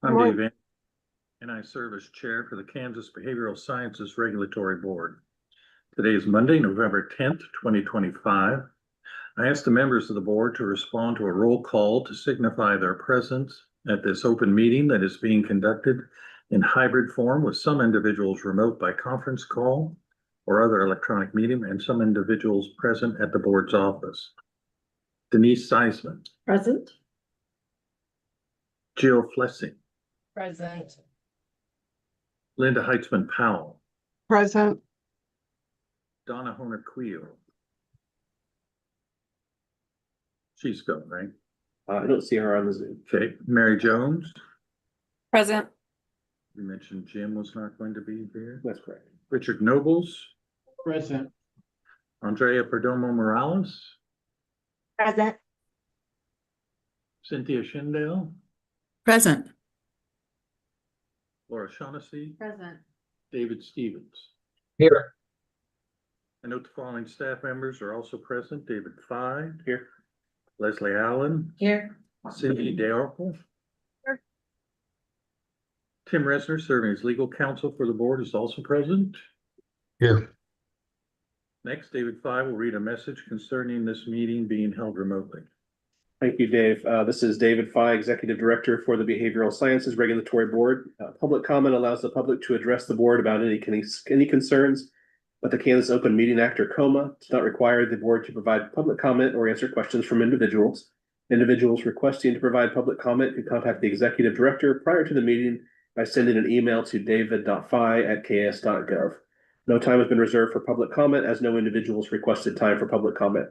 I'm Morning. Dave, and I serve as chair for the Kansas Behavioral Sciences Regulatory Board. Today is Monday, November 10th, 2025. I ask the members of the board to respond to a roll call to signify their presence at this open meeting that is being conducted in hybrid form with some individuals remote by conference call or other electronic medium and some individuals present at the board's office. Denise Seisman. Present. Jill Flessing. Present. Linda Heitzman Powell. Present. Donna Honer Queel. She's gone, right? I don't see her on the Zoom. Okay. Mary Jones. Present. You mentioned Jim was not going to be here. That's correct. Richard Nobles. Present. Andrea Perdomo Morales. Present. Cynthia Schindale. Present. Laura Shaughnessy. Present. David Stevens. Here. I note the following staff members are also present. David Fye. Here. Leslie Allen. Here. Cindy DeOrkel. Here. Tim Resner, serving as legal counsel for the board, is also present. Here. Next, David Fye will read a message concerning this meeting being held remotely. Thank you, Dave. This is David Fye, Executive Director for the Behavioral Sciences Regulatory Board. Public comment allows the public to address the board about any concerns, but the Kansas Open Meeting Act or COMA does not require the board to provide public comment or answer questions from individuals. Individuals requesting to provide public comment can contact the Executive Director prior to the meeting by sending an email to david.fye@ks.gov. No time has been reserved for public comment as no individuals requested time for public comment.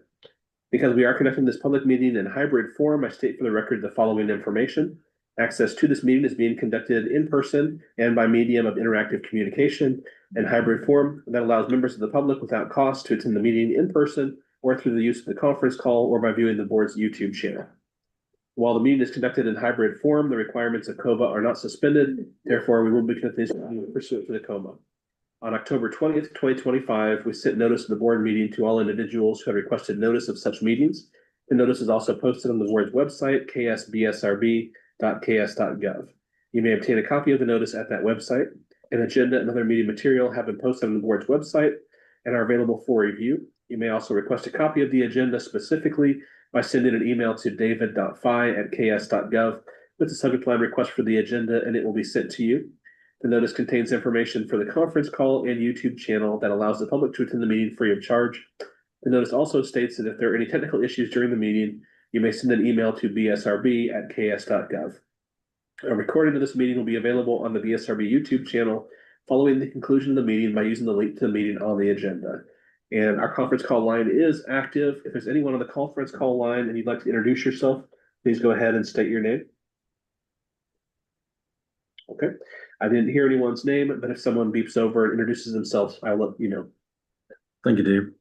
Because we are conducting this public meeting in hybrid form, I state for the record the following information. Access to this meeting is being conducted in person and by medium of interactive communication in hybrid form that allows members of the public without cost to attend the meeting in person or through the use of the conference call or by viewing the board's YouTube channel. While the meeting is conducted in hybrid form, the requirements of COBA are not suspended. Therefore, we will be conducting this meeting pursuant to the COMA. On October 20th, 2025, we sent notice of the board meeting to all individuals who had requested notice of such meetings. The notice is also posted on the board's website, ksbsrb.ks.gov. You may obtain a copy of the notice at that website. An agenda and other meeting material have been posted on the board's website and are available for review. You may also request a copy of the agenda specifically by sending an email to david.fye@ks.gov with the subject line request for the agenda, and it will be sent to you. The notice contains information for the conference call and YouTube channel that allows the public to attend the meeting free of charge. The notice also states that if there are any technical issues during the meeting, you may send an email to bsrb@ks.gov. A recording of this meeting will be available on the BSRB YouTube channel following the conclusion of the meeting by using the link to the meeting on the agenda. And our conference call line is active. If there's anyone on the conference call line and you'd like to introduce yourself, please go ahead and state your name. Okay. I didn't hear anyone's name, but if someone beeps over and introduces themselves, I'll let you know. Thank you, Dave.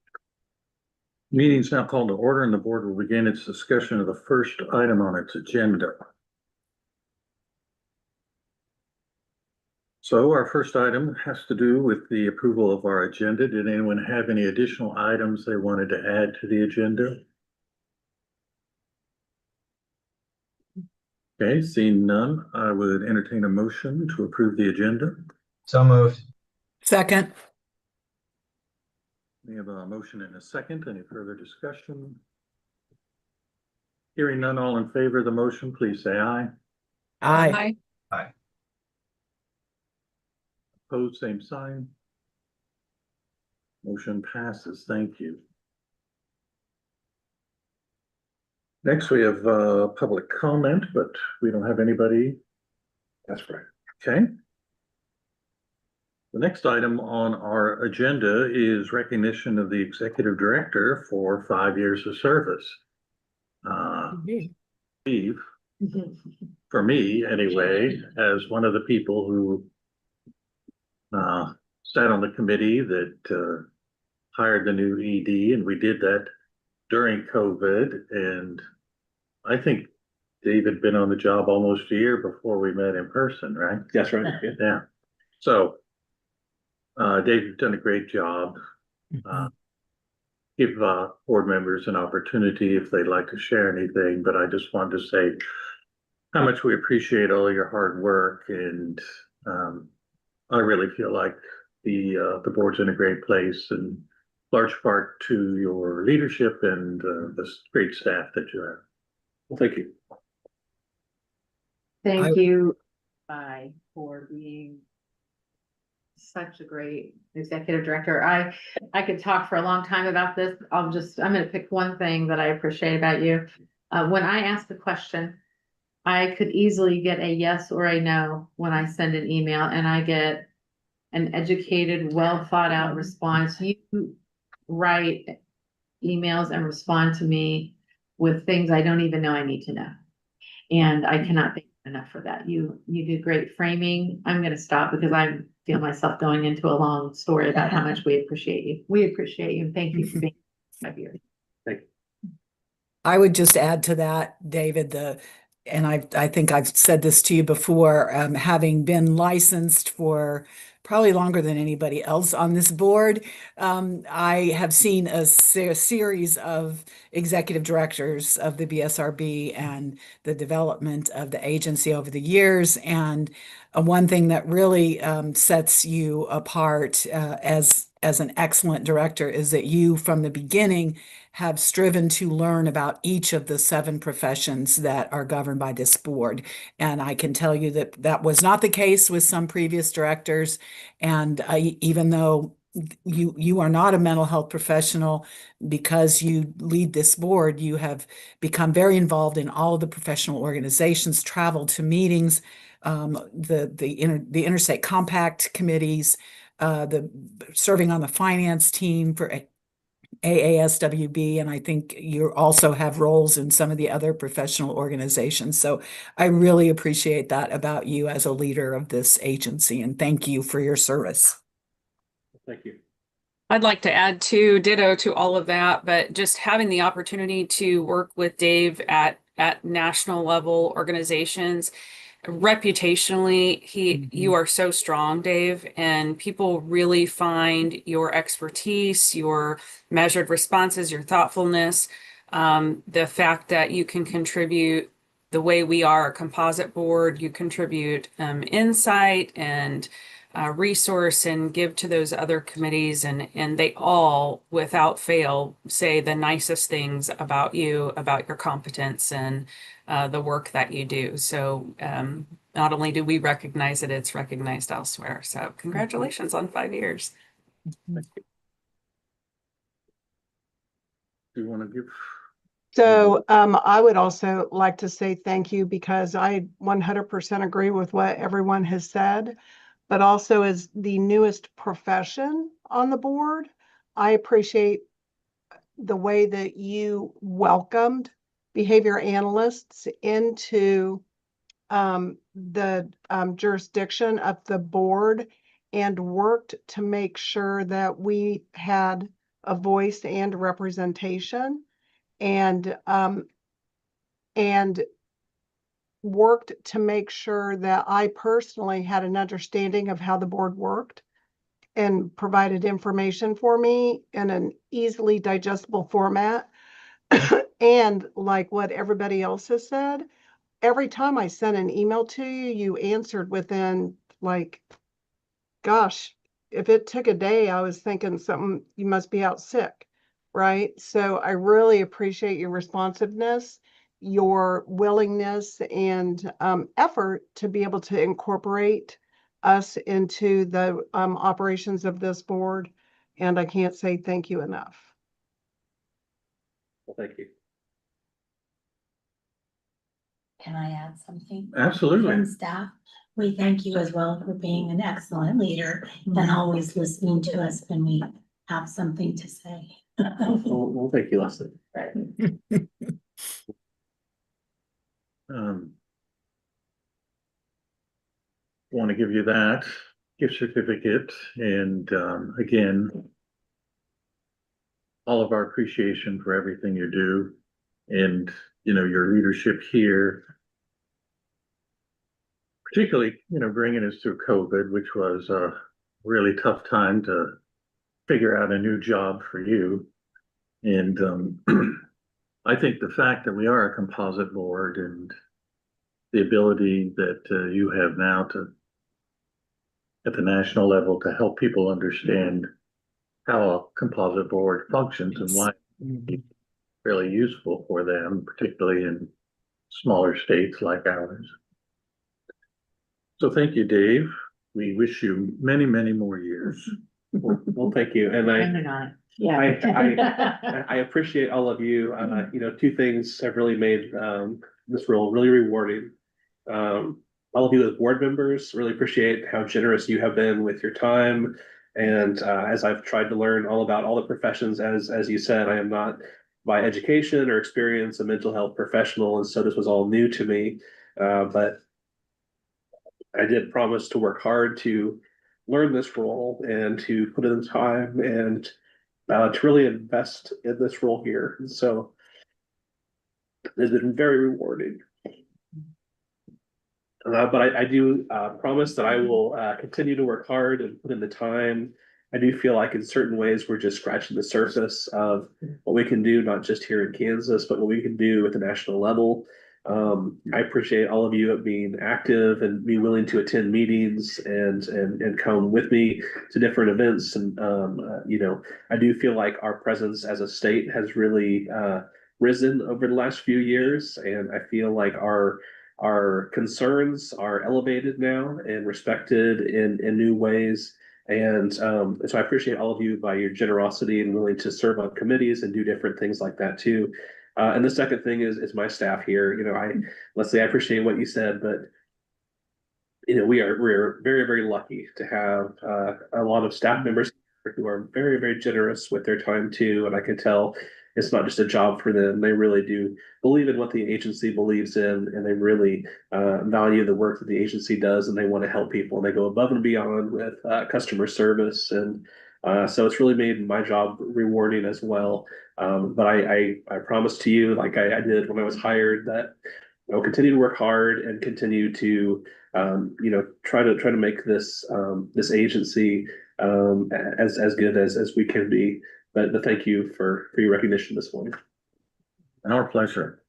Meeting is now called to order and the board will begin its discussion of the first item on its agenda. So our first item has to do with the approval of our agenda. Did anyone have any additional items they wanted to add to the agenda? Okay, seeing none, I would entertain a motion to approve the agenda. So moved. Second. We have a motion and a second. Any further discussion? Hearing none, all in favor of the motion, please say aye. Aye. Aye. Opposed, same sign. Motion passes. Thank you. Next, we have public comment, but we don't have anybody. That's right. Okay. The next item on our agenda is recognition of the executive director for 5 years of service. Steve, for me anyway, as one of the people who sat on the committee that hired the new ED, and we did that during COVID, and I think Dave had been on the job almost a year before we met in person, right? That's right. Yeah. Yeah. So, Dave, you've done a great job. Give board members an opportunity if they'd like to share anything, but I just wanted to say how much we appreciate all your hard work, and I really feel like the board's in a great place, and large part to your leadership and this great staff that you have. Well, thank you. Thank you, for being such a great executive director. I could talk for a long time about this. I'm gonna pick one thing that I appreciate about you. When I ask a question, I could easily get a yes or a no when I send an email, and I get an educated, well thought out response. You write emails and respond to me with things I don't even know I need to know. And I cannot thank you enough for that. You do great framing. I'm gonna stop because I feel myself going into a long story about how much we appreciate you. We appreciate you, and thank you for being 5 years. Thank you. I would just add to that, David, and I think I've said this to you before, having been licensed for probably longer than anybody else on this board, I have seen a series of executive directors of the BSRB and the development of the agency over the years. And one thing that really sets you apart as an excellent director is that you, from the beginning, have striven to learn about each of the 7 professions that are governed by this board. And I can tell you that that was not the case with some previous directors. And even though you are not a mental health professional, because you lead this board, you have become very involved in all of the professional organizations, traveled to meetings, the interstate compact committees, the serving on the finance team for AASWB, and I think you also have roles in some of the other professional organizations. So I really appreciate that about you as a leader of this agency, and thank you for your service. Thank you. I'd like to add ditto to all of that, but just having the opportunity to work with Dave at national level organizations, reputationally, you are so strong, Dave, and people really find your expertise, your measured responses, your thoughtfulness, the fact that you can contribute the way we are a composite board, you contribute insight and resource and give to those other committees, and they all, without fail, say the nicest things about you, about your competence and the work that you do. So not only do we recognize it, it's recognized elsewhere. So congratulations on 5 years. Do you want to give? So I would also like to say thank you, because I 100% agree with what everyone has said, but also as the newest profession on the board, I appreciate the way that you welcomed behavior analysts into the jurisdiction of the board and worked to make sure that we had a voice and representation, and worked to make sure that I personally had an understanding of how the board worked and provided information for me in an easily digestible format. And like what everybody else has said, every time I sent an email to you, you answered within, like, gosh, if it took a day, I was thinking something, you must be out sick, right? So I really appreciate your responsiveness, your willingness and effort to be able to incorporate us into the operations of this board. And I can't say thank you enough. Well, thank you. Can I add something? Absolutely. From staff, we thank you as well for being an excellent leader and always listening to us when we have something to say. Well, thank you, Leslie. Want to give you that gift certificate, and again, all of our appreciation for everything you do, and your leadership here, particularly bringing us through COVID, which was a really tough time to figure out a new job for you. And I think the fact that we are a composite board, and the ability that you have now to, at the national level, to help people understand how a composite board functions and why it's really useful for them, particularly in smaller states like ours. So thank you, Dave. We wish you many, many more years. Well, thank you. And Depending on it. I appreciate all of you. You know, two things have really made this role really rewarding. All of you as board members, really appreciate how generous you have been with your time. And as I've tried to learn all about all the professions, as you said, I am not by education or experience a mental health professional, and so this was all new to me. But I did promise to work hard to learn this role and to put in time and to really invest in this role here. And so it's been very rewarding. But I do promise that I will continue to work hard and put in the time. I do feel like in certain ways we're just scratching the surface of what we can do, not just here in Kansas, but what we can do at the national level. I appreciate all of you being active and being willing to attend meetings and come with me to different events. And you know, I do feel like our presence as a state has really risen over the last few years, and I feel like our concerns are elevated now and respected in new ways. And so I appreciate all of you by your generosity and willing to serve on committees and do different things like that too. And the second thing is my staff here. You know, Leslie, I appreciate what you said, but you know, we're very, very lucky to have a lot of staff members who are very, very generous with their time too. And I can tell it's not just a job for them. They really do believe in what the agency believes in, and they really value the work that the agency does, and they want to help people, and they go above and beyond with customer service. And so it's really made my job rewarding as well. But I promise to you, like I did when I was hired, that I'll continue to work hard and continue to you know, try to make this this agency as good as we can be. But thank you for your recognition this morning. Our pleasure.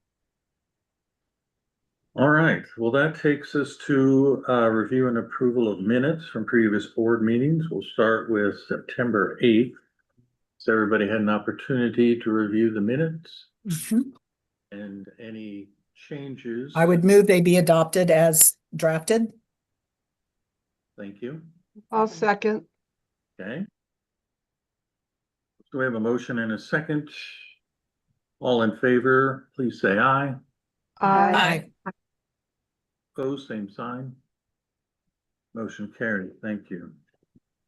All right, well, that takes us to review and approval of minutes from previous board meetings. We'll start with September 8th. So everybody had an opportunity to review the minutes and any changes. I would move they be adopted as drafted. Thank you. I'll second. Okay. So we have a motion and a second. All in favor, please say aye. Aye. Opposed, same sign. Motion carried. Thank you.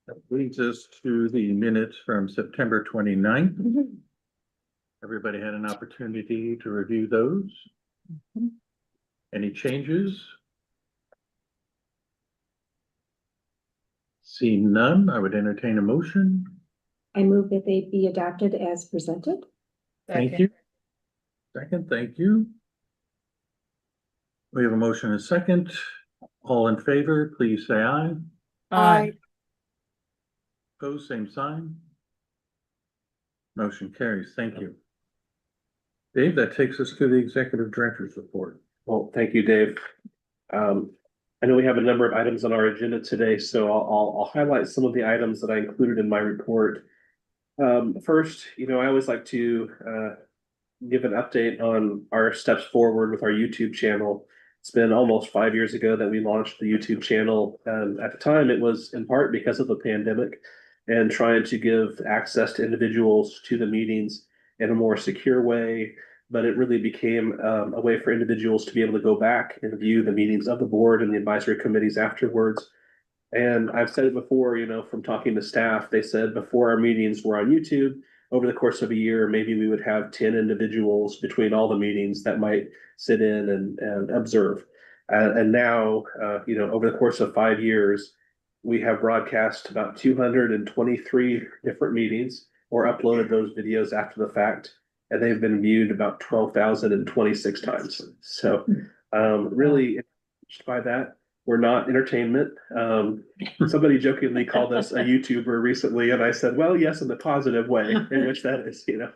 That leads us to the minutes from September 29th. Everybody had an opportunity to review those. Any changes? Seeing none, I would entertain a motion. I move that they be adopted as presented. Thank you. Second, thank you. We have a motion and a second. All in favor, please say aye. Aye. Opposed, same sign. Motion carries. Thank you. Dave, that takes us to the executive director's report. Well, thank you, Dave. I know we have a number of items on our agenda today, so I'll highlight some of the items that I included in my report. First, you know, I always like to give an update on our steps forward with our YouTube channel. It's been almost 5 years ago that we launched the YouTube channel. At the time, it was in part because of the pandemic and trying to give access to individuals to the meetings in a more secure way. But it really became a way for individuals to be able to go back and view the meetings of the board and the advisory committees afterwards. And I've said it before, you know, from talking to staff, they said before our meetings were on YouTube, over the course of a year, maybe we would have 10 individuals between all the meetings that might sit in and observe. And now, you know, over the course of 5 years, we have broadcast about 223 different meetings or uploaded those videos after the fact, and they've been viewed about 12,026 times. So really encouraged by that. We're not entertainment. Somebody jokingly called us a YouTuber recently, and I said, well, yes, in the positive way, in which that is, you know,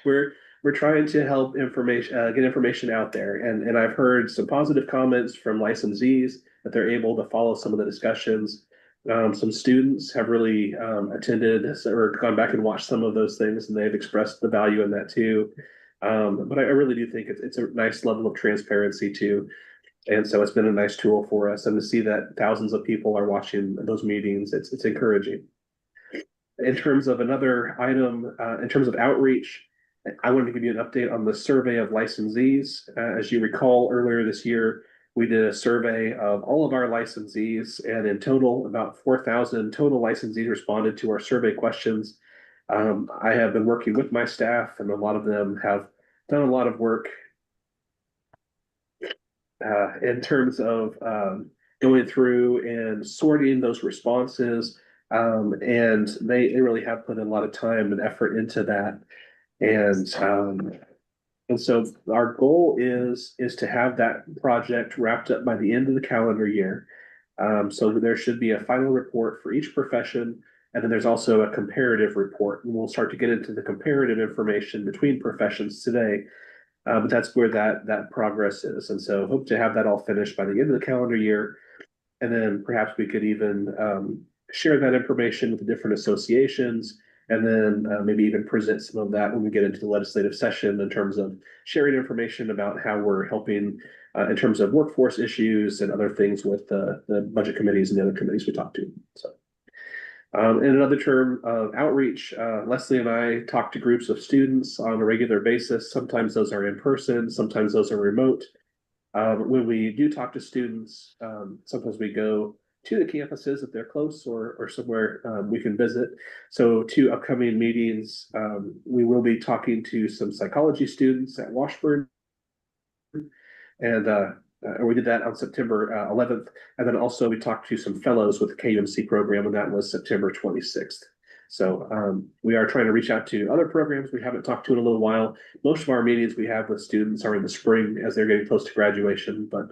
we're we're trying to help get information out there. And I've heard some positive comments from licensees that they're able to follow some of the discussions. Some students have really attended or gone back and watched some of those things, and they've expressed the value in that too. But I really do think it's a nice level of transparency too. And so it's been a nice tool for us. And to see that thousands of people are watching those meetings, it's encouraging. In terms of another item, in terms of outreach, I wanted to give you an update on the survey of licensees. As you recall, earlier this year, we did a survey of all of our licensees, and in total, about 4,000 total licensees responded to our survey questions. I have been working with my staff, and a lot of them have done a lot of work in terms of going through and sorting those responses. And they really have put in a lot of time and effort into that. And so our goal is to have that project wrapped up by the end of the calendar year. So there should be a final report for each profession, and then there's also a comparative report. And we'll start to get into the comparative information between professions today. But that's where that progress is. And so hope to have that all finished by the end of the calendar year. And then perhaps we could even share that information with the different associations, and then maybe even present some of that when we get into the legislative session in terms of sharing information about how we're helping in terms of workforce issues and other things with the budget committees and the other committees we talk to. So, in another term of outreach, Leslie and I talk to groups of students on a regular basis. Sometimes those are in person, sometimes those are remote. When we do talk to students, sometimes we go to the campuses if they're close or somewhere we can visit. So 2 upcoming meetings, we will be talking to some psychology students at Washburn. And we did that on September 11th. And then also we talked to some fellows with the KUMC program, and that was September 26th. So we are trying to reach out to other programs we haven't talked to in a little while. Most of our meetings we have with students are in the spring as they're getting close to graduation, but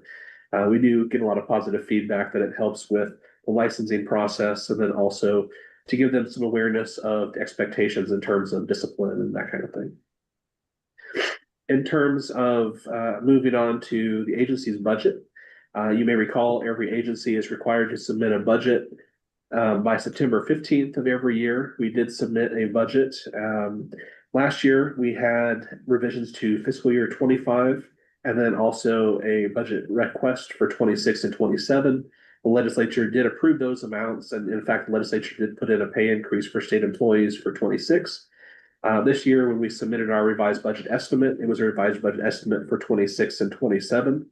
we do get a lot of positive feedback that it helps with the licensing process, and then also to give them some awareness of expectations in terms of discipline and that kind of thing. In terms of moving on to the agency's budget, you may recall every agency is required to submit a budget by September 15th of every year. We did submit a budget. Last year, we had revisions to fiscal year 25, and then also a budget request for 26 and 27. The legislature did approve those amounts, and in fact, the legislature did put in a pay increase for state employees for 26. This year, when we submitted our revised budget estimate, it was a revised budget estimate for 26 and 27.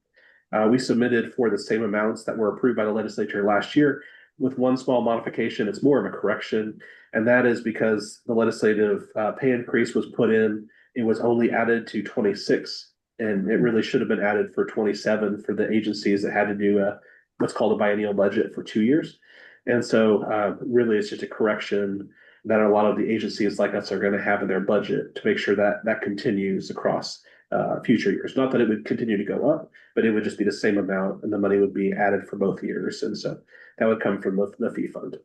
We submitted for the same amounts that were approved by the legislature last year, with one small modification. It's more of a correction, and that is because the legislative pay increase was put in, it was only added to 26, and it really should have been added for 27 for the agencies that had to do what's called a biennial budget for 2 years. And so really it's just a correction that a lot of the agencies like us are going to have in their budget to make sure that that continues across future years. Not that it would continue to go up, but it would just be the same amount, and the money would be added for both years. And so that would come from the fee fund.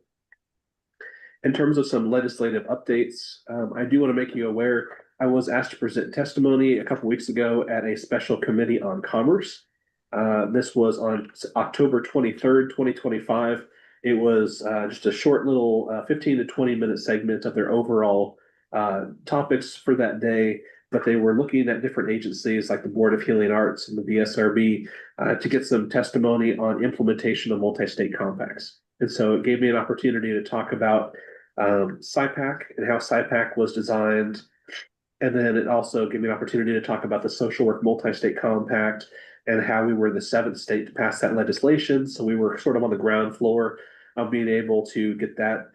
In terms of some legislative updates, I do want to make you aware, I was asked to present testimony a couple weeks ago at a special committee on commerce. This was on October 23rd, 2025. It was just a short little 15 to 20-minute segment of their overall topics for that day, but they were looking at different agencies like the Board of Healing Arts and the BSRB to get some testimony on implementation of multi-state compacts. And so it gave me an opportunity to talk about SIPAC and how SIPAC was designed. And then it also gave me an opportunity to talk about the Social Work Multi-State Compact and how we were the 7th state to pass that legislation. So we were sort of on the ground floor of being able to get that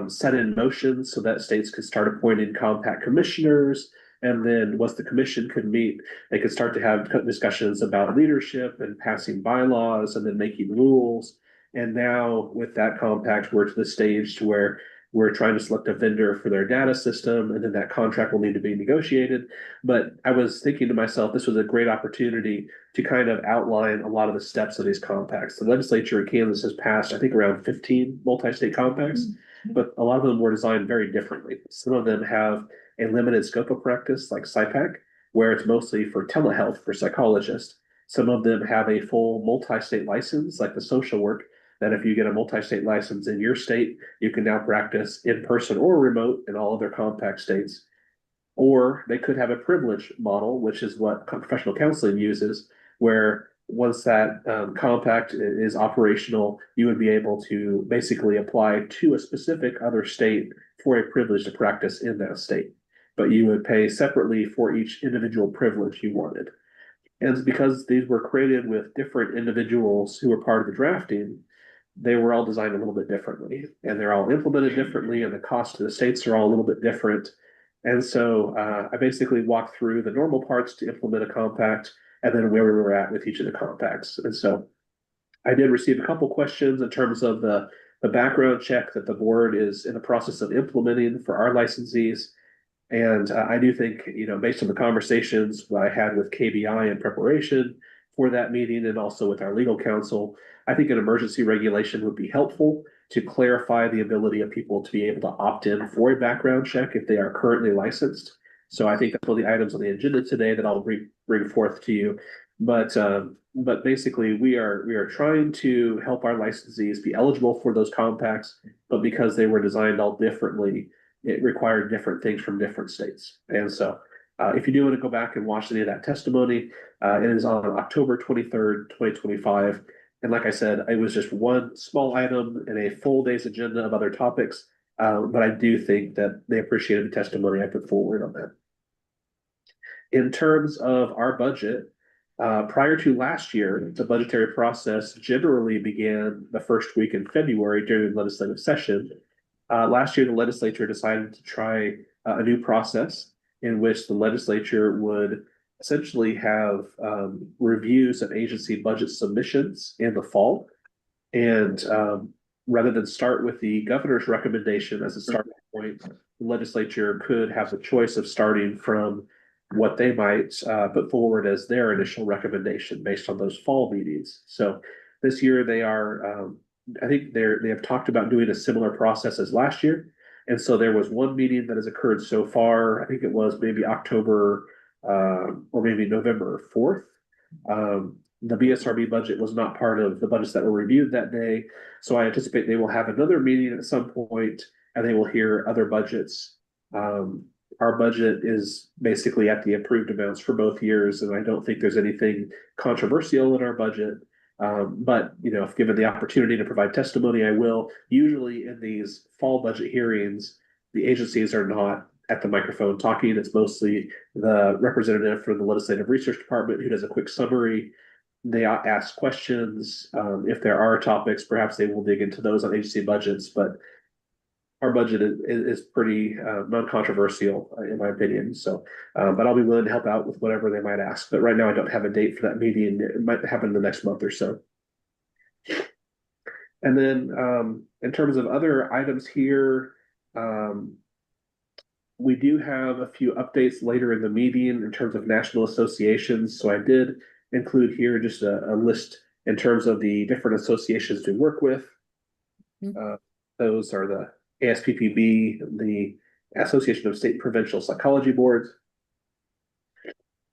set in motion so that states could start appointing compact commissioners. And then once the commission could meet, they could start to have discussions about leadership and passing bylaws and then making rules. And now with that compact, we're to the stage to where we're trying to select a vendor for their data system, and then that contract will need to be negotiated. But I was thinking to myself, this was a great opportunity to kind of outline a lot of the steps of these compacts. The legislature in Kansas has passed, I think, around 15 multi-state compacts, but a lot of them were designed very differently. Some of them have a limited scope of practice, like SIPAC, where it's mostly for telehealth for psychologists. Some of them have a full multi-state license, like the social work, that if you get a multi-state license in your state, you can now practice in person or remote in all other compact states. Or they could have a privilege model, which is what professional counseling uses, where once that compact is operational, you would be able to basically apply to a specific other state for a privilege to practice in that state. But you would pay separately for each individual privilege you wanted. And because these were created with different individuals who were part of the drafting, they were all designed a little bit differently, and they're all implemented differently, and the cost to the states are all a little bit different. And so I basically walked through the normal parts to implement a compact and then where we were at with each of the compacts. And so I did receive a couple questions in terms of the background check that the board is in the process of implementing for our licensees. And I do think, based on the conversations I had with KBI in preparation for that meeting and also with our legal counsel, I think an emergency regulation would be helpful to clarify the ability of people to be able to opt in for a background check if they are currently licensed. So I think that's one of the items on the agenda today that I'll bring forth to you. But basically we are trying to help our licensees be eligible for those compacts, but because they were designed all differently, it required different things from different states. And so if you do want to go back and watch any of that testimony, it is on October 23rd, 2025. And like I said, it was just one small item in a full day's agenda of other topics. But I do think that they appreciated the testimony I put forward on that. In terms of our budget, prior to last year, the budgetary process generally began the first week in February during the legislative session. Last year, the legislature decided to try a new process in which the legislature would essentially have reviews of agency budget submissions in the fall. And rather than start with the governor's recommendation as a starting point, the legislature could have the choice of starting from what they might put forward as their initial recommendation based on those fall meetings. So this year they are, I think they have talked about doing a similar process as last year. And so there was one meeting that has occurred so far. I think it was maybe October or maybe November 4th. The BSRB budget was not part of the budgets that were reviewed that day. So I anticipate they will have another meeting at some point and they will hear other budgets. Our budget is basically at the approved amounts for both years, and I don't think there's anything controversial in our budget. But if given the opportunity to provide testimony, I will. Usually in these fall budget hearings, the agencies are not at the microphone talking. It's mostly the representative from the Legislative Research Department who does a quick summary. They ask questions. If there are topics, perhaps they will dig into those on agency budgets, but our budget is pretty non-controversial in my opinion. So, but I'll be willing to help out with whatever they might ask. But right now I don't have a date for that meeting. It might happen in the next month or so. And then in terms of other items here, we do have a few updates later in the meeting in terms of national associations. So I did include here just a list in terms of the different associations we work with. Those are the ASPPB, the Association of State and Provincial Psychology Boards.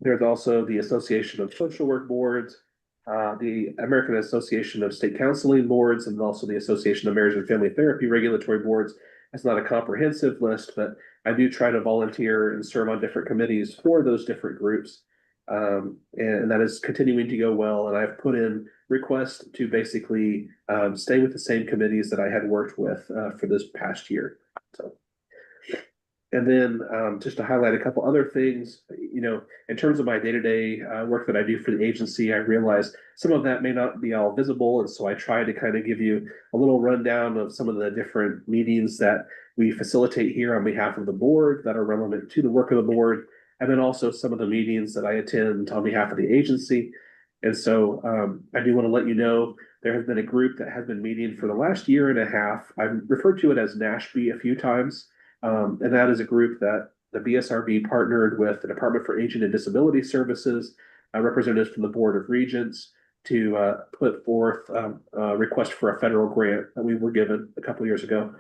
There's also the Association of Social Work Boards, the American Association of State Counseling Boards, and also the Association of Marriage and Family Therapy Regulatory Boards. It's not a comprehensive list, but I do try to volunteer and serve on different committees for those different groups. And that is continuing to go well. And I've put in requests to basically stay with the same committees that I had worked with for this past year. So, and then just to highlight a couple other things, in terms of my day-to-day work that I do for the agency, I realize some of that may not be all visible. And so I try to kind of give you a little rundown of some of the different meetings that we facilitate here on behalf of the board that are relevant to the work of the board. And then also some of the meetings that I attend on behalf of the agency. And so I do want to let you know, there has been a group that has been meeting for the last year and a half. I've referred to it as NASHB a few times. And that is a group that the BSRB partnered with the Department for Aging and Disability Services, representatives from the Board of Regents to put forth a request for a federal grant that we were given a couple years ago.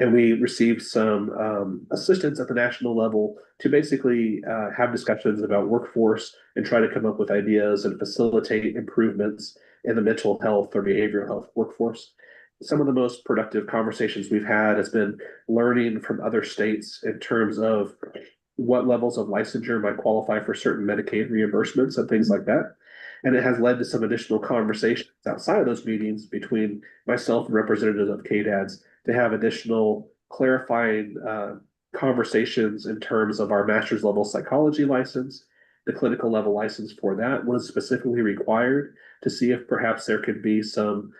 And we received some assistance at the national level to basically have discussions about workforce and try to come up with ideas and facilitate improvements in the mental health or behavioral health workforce. Some of the most productive conversations we've had has been learning from other states in terms of what levels of licensure might qualify for certain Medicaid reimbursements and things like that. And it has led to some additional conversations outside of those meetings between myself and representatives of KDADS to have additional clarifying conversations in terms of our master's level psychology license, the clinical level license for that, what is specifically required, to see if perhaps there could be some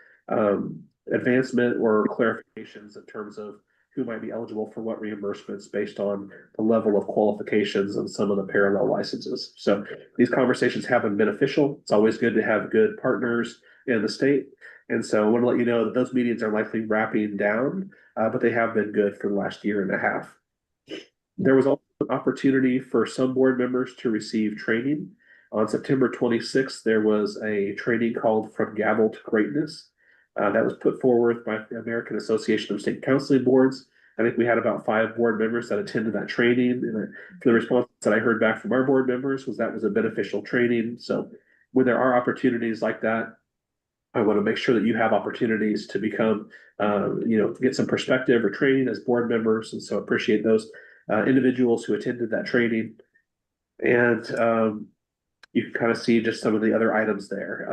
advancement or clarifications in terms of who might be eligible for what reimbursements based on the level of qualifications and some of the parallel licenses. So these conversations have been beneficial. It's always good to have good partners in the state. And so I want to let you know that those meetings are likely wrapping down, but they have been good for the last year and a half. There was also an opportunity for some board members to receive training. On September 26th, there was a training called From Gavel to Greatness. That was put forward by the American Association of State Counseling Boards. I think we had about 5 board members that attended that training. And for the response that I heard back from our board members was that was a beneficial training. So when there are opportunities like that, I want to make sure that you have opportunities to become, get some perspective or training as board members. And so appreciate those individuals who attended that training. And you can kind of see just some of the other items there.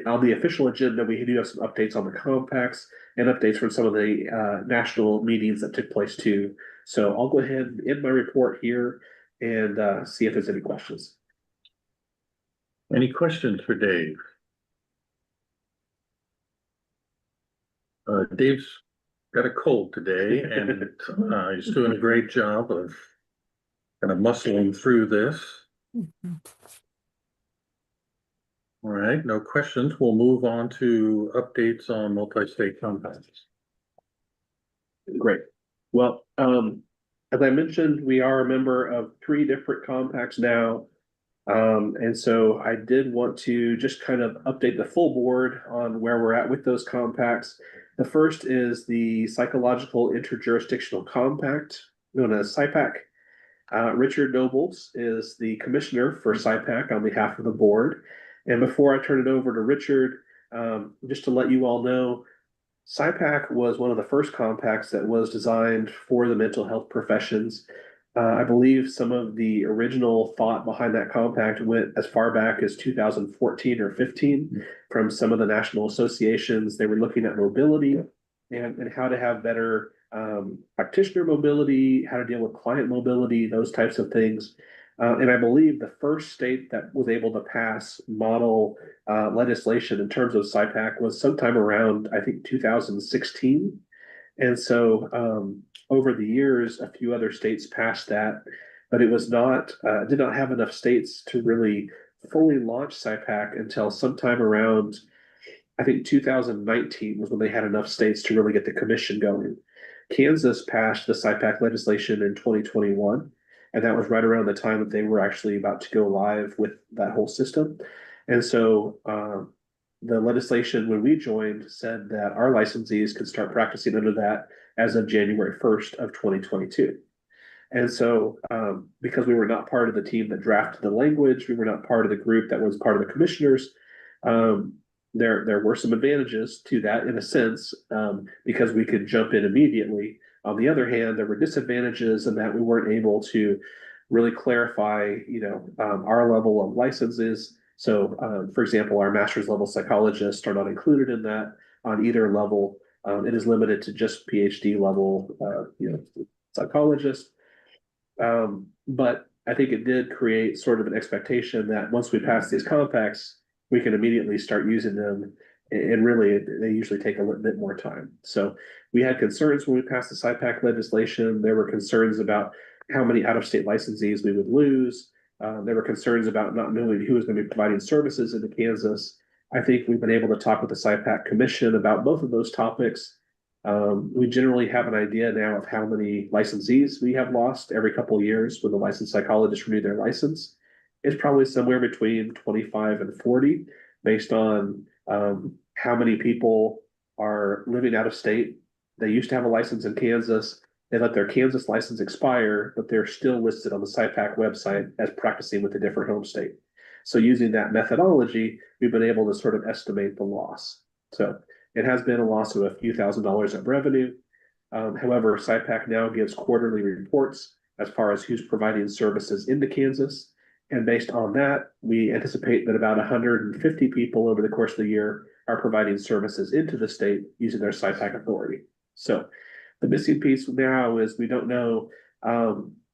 On the official agenda, we do have some updates on the compacts and updates from some of the national meetings that took place too. So I'll go ahead and end my report here and see if there's any questions. Any questions for Dave? Dave's got a cold today and he's doing a great job of kind of muscling through this. All right, no questions. We'll move on to updates on multi-state compacts. Great. Well, as I mentioned, we are a member of 3 different compacts now. And so I did want to just kind of update the full board on where we're at with those compacts. The first is the Psychological Interjurisdictional Compact, known as SIPAC. Richard Nobles is the commissioner for SIPAC on behalf of the board. And before I turn it over to Richard, just to let you all know, SIPAC was one of the first compacts that was designed for the mental health professions. I believe some of the original thought behind that compact went as far back as 2014 or 15 from some of the national associations. They were looking at mobility and how to have better practitioner mobility, how to deal with client mobility, those types of things. And I believe the first state that was able to pass model legislation in terms of SIPAC was sometime around, I think, 2016. And so over the years, a few other states passed that, but it was not, did not have enough states to really fully launch SIPAC until sometime around, I think 2019 was when they had enough states to really get the commission going. Kansas passed the SIPAC legislation in 2021. And that was right around the time that they were actually about to go live with that whole system. And so the legislation when we joined said that our licensees could start practicing under that as of January 1st of 2022. And so because we were not part of the team that drafted the language, we were not part of the group that was part of the commissioners, there were some advantages to that in a sense, because we could jump in immediately. On the other hand, there were disadvantages in that we weren't able to really clarify, our level of licenses. So, for example, our master's level psychologists are not included in that on either level. It is limited to just PhD level, psychologists. But I think it did create sort of an expectation that once we pass these compacts, we can immediately start using them. And really, they usually take a little bit more time. So we had concerns when we passed the SIPAC legislation. There were concerns about how many out-of-state licensees we would lose. There were concerns about not knowing who was going to be providing services into Kansas. I think we've been able to talk with the SIPAC Commission about both of those topics. We generally have an idea now of how many licensees we have lost every couple of years when the licensed psychologists renew their license. It's probably somewhere between 25 and 40 based on how many people are living out of state They used to have a license in Kansas. They let their Kansas license expire, but they're still listed on the SIPAC website as practicing with a different home state. So using that methodology, we've been able to sort of estimate the loss. So it has been a loss of a few $1,000s of revenue. However, SIPAC now gives quarterly reports as far as who's providing services into Kansas. And based on that, we anticipate that about 150 people over the course of the year are providing services into the state using their SIPAC authority. So the missing piece now is we don't know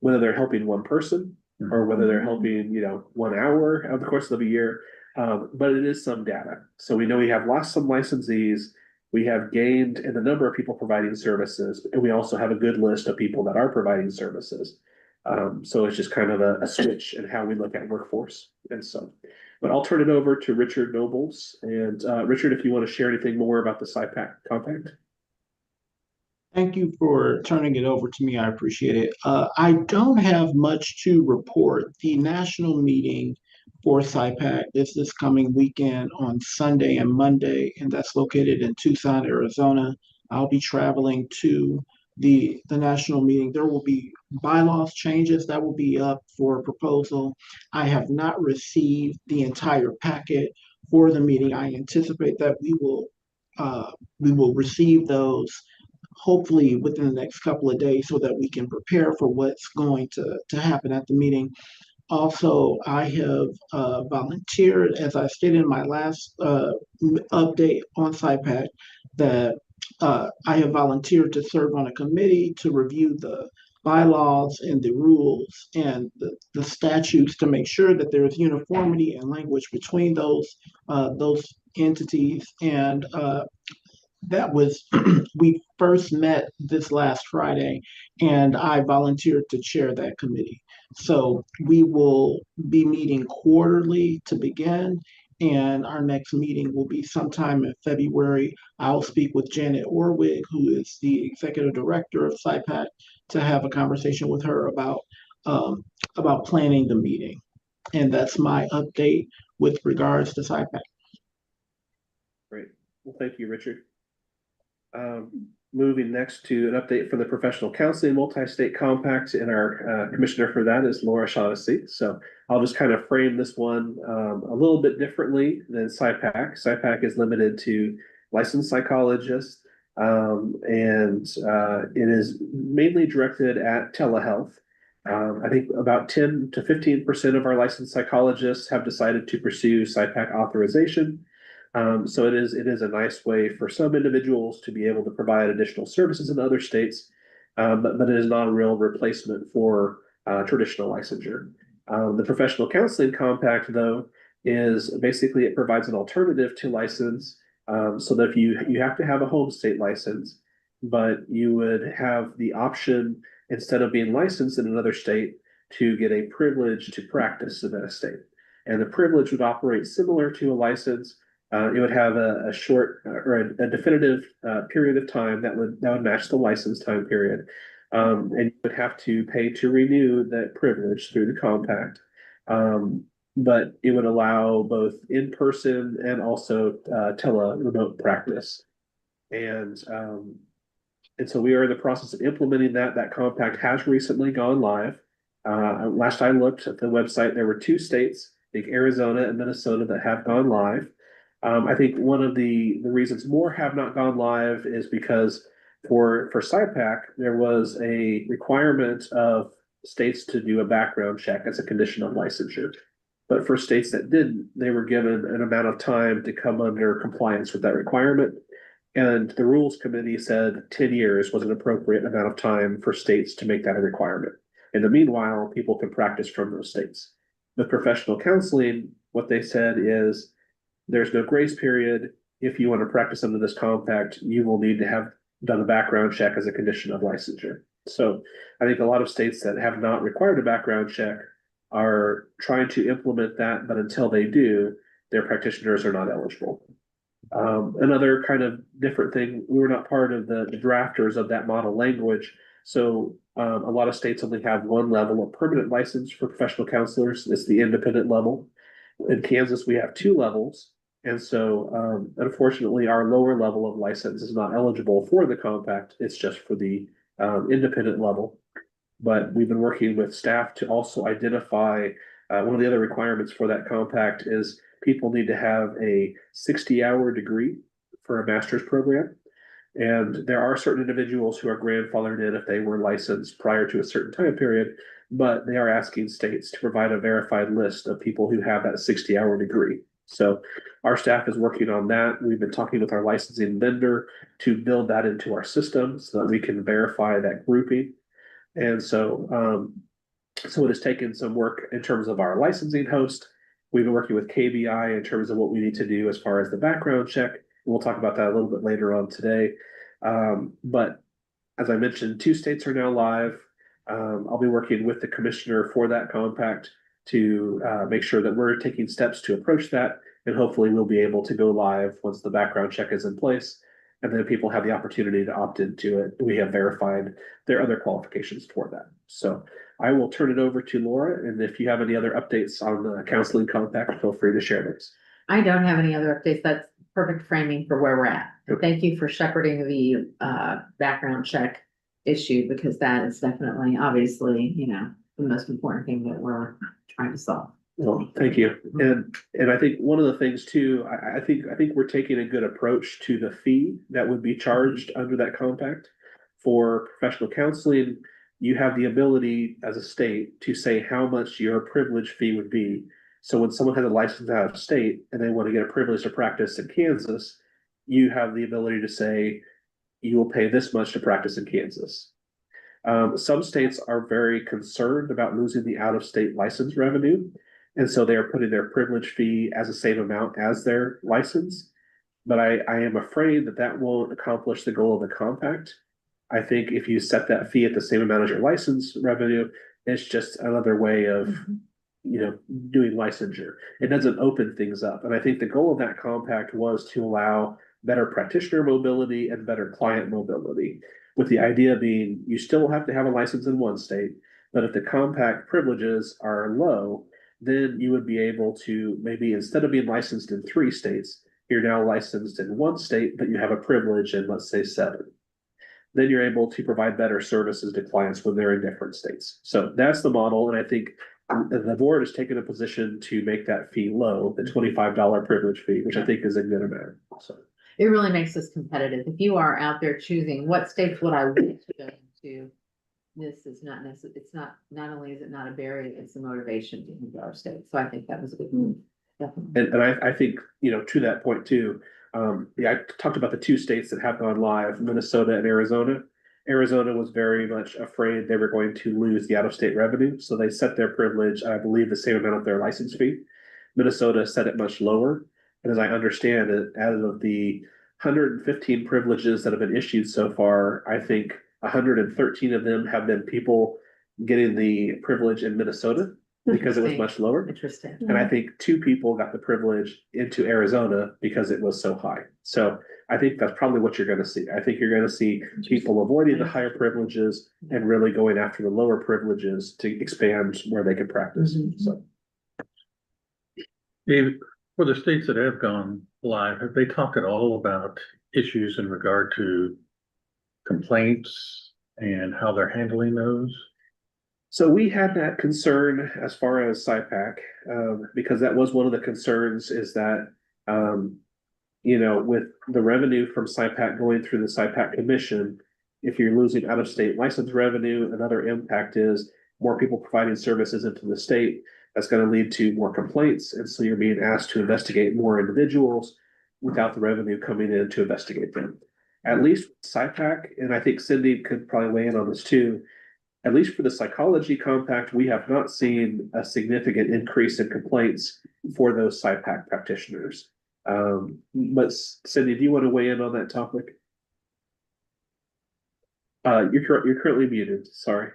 whether they're helping one person or whether they're helping, 1 hour over the course of a year. But it is some data. So we know we have lost some licensees. We have gained in the number of people providing services, and we also have a good list of people that are providing services. So it's just kind of a switch in how we look at workforce. And so, but I'll turn it over to Richard Nobles. And Richard, if you want to share anything more about the SIPAC compact. Thank you for turning it over to me. I appreciate it. I don't have much to report. The national meeting for SIPAC is this coming weekend on Sunday and Monday, and that's located in Tucson, Arizona. I'll be traveling to the national meeting. There will be bylaws changes that will be up for proposal. I have not received the entire packet for the meeting. I anticipate that we will receive those hopefully within the next couple of days so that we can prepare for what's going to happen at the meeting. Also, I have volunteered, as I stated in my last update on SIPAC, that I have volunteered to serve on a committee to review the bylaws and the rules and the statutes to make sure that there is uniformity and language between those entities. And that was, we first met this last Friday, and I volunteered to chair that committee. So we will be meeting quarterly to begin, and our next meeting will be sometime in February. I'll speak with Janet Orwig, who is the executive director of SIPAC, to have a conversation with her about planning the meeting. And that's my update with regards to SIPAC. Great. Well, thank you, Richard. Moving next to an update for the Professional Counseling Multi-State Compact, and our commissioner for that is Laura Shaughnessy. So I'll just kind of frame this one a little bit differently than SIPAC. SIPAC is limited to licensed psychologists, and it is mainly directed at telehealth. I think about 10 to 15% of our licensed psychologists have decided to pursue SIPAC authorization. So it is a nice way for some individuals to be able to provide additional services in other states, but it is not a real replacement for traditional licensure. The Professional Counseling Compact, though, is basically it provides an alternative to license, so that if you have to have a home state license, but you would have the option, instead of being licensed in another state, to get a privilege to practice in that state. And the privilege would operate similar to a license. It would have a short or a definitive period of time that would match the license time period. And you would have to pay to renew that privilege through the compact. But it would allow both in-person and also remote practice. And so we are in the process of implementing that. That compact has recently gone live. Last I looked at the website, there were 2 states, I think Arizona and Minnesota, that have gone live. I think one of the reasons more have not gone live is because for SIPAC, there was a requirement of states to do a background check as a condition of licensure. But for states that didn't, they were given an amount of time to come under compliance with that requirement. And the Rules Committee said 10 years was an appropriate amount of time for states to make that a requirement. In the meanwhile, people can practice from those states. With professional counseling, what they said is, there's no grace period. If you want to practice under this compact, you will need to have done a background check as a condition of licensure. So I think a lot of states that have not required a background check are trying to implement that, but until they do, their practitioners are not eligible. Another kind of different thing, we were not part of the drafters of that model language. So a lot of states only have one level of permanent license for professional counselors. It's the independent level. In Kansas, we have 2 levels. And so, unfortunately, our lower level of license is not eligible for the compact. It's just for the independent level. But we've been working with staff to also identify, one of the other requirements for that compact is people need to have a 60-hour degree for a master's program. And there are certain individuals who are grandfathered in if they were licensed prior to a certain time period, but they are asking states to provide a verified list of people who have that 60-hour degree. So our staff is working on that. We've been talking with our licensing vendor to build that into our system so that we can verify that grouping. And so it has taken some work in terms of our licensing host. We've been working with KBI in terms of what we need to do as far as the background check. We'll talk about that a little bit later on today. But as I mentioned, 2 states are now live. I'll be working with the commissioner for that compact to make sure that we're taking steps to approach that. And hopefully we'll be able to go live once the background check is in place. And then people have the opportunity to opt into it. We have verified their other qualifications for that. So I will turn it over to Laura. And if you have any other updates on the counseling compact, feel free to share those. I don't have any other updates. That's perfect framing for where we're at. Okay. Thank you for shepherding the background check issue, because that is definitely, obviously, the most important thing that we're trying to solve. Well, thank you. And I think one of the things too, I think we're taking a good approach to the fee that would be charged under that compact. For professional counseling, you have the ability as a state to say how much your privilege fee would be. So when someone has a license out of state and they want to get a privilege to practice in Kansas, you have the ability to say, you will pay this much to practice in Kansas. Some states are very concerned about losing the out-of-state license revenue. And so they are putting their privilege fee as the same amount as their license. But I am afraid that that won't accomplish the goal of the compact. I think if you set that fee at the same amount as your license revenue, it's just another way of, doing licensure. It doesn't open things up. And I think the goal of that compact was to allow better practitioner mobility and better client mobility, with the idea being you still have to have a license in one state, but if the compact privileges are low, then you would be able to maybe, instead of being licensed in 3 states, you're now licensed in 1 state, but you have a privilege in, let's say, 7. Then you're able to provide better services to clients when they're in different states. So that's the model. And I think the board has taken a position to make that fee low, the $25 privilege fee, which I think is a good amount. So It really makes us competitive. If you are out there choosing what states would I want to go into, this is not necessarily, it's not only is it not a barrier, it's a motivation to move to our state. So I think that was a good move. Definitely. And I think, to that point too, I talked about the 2 states that have gone live, Minnesota and Arizona. Arizona was very much afraid they were going to lose the out-of-state revenue, so they set their privilege, I believe, the same amount of their license fee. Minnesota set it much lower, and as I understand it, out of the 115 privileges that have been issued so far, I think 113 of them have been people getting the privilege in Minnesota because it was much lower. Interesting. And I think 2 people got the privilege into Arizona because it was so high. So I think that's probably what you're going to see. I think you're going to see people avoiding the higher privileges and really going after the lower privileges to expand where they can practice. So Dave, for the states that have gone live, have they talked at all about issues in regard to complaints and how they're handling those? So we had that concern as far as SIPAC, because that was one of the concerns is that, with the revenue from SIPAC going through the SIPAC commission, if you're losing out-of-state license revenue, another impact is more people providing services into the state. That's going to lead to more complaints. And so you're being asked to investigate more individuals without the revenue coming in to investigate them. At least SIPAC, and I think Cindy could probably weigh in on this too, at least for the psychology compact, we have not seen a significant increase in complaints for those SIPAC practitioners. But Cindy, do you want to weigh in on that topic? You're currently muted, sorry.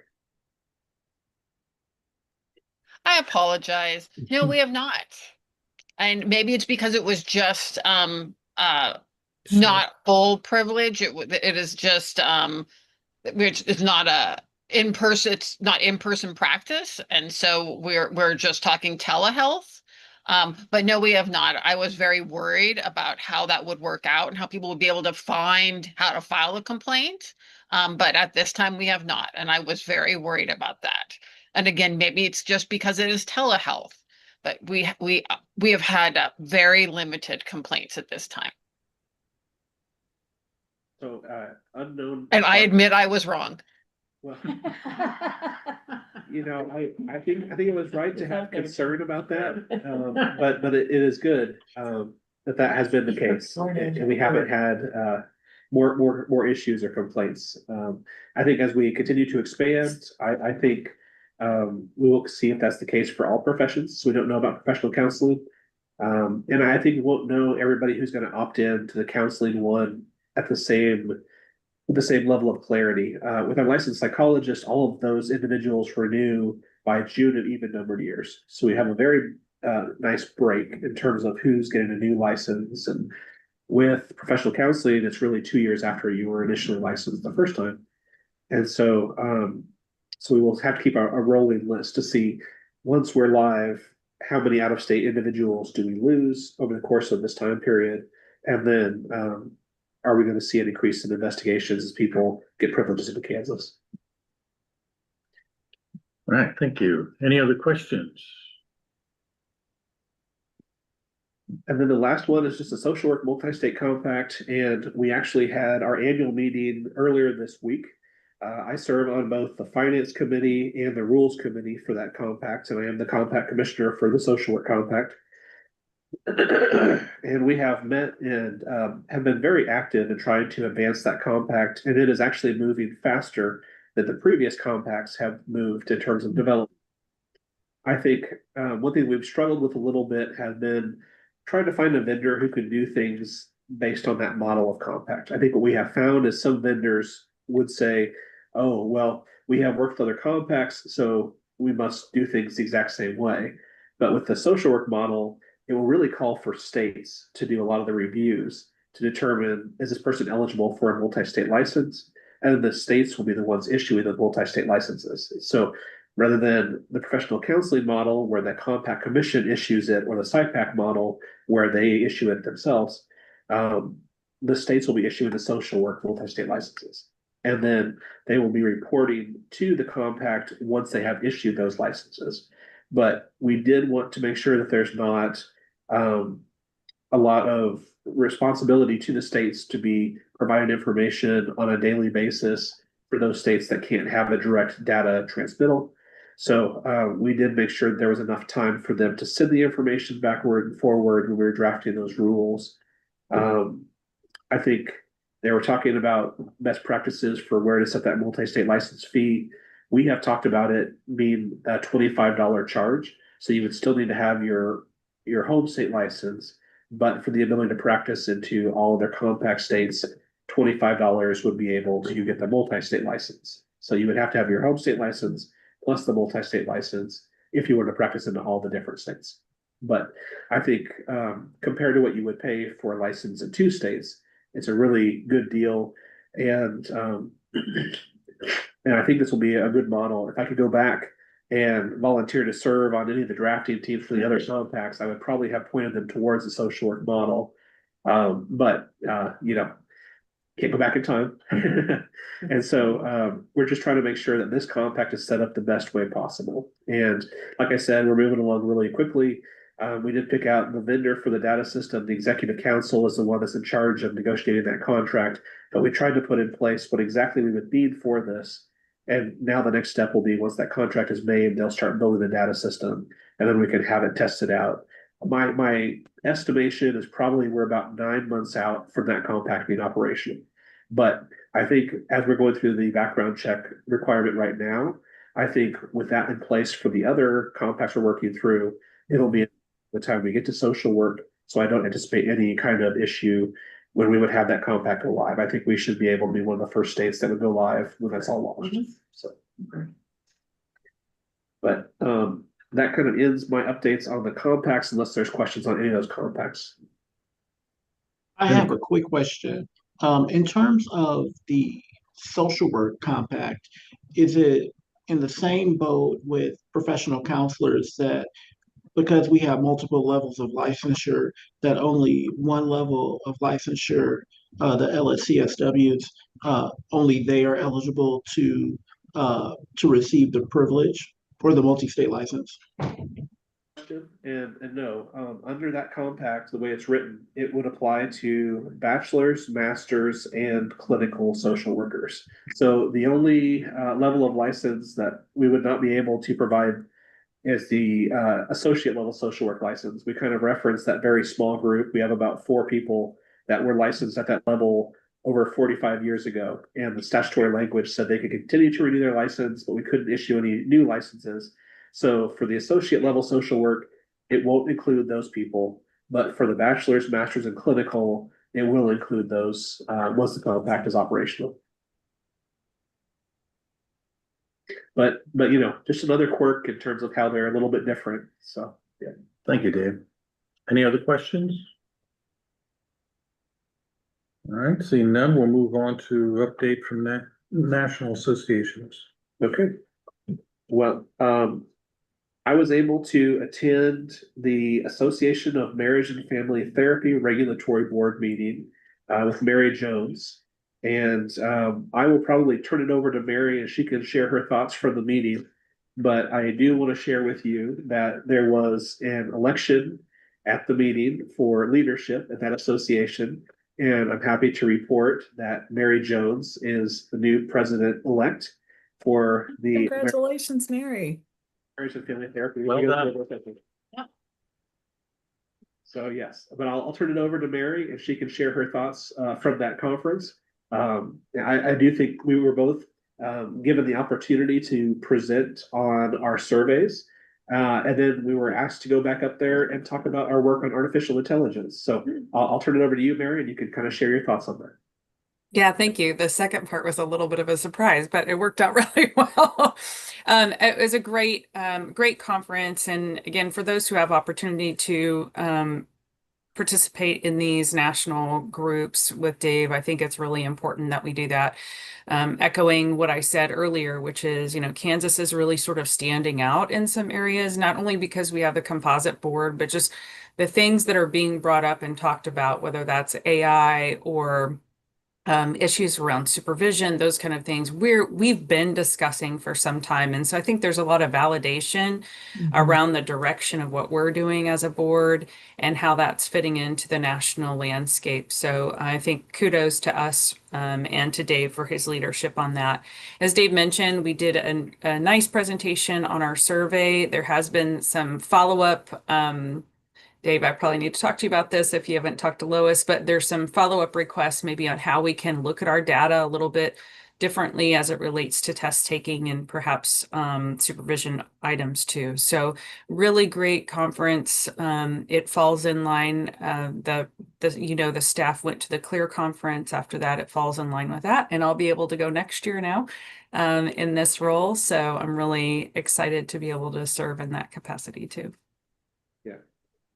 I apologize. No, we have not. And maybe it's because it was just not full privilege. It is just which is not a in-person, it's not in-person practice. And so we're just talking telehealth. But no, we have not. I was very worried about how that would work out and how people would be able to find how to file a complaint. But at this time we have not, and I was very worried about that. And again, maybe it's just because it is telehealth, but we have had very limited complaints at this time. So, unknown. And I admit I was wrong. Well, I think it was right to have concern about that, but it is good, that has been the case. And we haven't had, more issues or complaints. I think as we continue to expand, I think, we will see if that's the case for all professions. So we don't know about professional counseling. And I think we won't know everybody who's gonna opt in to the counseling one at the same level of clarity. With our licensed psychologist, all of those individuals renew by June of even numbered years. So we have a very nice break in terms of who's getting a new license. And with professional counseling, it's really 2 years after you were initially licensed the first time. And so we will have to keep a rolling list to see, once we're live, how many out-of-state individuals do we lose over the course of this time period? And then, are we going to see an increase in investigations as people get privileges into Kansas? All right, thank you. Any other questions? And then the last one is just a social work multi-state compact, and we actually had our annual meeting earlier this week. I serve on both the finance committee and the rules committee for that compact, and I am the compact commissioner for the social work compact. And we have met and have been very active in trying to advance that compact, and it is actually moving faster than the previous compacts have moved in terms of development. I think one thing we've struggled with a little bit has been trying to find a vendor who can do things based on that model of compact. I think what we have found is some vendors would say, oh, well, we have worked with other compacts, so we must do things the exact same way. But with the social work model, it will really call for states to do a lot of the reviews to determine, is this person eligible for a multi-state license? And the states will be the ones issuing the multi-state licenses. So rather than the professional counseling model where the compact commission issues it, or the SIPAC model where they issue it themselves, the states will be issuing the social work multi-state licenses. And then they will be reporting to the compact once they have issued those licenses. But we did want to make sure that there's not a lot of responsibility to the states to be providing information on a daily basis for those states that can't have a direct data transmittal. So we did make sure there was enough time for them to send the information backward and forward when we were drafting those rules. I think they were talking about best practices for where to set that multi-state license fee. We have talked about it being a $25 charge. So you would still need to have your home state license, but for the ability to practice into all of their compact states, $25 would be able to get the multi-state license. So you would have to have your home state license plus the multi-state license if you were to practice into all the different states. But I think compared to what you would pay for a license in 2 states, it's a really good deal. And I think this will be a good model. If I could go back and volunteer to serve on any of the drafting teams for the other compacts, I would probably have pointed them towards the social work model. But can't go back in time. And so we're just trying to make sure that this compact is set up the best way possible. And like I said, we're moving along really quickly. We did pick out the vendor for the data system. The executive council is the one that's in charge of negotiating that contract, but we tried to put in place what exactly we would need for this. And now the next step will be, once that contract is made, they'll start building the data system, and then we can have it tested out. My estimation is probably we're about 9 months out from that compact being operational. But I think as we're going through the background check requirement right now, I think with that in place for the other compacts we're working through, it'll be the time we get to social work. So I don't anticipate any kind of issue when we would have that compact go live. I think we should be able to be one of the first states that would go live when that's all launched. So, but that kind of ends my updates on the compacts, unless there's questions on any of those compacts. I have a quick question. In terms of the social work compact, is it in the same boat with professional counselors that because we have multiple levels of licensure, that only one level of licensure, the LSCSWs, only they are eligible to receive the privilege or the multi-state license. And no, under that compact, the way it's written, it would apply to bachelor's, master's, and clinical social workers. So the only level of license that we would not be able to provide is the associate level social work license. We kind of reference that very small group. We have about 4 people that were licensed at that level over 45 years ago. And the statutory language said they could continue to renew their license, but we couldn't issue any new licenses. So for the associate level social work, it won't include those people. But for the bachelor's, master's, and clinical, it will include those once the compact is operational. But you know, just another quirk in terms of how they're a little bit different. So yeah. Thank you, Dave. Any other questions? All right, seeing none, we'll move on to update from national associations. Okay. Well, I was able to attend the Association of Marriage and Family Therapy Regulatory Board meeting with Mary Jones. And I will probably turn it over to Mary and she can share her thoughts from the meeting. But I do want to share with you that there was an election at the meeting for leadership at that association. And I'm happy to report that Mary Jones is the new president-elect for the Congratulations, Mary. Marriage and Family Therapy. Well done. Yep. So yes, but I'll turn it over to Mary and she can share her thoughts from that conference. I do think we were both given the opportunity to present on our surveys. And then we were asked to go back up there and talk about our work on artificial intelligence. So I'll turn it over to you, Mary, and you can kind of share your thoughts on that. Yeah, thank you. The second part was a little bit of a surprise, but it worked out really well. It was a great conference. And again, for those who have opportunity to participate in these national groups with Dave, I think it's really important that we do that. Echoing what I said earlier, which is, you know, Kansas is really sort of standing out in some areas, not only because we have the composite board, but just the things that are being brought up and talked about, whether that's AI or issues around supervision, those kind of things we've been discussing for some time. And so I think there's a lot of validation around the direction of what we're doing as a board and how that's fitting into the national landscape. So I think kudos to us and to Dave for his leadership on that. As Dave mentioned, we did a nice presentation on our survey. There has been some follow-up. Dave, I probably need to talk to you about this if you haven't talked to Lois, but there's some follow-up requests maybe on how we can look at our data a little bit differently as it relates to test taking and perhaps supervision items too. So really great conference. It falls in line. The staff went to the CLEAR conference. After that, it falls in line with that, and I'll be able to go next year now in this role. So I'm really excited to be able to serve in that capacity too. Yeah.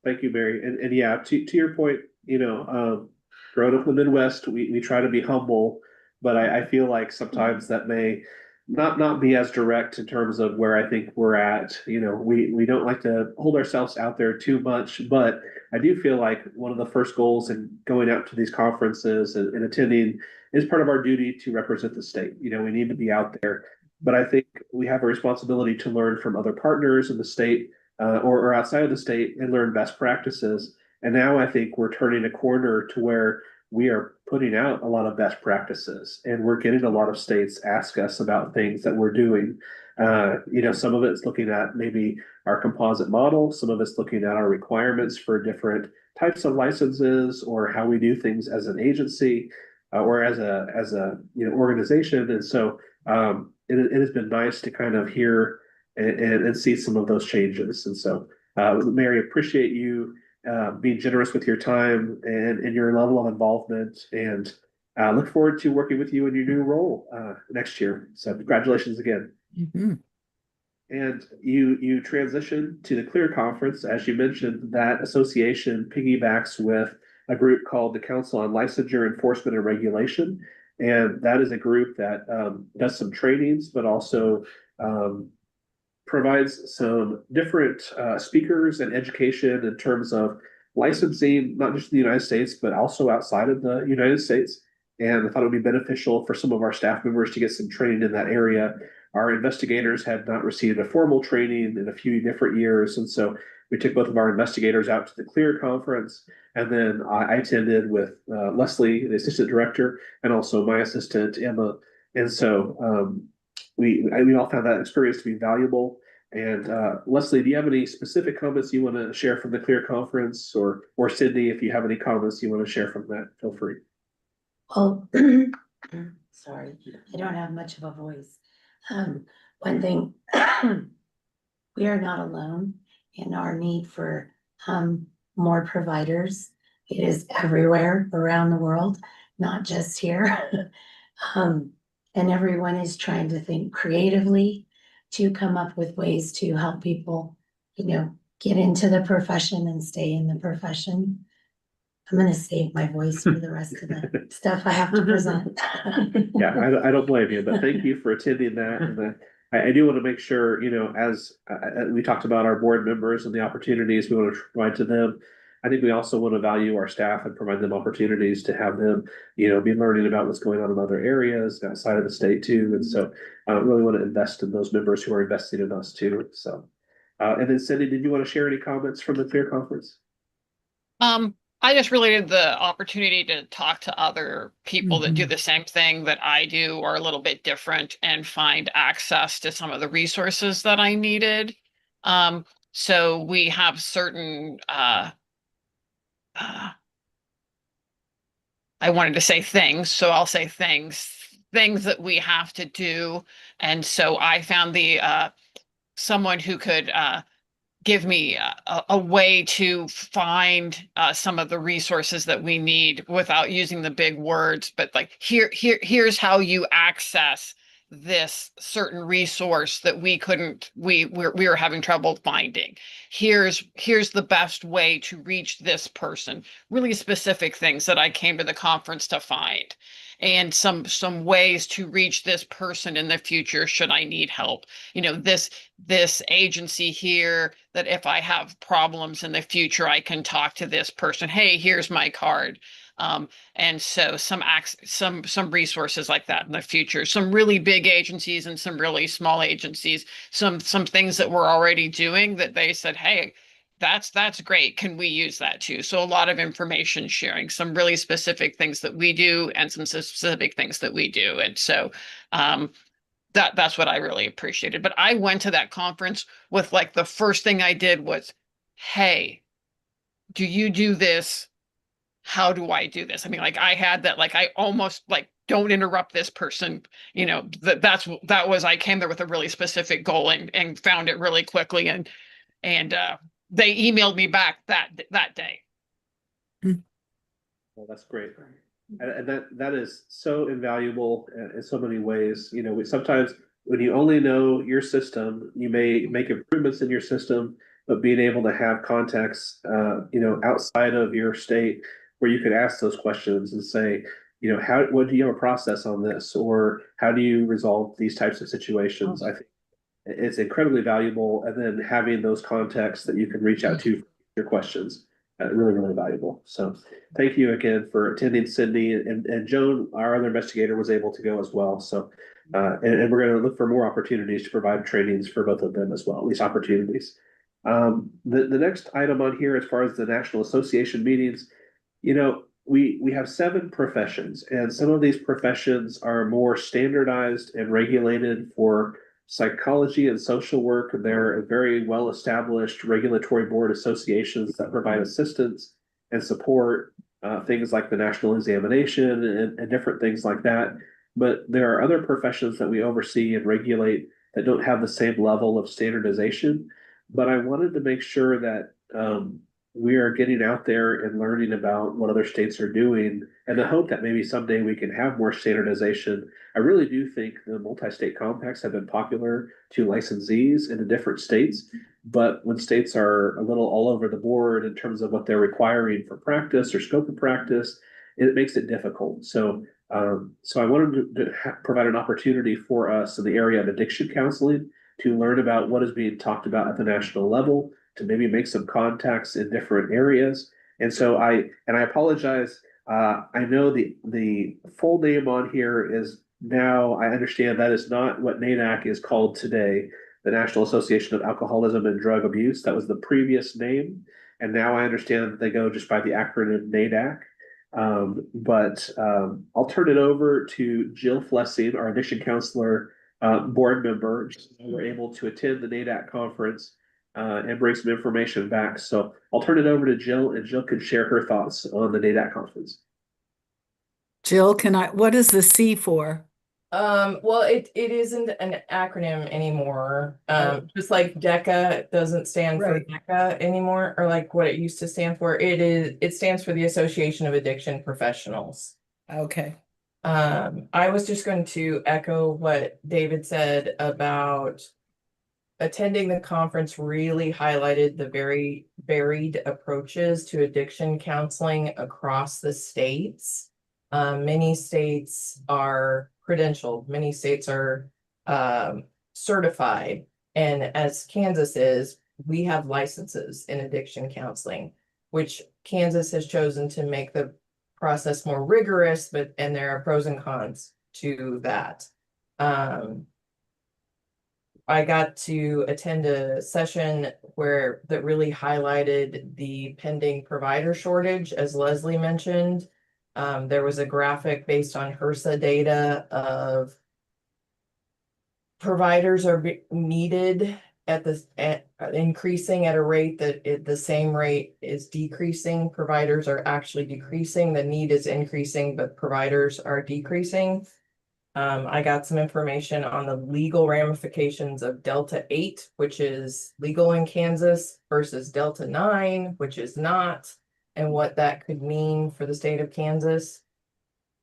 Thank you, Mary. And yeah, to your point, you know, growing up in the Midwest, we try to be humble, but I feel like sometimes that may not be as direct in terms of where I think we're at. You know, we don't like to hold ourselves out there too much, but I do feel like one of the first goals in going out to these conferences and attending is part of our duty to represent the state. You know, we need to be out there, but I think we have a responsibility to learn from other partners in the state or outside of the state and learn best practices. And now I think we're turning a corner to where we are putting out a lot of best practices and we're getting a lot of states ask us about things that we're doing. You know, some of it's looking at maybe our composite model, some of it's looking at our requirements for different types of licenses or how we do things as an agency or as a organization. And so it has been nice to kind of hear and see some of those changes. And so, Mary, appreciate you being generous with your time and your level of involvement, and look forward to working with you in your new role next year. So congratulations again. Mm-hmm. And you transitioned to the CLEAR conference. As you mentioned, that association piggybacks with a group called the Council on Licensure Enforcement and Regulation. And that is a group that does some trainings, but also provides some different speakers and education in terms of licensing, not just in the United States, but also outside of the United States. And I thought it would be beneficial for some of our staff members to get some training in that area. Our investigators had not received a formal training in a few different years. And so we took both of our investigators out to the CLEAR conference. And then I attended with Leslie, the assistant director, and also my assistant, Emma. And so we all found that experience to be valuable. And Leslie, do you have any specific comments you want to share from the CLEAR conference, or Sydney, if you have any comments you want to share from that, feel free. Well, sorry, I don't have much of a voice. One thing, we are not alone in our need for more providers. It is everywhere around the world, not just here. And everyone is trying to think creatively to come up with ways to help people, get into the profession and stay in the profession. I'm gonna save my voice for the rest of the stuff I have to present. Yeah, I don't blame you, but thank you for attending that. And I do want to make sure, as we talked about our board members and the opportunities we want to provide to them, I think we also want to value our staff and provide them opportunities to have them, be learning about what's going on in other areas outside of the state too. And so I really want to invest in those members who are investing in us too. So, and then Cindy, did you want to share any comments from the CLEAR conference? I just related the opportunity to talk to other people that do the same thing that I do or a little bit different and find access to some of the resources that I needed. So we have certain I wanted to say things, so I'll say things that we have to do. And so I found the someone who could give me a way to find some of the resources that we need without using the big words, but like here's how you access this certain resource that we were having trouble finding. Here's the best way to reach this person. Really specific things that I came to the conference to find, and some ways to reach this person in the future should I need help. This agency here, that if I have problems in the future, I can talk to this person. Hey, here's my card. And so some resources like that in the future, some really big agencies and some really small agencies, some things that we're already doing that they said, hey, that's great. Can we use that too? So a lot of information sharing, some really specific things that we do and some specific things that we do. And so that's what I really appreciated. But I went to that conference with like the first thing I did was, hey, do you do this? How do I do this? I mean, like I had that, like I almost like don't interrupt this person. I came there with a really specific goal and found it really quickly, and they emailed me back that day. Well, that's great. And that is so invaluable in so many ways. Sometimes when you only know your system, you may make improvements in your system, but being able to have contacts, outside of your state where you could ask those questions and say, what do you have a process on this? Or how do you resolve these types of situations? I think it's incredibly valuable. And then having those contacts that you can reach out to for your questions, really, really valuable. So thank you again for attending, Cindy, and Joan, our other investigator, was able to go as well. So, and we're going to look for more opportunities to provide trainings for both of them as well, at least opportunities. The next item on here, as far as the National Association meetings, we have 7 professions, and some of these professions are more standardized and regulated for psychology and social work. There are very well-established regulatory board associations that provide assistance and support, things like the national examination and different things like that. But there are other professions that we oversee and regulate that don't have the same level of standardization. But I wanted to make sure that we are getting out there and learning about what other states are doing, and the hope that maybe someday we can have more standardization. I really do think the multi-state compacts have been popular to licensees in the different states, but when states are a little all over the board in terms of what they're requiring for practice or scope of practice, it makes it difficult. So I wanted to provide an opportunity for us in the area of addiction counseling, to learn about what is being talked about at the national level, to maybe make some contacts in different areas. And so I apologize. I know the full name on here is now, I understand that is not what NADAC is called today, the National Association of Alcoholism and Drug Abuse. That was the previous name. And now I understand that they go just by the acronym NADAC. I'll turn it over to Jill Flessing, our addiction counselor, board member. We're able to attend the NADAC conference and bring some information back. So I'll turn it over to Jill, and Jill can share her thoughts on the NADAC conference. Jill, what is the C for? Well, it isn't an acronym anymore. Just like DECA doesn't stand for Right. DECA anymore, or like what it used to stand for. It stands for the Association of Addiction Professionals. Okay. I was just going to echo what David said about attending the conference really highlighted the very varied approaches to addiction counseling across the states. Many states are credentialed, many states are certified, and as Kansas is, we have licenses in addiction counseling, which Kansas has chosen to make the process more rigorous, and there are pros and cons to that. I got to attend a session that really highlighted the pending provider shortage, as Leslie mentioned. There was a graphic based on HRSA data of providers are needed at increasing at a rate that the same rate is decreasing. Providers are actually decreasing. The need is increasing, but providers are decreasing. I got some information on the legal ramifications of Delta 8, which is legal in Kansas, versus Delta 9, which is not, and what that could mean for the state of Kansas.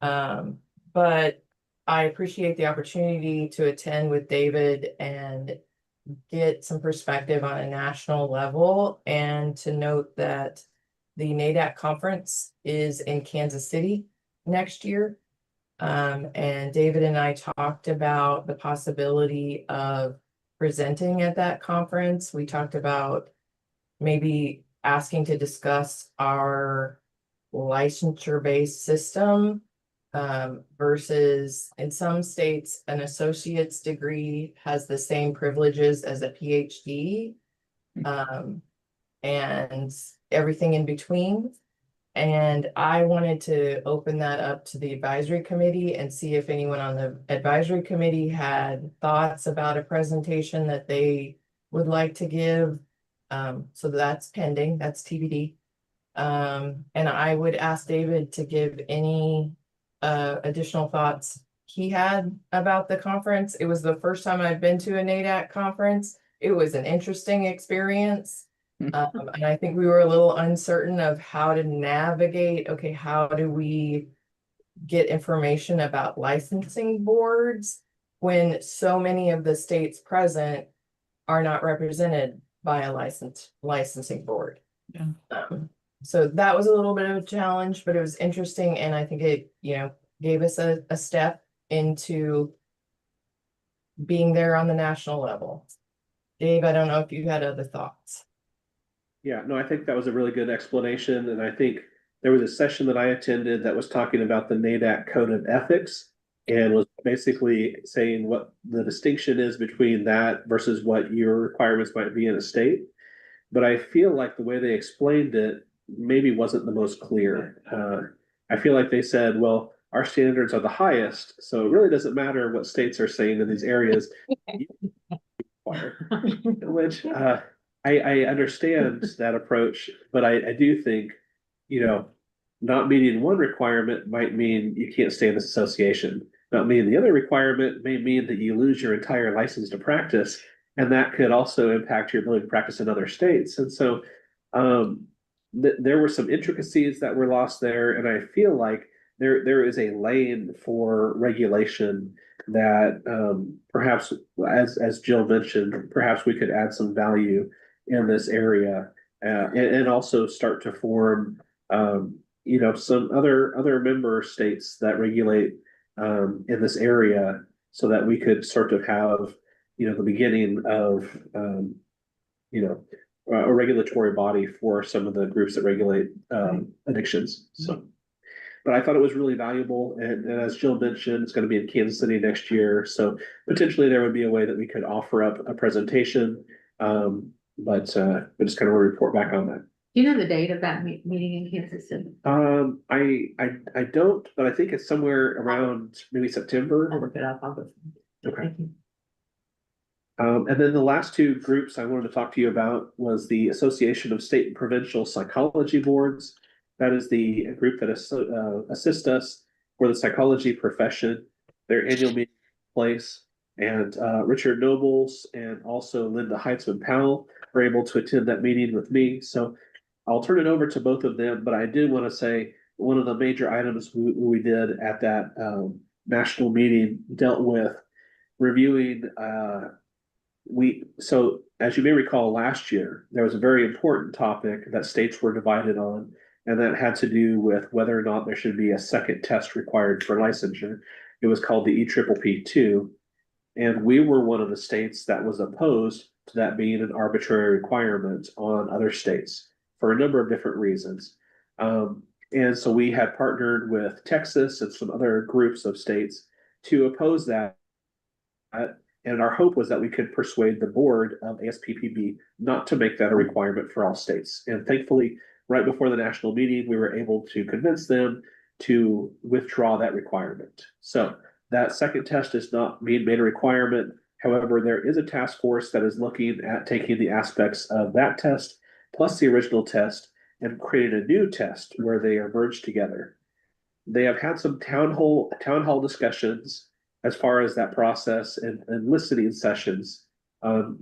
But I appreciate the opportunity to attend with David and get some perspective on a national level, and to note that the NADAC conference is in Kansas City next year. And David and I talked about the possibility of presenting at that conference. We talked about maybe asking to discuss our licensure-based system versus in some states, an associate's degree has the same privileges as a PhD, and everything in between. And I wanted to open that up to the advisory committee and see if anyone on the advisory committee had thoughts about a presentation that they would like to give. So that's pending, that's TBD. And I would ask David to give any additional thoughts he had about the conference. It was the first time I've been to a NADAC conference. It was an interesting experience. And I think we were a little uncertain of how to navigate. Okay, how do we get information about licensing boards when so many of the states present are not represented by a licensing board? Yeah. So that was a little bit of a challenge, but it was interesting, and I think it, gave us a step into being there on the national level. Dave, I don't know if you had other thoughts. Yeah, no, I think that was a really good explanation. And I think there was a session that I attended that was talking about the NADAC Code of Ethics, and was basically saying what the distinction is between that versus what your requirements might be in a state. But I feel like the way they explained it maybe wasn't the most clear. I feel like they said, well, our standards are the highest, so it really doesn't matter what states are saying in these areas. Which I understand that approach, but I do think, not meeting one requirement might mean you can't stay in this association. Not meeting the other requirement may mean that you lose your entire license to practice, and that could also impact your ability to practice in other states. And so there were some intricacies that were lost there, and I feel like there is a lane for regulation that perhaps, as Jill mentioned, perhaps we could add some value in this area, and also start to form some other member states that regulate in this area, so that we could sort of have the beginning of, you know, a regulatory body for some of the groups that regulate, addictions, so. But I thought it was really valuable, and as Jill mentioned, it's gonna be in Kansas City next year, so potentially there would be a way that we could offer up a presentation. But just kind of a report back on that. Do you know the date of that meeting in Kansas City? I don't, but I think it's somewhere around maybe I'll September. look it up. I'll go. Okay. Thank you. And then the last two groups I wanted to talk to you about was the Association of State and Provincial Psychology Boards. That is the group that assists us for the psychology profession. Their annual meeting place, and Richard Nobles and also Linda Heitzman Powell were able to attend that meeting with me. So I'll turn it over to both of them, but I did want to say one of the major items we did at that national meeting dealt with reviewing so as you may recall, last year there was a very important topic that states were divided on, and that had to do with whether or not there should be a second test required for licensure. It was called the EPPP2, and we were one of the states that was opposed to that being an arbitrary requirement on other states for a number of different reasons. And so we had partnered with Texas and some other groups of states to oppose that. And our hope was that we could persuade the board of ASPPB not to make that a requirement for all states. And thankfully, right before the national meeting, we were able to convince them to withdraw that requirement. So that second test is not being made a requirement. However, there is a task force that is looking at taking the aspects of that test plus the original test and creating a new test where they are merged together. They have had some town hall discussions as far as that process and listening sessions. And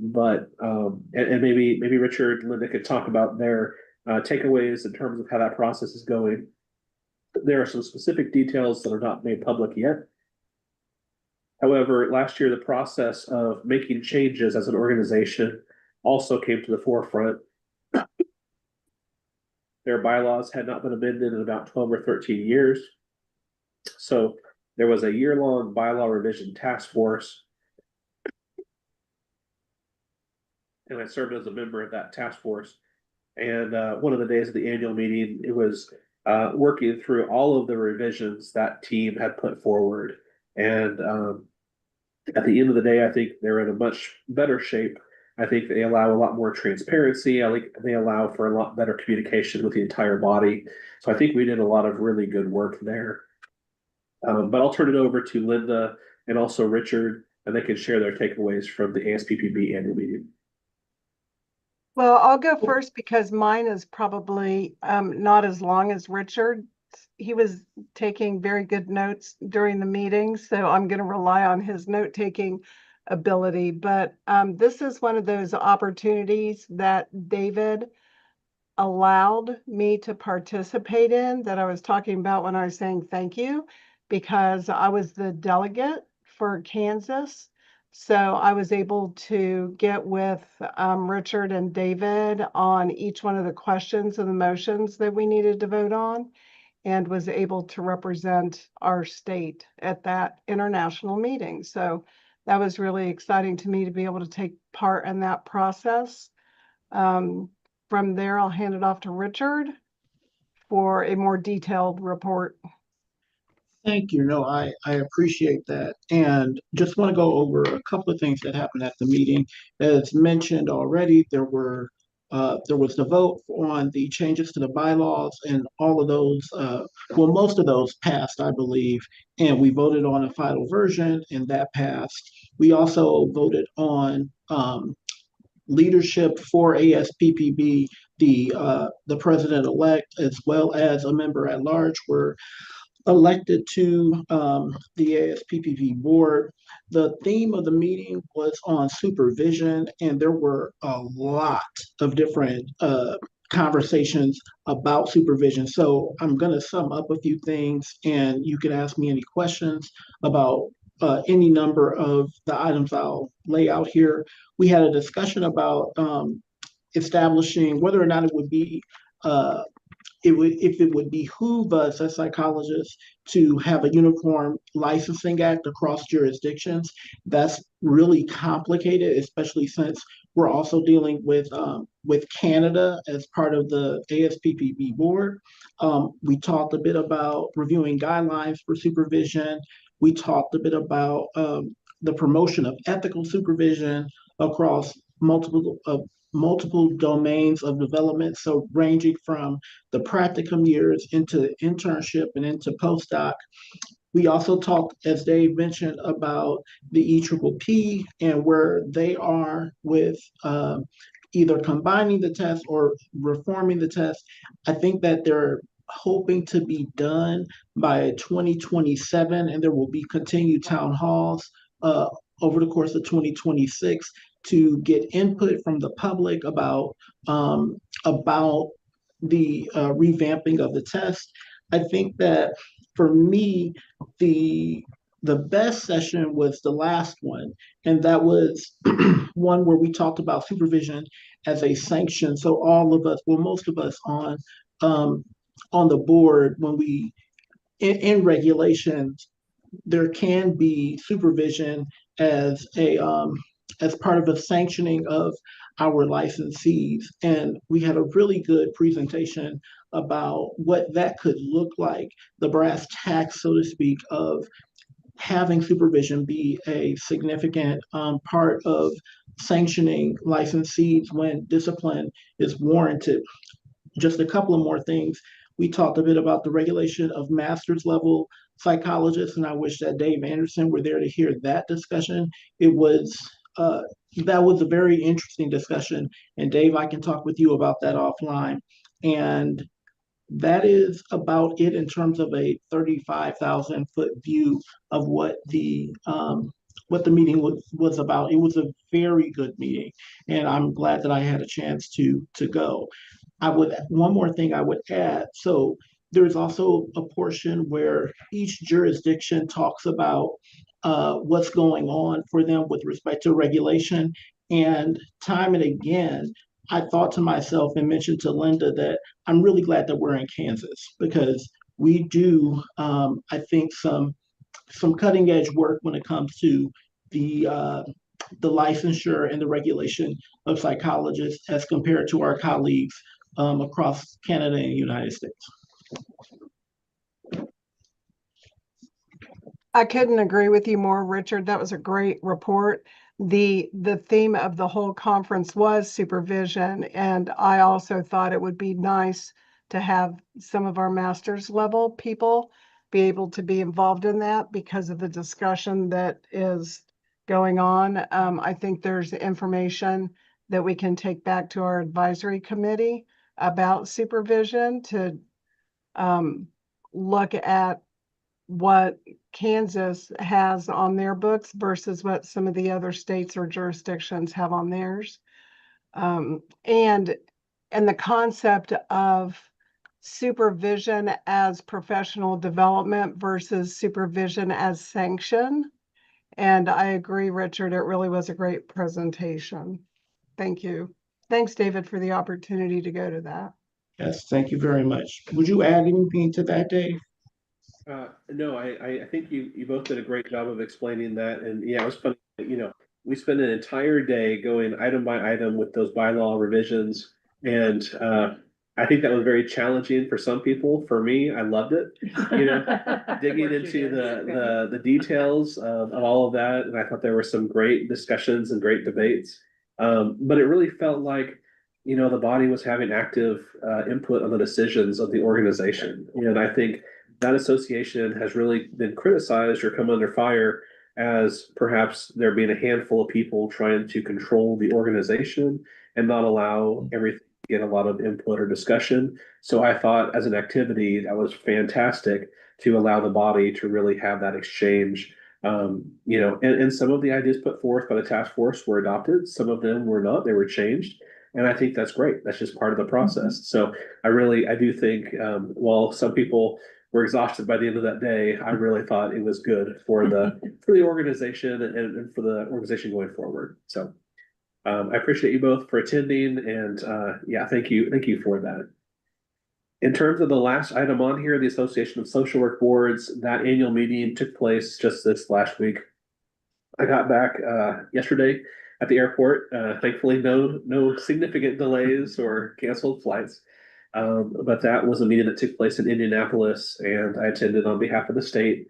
maybe Richard and Linda could talk about their takeaways in terms of how that process is going. There are some specific details that are not made public yet. However, last year, the process of making changes as an organization also came to the forefront. Their bylaws had not been amended in about 12 or 13 years. So there was a year-long bylaw revision task force. And I served as a member of that task force. And one of the days of the annual meeting, it was working through all of the revisions that team had put forward. And at the end of the day, I think they're in a much better shape. I think they allow a lot more transparency. I think they allow for a lot better communication with the entire body. So I think we did a lot of really good work there. But I'll turn it over to Linda and also Richard, and they can share their takeaways from the ASPPB annual meeting. Well, I'll go first because mine is probably not as long as Richard. He was taking very good notes during the meeting, so I'm going to rely on his note-taking ability. But this is one of those opportunities that David allowed me to participate in that I was talking about when I was saying thank you, because I was the delegate for Kansas. So I was able to get with Richard and David on each one of the questions and the motions that we needed to vote on, and was able to represent our state at that international meeting. So that was really exciting to me to be able to take part in that process. From there, I'll hand it off to Richard for a more detailed report. Thank you. No, I appreciate that. And just want to go over a couple of things that happened at the meeting. As mentioned already, there was the vote on the changes to the bylaws, and all of those, most of those passed, I believe. And we voted on a final version, and that passed. We also voted on leadership for ASPPB. The president-elect, as well as a member at large, were elected to the ASPPB board. The theme of the meeting was on supervision, and there were a lot of different conversations about supervision. So I'm going to sum up a few things, and you can ask me any questions about any number of the items I'll lay out here. We had a discussion about establishing whether or not it would be if it would behoove us as psychologists to have a uniform licensing act across jurisdictions. That's really complicated, especially since we're also dealing with Canada as part of the ASPPB board. We talked a bit about reviewing guidelines for supervision. We talked a bit about the promotion of ethical supervision across multiple domains of development. So ranging from the practicum years into internship and into postdoc. We also talked, as Dave mentioned, about the EPPP and where they are with either combining the test or reforming the test. I think that they're hoping to be done by 2027, and there will be continued town halls over the course of 2026 to get input from the public about the revamping of the test. I think that for me, the the best session was the last one, and that was one where we talked about supervision as a sanction. So all of us, well, most of us on the board, when we in regulations, there can be supervision as a as part of a sanctioning of our licensees. And we had a really good presentation about what that could look like, the brass tacks, so to speak, of having supervision be a significant part of sanctioning licensees when discipline is warranted. Just a couple of more things. We talked a bit about the regulation of master's level psychologists, and I wish that Dave Anderson were there to hear that discussion. It was that was a very interesting discussion, and Dave, I can talk with you about that offline. And that is about it in terms of a 35,000 foot view of what the meeting was about. It was a very good meeting, and I'm glad that I had a chance to go. One more thing I would add. So there's also a portion where each jurisdiction talks about what's going on for them with respect to regulation. And time and again, I thought to myself and mentioned to Linda that I'm really glad that we're in Kansas because we do, I think, some cutting edge work when it comes to the the licensure and the regulation of psychologists as compared to our colleagues across Canada and the United States. I couldn't agree with you more, Richard. That was a great report. The theme of the whole conference was supervision, and I also thought it would be nice to have some of our master's level people be able to be involved in that because of the discussion that is going on. I think there's information that we can take back to our advisory committee about supervision to look at what Kansas has on their books versus what some of the other states or jurisdictions have on theirs. And the concept of supervision as professional development versus supervision as sanction. And I agree, Richard, it really was a great presentation. Thank you. Thanks, David, for the opportunity to go to that. Yes, thank you very much. Would you add anything to that, Dave? No, I think you both did a great job of explaining that. And yeah, it was funny, we spent an entire day going item by item with those bylaw revisions. And I think that was very challenging for some people. For me, I loved it, digging into the details of all of that. And I thought there were some great discussions and great debates. But it really felt like, the body was having active input on the decisions of the organization. And I think that association has really been criticized or come under fire as perhaps there being a handful of people trying to control the organization and not allow everything to get a lot of input or discussion. So I thought as an activity that was fantastic to allow the body to really have that exchange. And some of the ideas put forth by the task force were adopted. Some of them were not, they were changed. And I think that's great. That's just part of the process. So I do think, while some people were exhausted by the end of that day, I really thought it was good for the organization and for the organization going forward. So I appreciate you both for attending, and yeah, thank you for that. In terms of the last item on here, the Association of Social Work Boards, that annual meeting took place just this last week. I got back yesterday at the airport. Thankfully, no significant delays or canceled flights. But that was a meeting that took place in Indianapolis, and I attended on behalf of the state.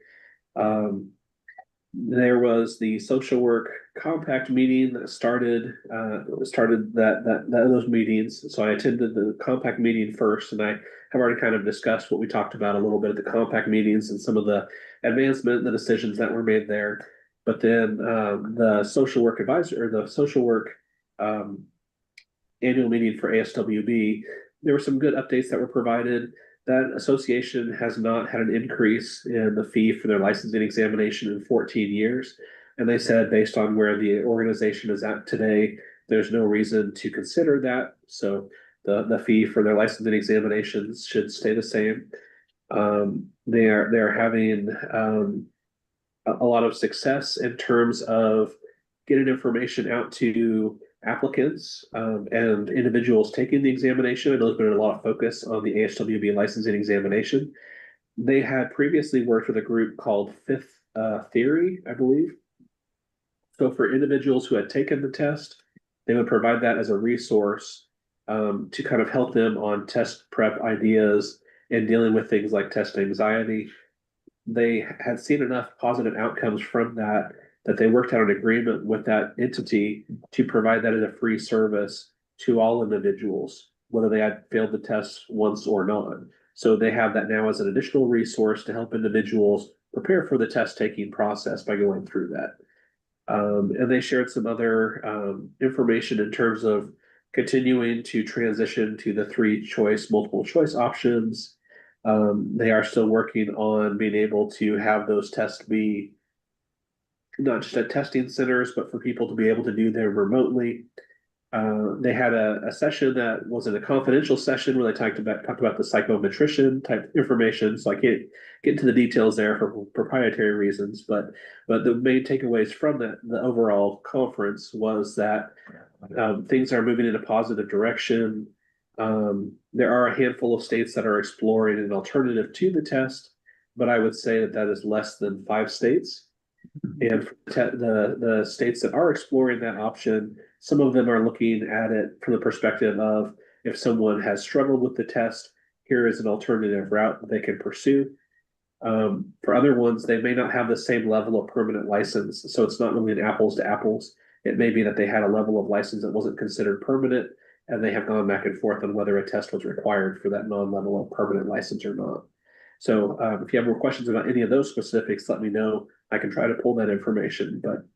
There was the social work compact meeting that started those meetings. So I attended the compact meeting first, and I have already kind of discussed what we talked about a little bit at the compact meetings and some of the advancement, the decisions that were made there. But then the social work advisor or the social work annual meeting for ASWB, there were some good updates that were provided. That association has not had an increase in the fee for their licensing examination in 14 years. And they said, based on where the organization is at today, there's no reason to consider that. So the fee for their licensing examinations should stay the same. They're having a lot of success in terms of getting information out to applicants and individuals taking the examination. I know there's been a lot of focus on the ASWB licensing examination. They had previously worked with a group called Fifth Theory, I believe. So for individuals who had taken the test, they would provide that as a resource to kind of help them on test prep ideas and dealing with things like test anxiety. They had seen enough positive outcomes from that they worked out an agreement with that entity to provide that as a free service to all individuals, whether they had failed the test once or not. So they have that now as an additional resource to help individuals prepare for the test taking process by going through that. And they shared some other information in terms of continuing to transition to the 3-choice, multiple choice options. They are still working on being able to have those tests be not just at testing centers, but for people to be able to do them remotely. They had a session that wasn't a confidential session where they talked about the psychometrician type information. So I can't get into the details there for proprietary reasons, but the main takeaways from the overall conference was that things are moving in a positive direction. There are a handful of states that are exploring an alternative to the test, but I would say that is less than 5 states. And the states that are exploring that option, some of them are looking at it from the perspective of if someone has struggled with the test, here is an alternative route that they can pursue. For other ones, they may not have the same level of permanent license, so it's not really an apples to apples. It may be that they had a level of license that wasn't considered permanent, and they have gone back and forth on whether a test was required for that non-level of permanent license or not. So if you have more questions about any of those specifics, let me know. I can try to pull that information. But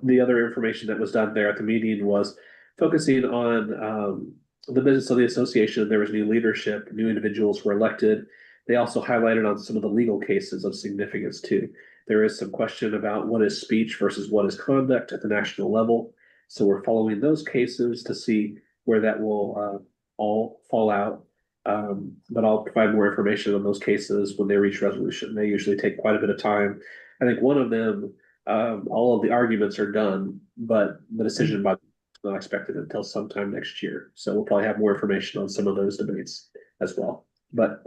the other information that was done there at the meeting was focusing on the business of the association. There was new leadership, new individuals were elected. They also highlighted on some of the legal cases of significance too. There is some question about what is speech versus what is conduct at the national level. So we're following those cases to see where that will all fall out. But I'll provide more information on those cases when they reach resolution. They usually take quite a bit of time. I think one of them, all of the arguments are done, but the decision by not expected until sometime next year. So we'll probably have more information on some of those debates as well. But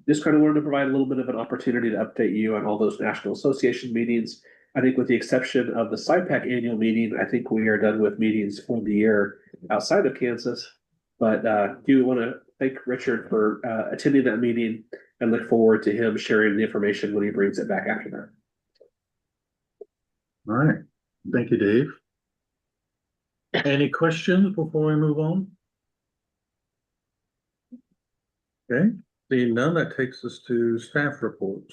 just kind of wanted to provide a little bit of an opportunity to update you on all those national association meetings. I think with the exception of the SIPAC annual meeting, I think we are done with meetings for the year outside of Kansas. But do want to thank Richard for attending that meeting and look forward to him sharing the information when he brings it back after that. All right. Thank you, Dave. Any questions before we move on? Okay, seeing none, that takes us to staff reports.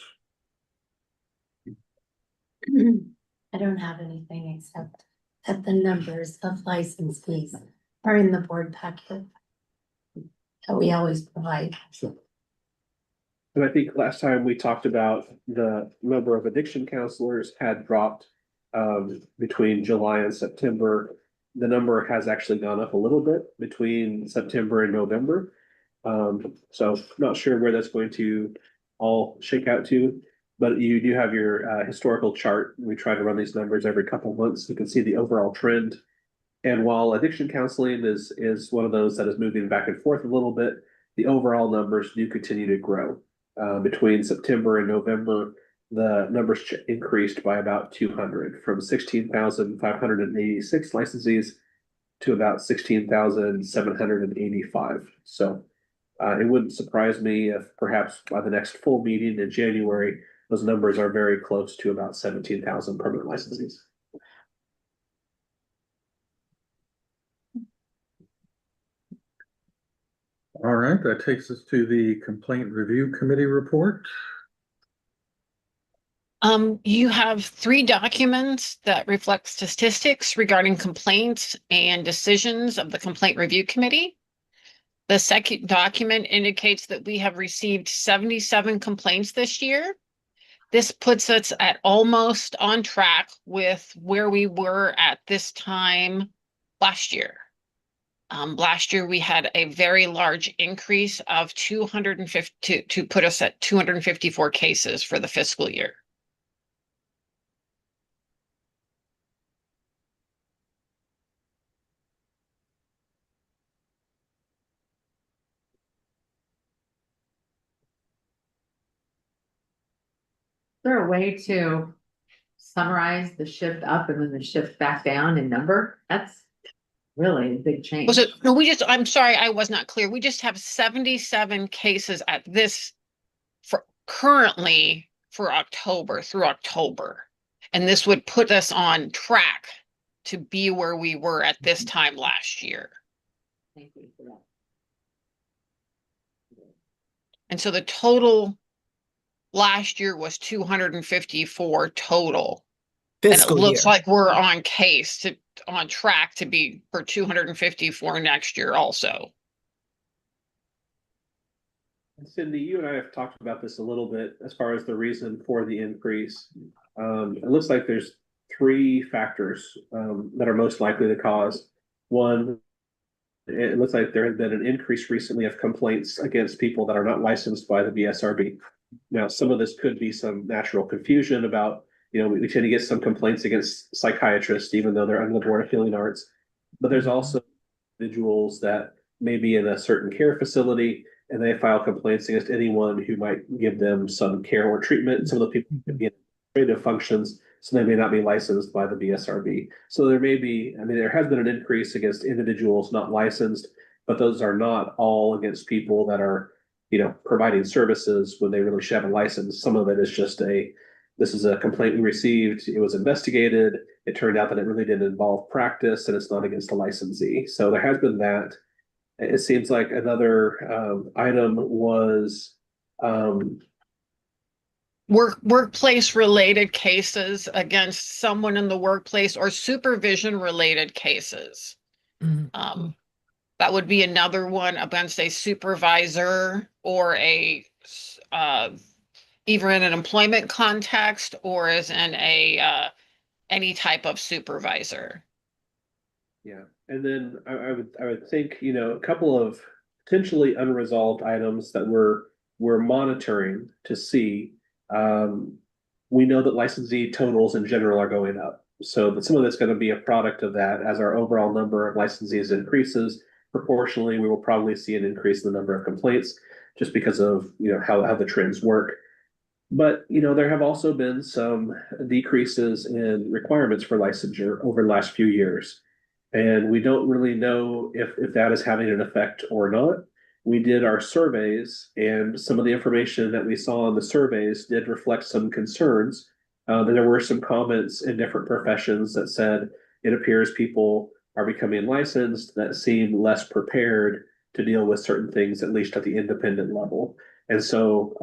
I don't have anything except that the numbers of license fees are in the board packet that we always provide. And I think last time we talked about the number of addiction counselors had dropped between July and September. The number has actually gone up a little bit between September and November. So not sure where that's going to all shake out to, but you do have your historical chart. We try to run these numbers every couple of months. You can see the overall trend. And while addiction counseling is one of those that is moving back and forth a little bit, the overall numbers do continue to grow. Between September and November, the numbers increased by about 200, from 16,586 licensees to about 16,785. So it wouldn't surprise me if perhaps by the next full meeting in January, those numbers are very close to about 17,000 permanent licensees. All right, that takes us to the Complaint Review Committee report. You have 3 documents that reflect statistics regarding complaints and decisions of the Complaint Review Committee. The second document indicates that we have received 77 complaints this year. This puts us at almost on track with where we were at this time last year. Last year we had a very large increase of 250 to put us at 254 cases for the fiscal year. Is there a way to summarize the shift up and then the shift back down in number? That's really a big change. Was it, no, I'm sorry, I was not clear. We just have 77 cases at this for currently for October through October. And this would put us on track to be where we were at this time last year. Thank you for that. And so the total last year was 254 total. Fiscal And it looks year. like we're on track to be for 254 next year also. Cindy, you and I have talked about this a little bit as far as the reason for the increase. It looks like there's 3 factors that are most likely to cause. One, it looks like there has been an increase recently of complaints against people that are not licensed by the BSRB. Now, some of this could be some natural confusion about, we tend to get some complaints against psychiatrists, even though they're under the Board of Healing Arts. But there's also individuals that may be in a certain care facility and they file complaints against anyone who might give them some care or treatment. Some of the people can be in administrative functions, so they may not be licensed by the BSRB. So there may be, there has been an increase against individuals not licensed, but those are not all against people that are, providing services when they really should have a license. Some of it is just this is a complaint we received, it was investigated, it turned out that it really didn't involve practice and it's not against a licensee. So there has been that. It seems like another item was workplace related cases against someone in the workplace or supervision related cases. Mm-hmm. That would be another one against a supervisor or either in an employment context or as in any type of supervisor. Yeah, and then I would think, a couple of potentially unresolved items that we're monitoring to see. We know that licensee totals in general are going up. So some of that's going to be a product of that. As our overall number of licensees increases, proportionally, we will probably see an increase in the number of complaints just because of, how the trends work. But, there have also been some decreases in requirements for licensure over the last few years. And we don't really know if that is having an effect or not. We did our surveys, and some of the information that we saw in the surveys did reflect some concerns. There were some comments in different professions that said it appears people are becoming licensed that seem less prepared to deal with certain things, at least at the independent level. And so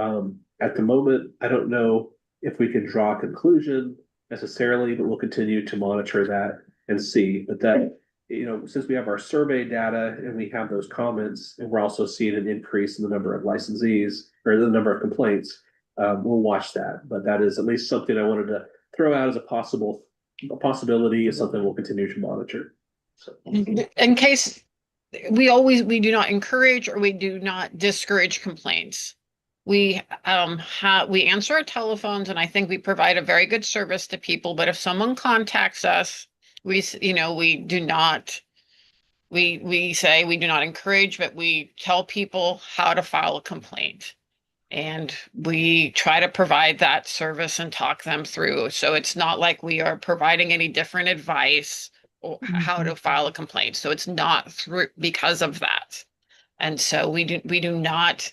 at the moment, I don't know if we can draw a conclusion necessarily, but we'll continue to monitor that and see. But that, since we have our survey data and we have those comments, and we're also seeing an increase in the number of licensees or the number of complaints, we'll watch that. But that is at least something I wanted to throw out as a possibility, is something we'll continue to monitor. So, in case we do not encourage or we do not discourage complaints. We answer our telephones, and I think we provide a very good service to people. But if someone contacts us, we do not We say we do not encourage, but we tell people how to file a complaint. And we try to provide that service and talk them through. So it's not like we are providing any different advice or how to file a complaint. So it's not through because of that. And so we do not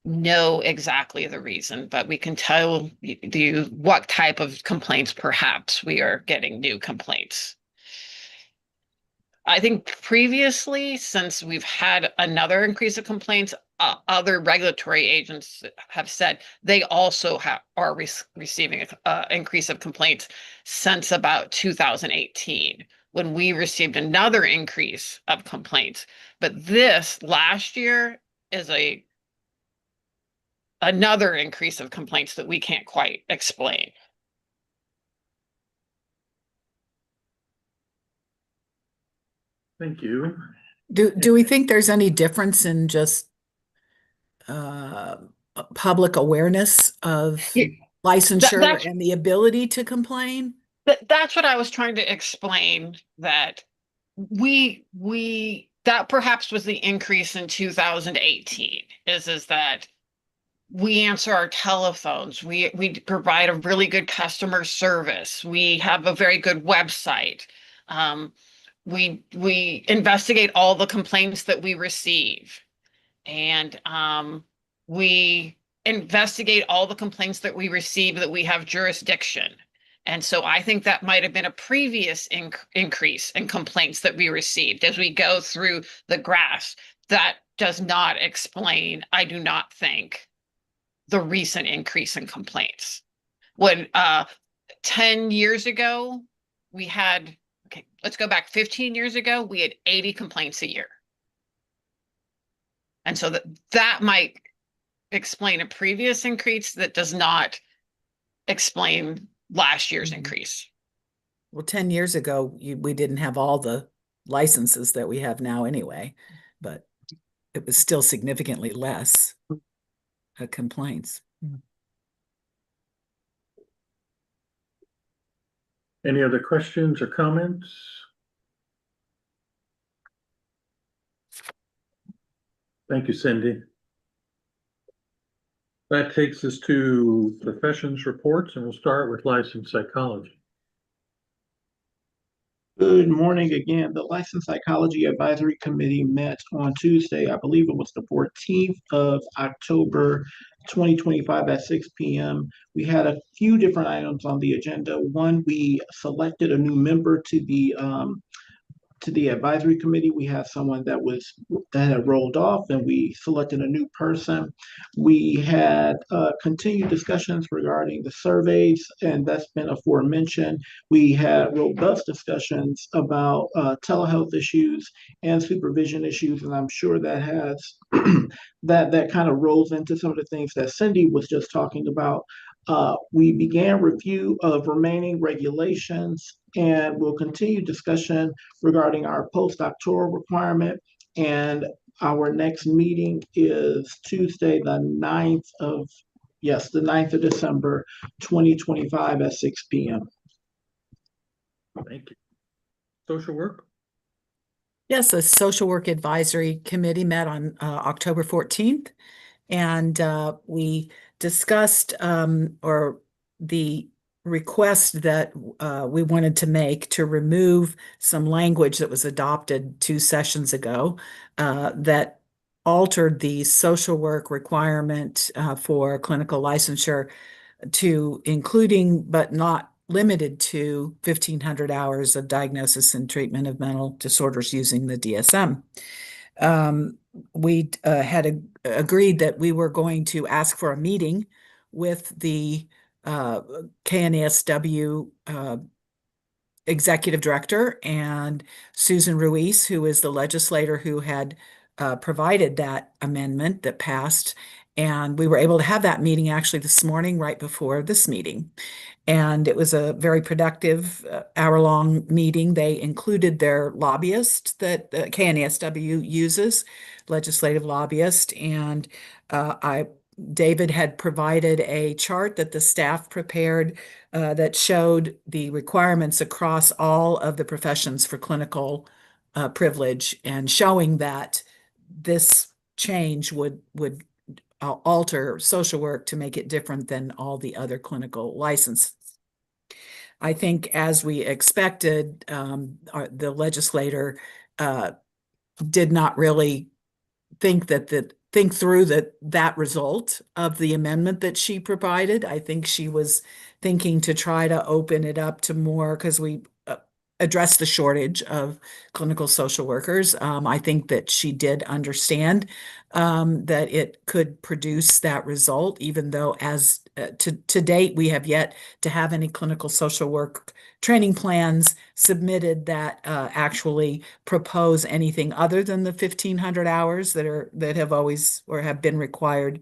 know exactly the reason, but we can tell you what type of complaints perhaps we are getting new complaints. I think previously, since we've had another increase of complaints, other regulatory agents have said they also are receiving an increase of complaints since about 2018, when we received another increase of complaints. But this last year is another increase of complaints that we can't quite explain. Thank you. Do we think there's any difference in just uh, public awareness of Yeah, licensure that's and the ability to complain? that's what I was trying to explain, that that perhaps was the increase in 2018 is that we answer our telephones. We provide a really good customer service. We have a very good website. Um, we investigate all the complaints that we receive, and we investigate all the complaints that we receive that we have jurisdiction. And so I think that might have been a previous increase in complaints that we received as we go through the graphs. That does not explain, I do not think, the recent increase in complaints. When 10 years ago, we had, okay, let's go back 15 years ago, we had 80 complaints a year. And so that might explain a previous increase that does not explain last year's increase. Well, 10 years ago, we didn't have all the licenses that we have now anyway, but it was still significantly less complaints. Any other questions or comments? Thank you, Cindy. That takes us to professions reports, and we'll start with licensed psychology. Good morning again. The Licensed Psychology Advisory Committee met on Tuesday, I believe it was the 14th of October, 2025 at 6 p.m. We had a few different items on the agenda. One, we selected a new member to the advisory committee. We had someone that had rolled off, and we selected a new person. We had continued discussions regarding the surveys, and that's been aforementioned. We had robust discussions about telehealth issues and supervision issues, and I'm sure that has that kind of rolls into some of the things that Cindy was just talking about. We began review of remaining regulations, and we'll continue discussion regarding our postdoctoral requirement. And our next meeting is Tuesday, the 9th of December, 2025 at 6 p.m. Thank you. Social work? Yes, the Social Work Advisory Committee met on October 14th, and we discussed or the request that we wanted to make to remove some language that was adopted 2 sessions ago that altered the social work requirement for clinical licensure to including but not limited to 1,500 hours of diagnosis and treatment of mental disorders using the DSM. We had agreed that we were going to ask for a meeting with the KNASW executive director and Susan Ruiz, who is the legislator who had provided that amendment that passed. And we were able to have that meeting actually this morning, right before this meeting. And it was a very productive hour-long meeting. They included their lobbyist that KNASW uses, legislative lobbyist. And David had provided a chart that the staff prepared that showed the requirements across all of the professions for clinical privilege and showing that this change would alter social work to make it different than all the other clinical licenses. I think, as we expected, the legislator did not really think through that result of the amendment that she provided. I think she was thinking to try to open it up to more, because we address the shortage of clinical social workers. I think that she did understand that it could produce that result, even though to date, we have yet to have any clinical social work training plans submitted that actually propose anything other than the 1,500 hours that have always or have been required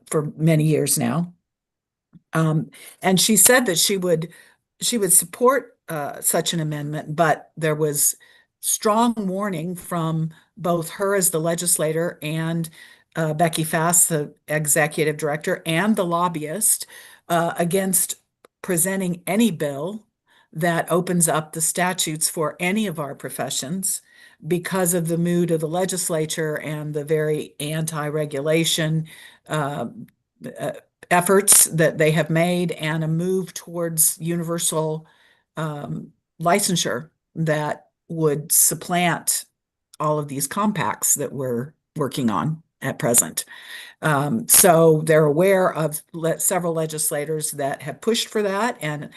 for many years now. And she said that she would support such an amendment, but there was strong warning from both her as the legislator and Becky Fass, the executive director, and the lobbyist against presenting any bill that opens up the statutes for any of our professions, because of the mood of the legislature and the very anti-regulation efforts that they have made, and a move towards universal licensure that would supplant all of these compacts that we're working on at present. So they're aware of several legislators that have pushed for that, and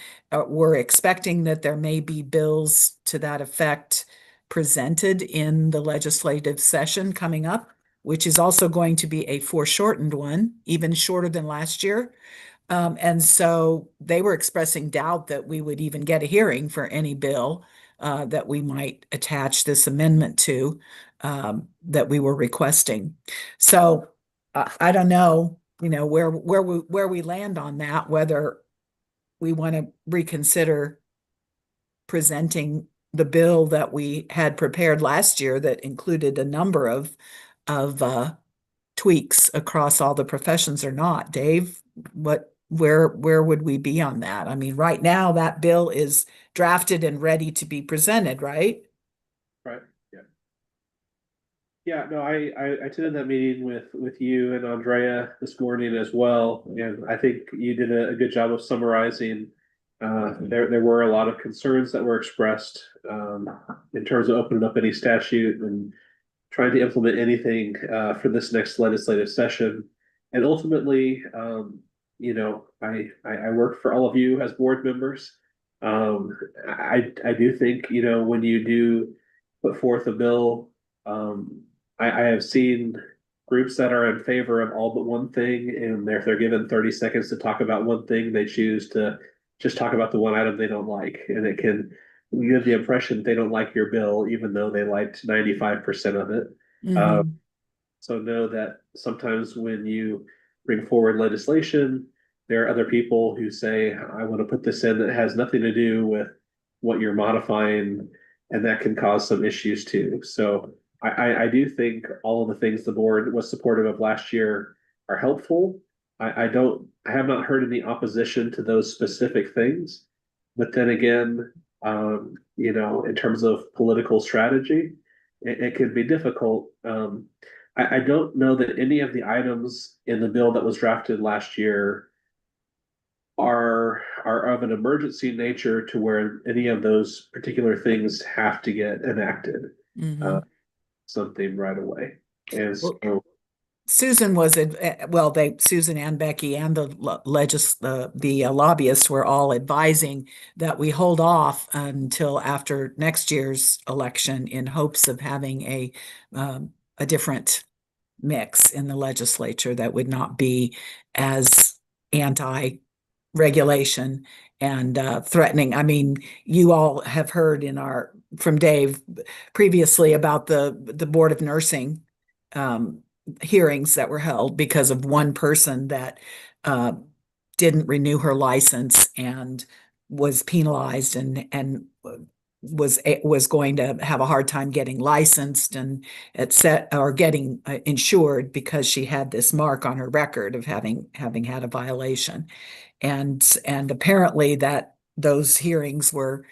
we're expecting that there may be bills to that effect presented in the legislative session coming up, which is also going to be a foreshortened one, even shorter than last year. And so they were expressing doubt that we would even get a hearing for any bill that we might attach this amendment to, that we were requesting. So I don't know, where we land on that, whether we want to reconsider presenting the bill that we had prepared last year that included a number of tweaks across all the professions or not. Dave, where would we be on that? I mean, right now that bill is drafted and ready to be presented, right? Right. Yeah. Yeah, no, I attended that meeting with you and Andrea this morning as well, and I think you did a good job of summarizing. There were a lot of concerns that were expressed in terms of opening up any statute and trying to implement anything for this next legislative session. And ultimately, I work for all of you as board members. I do think, when you do put forth a bill, I have seen groups that are in favor of all but one thing, and if they're given 30 seconds to talk about one thing, they choose to just talk about the one item they don't like. And it can give the impression they don't like your bill, even though they liked 95% of it. So know that sometimes when you bring forward legislation, there are other people who say, I want to put this in that has nothing to do with what you're modifying, and that can cause some issues too. So I do think all of the things the board was supportive of last year are helpful. I have not heard any opposition to those specific things. But then again, in terms of political strategy, it can be difficult. I don't know that any of the items in the bill that was drafted last year are of an emergency nature to where any of those particular things have to get enacted. Something right away. And so Susan Susan and Becky and the lobbyists were all advising that we hold off until after next year's election, in hopes of having a different mix in the legislature that would not be as anti-regulation and threatening. I mean, you all have heard from Dave previously about the Board of Nursing hearings that were held because of one person that didn't renew her license and was penalized and was going to have a hard time getting licensed and getting insured, because she had this mark on her record of having had a violation. And apparently that those hearings were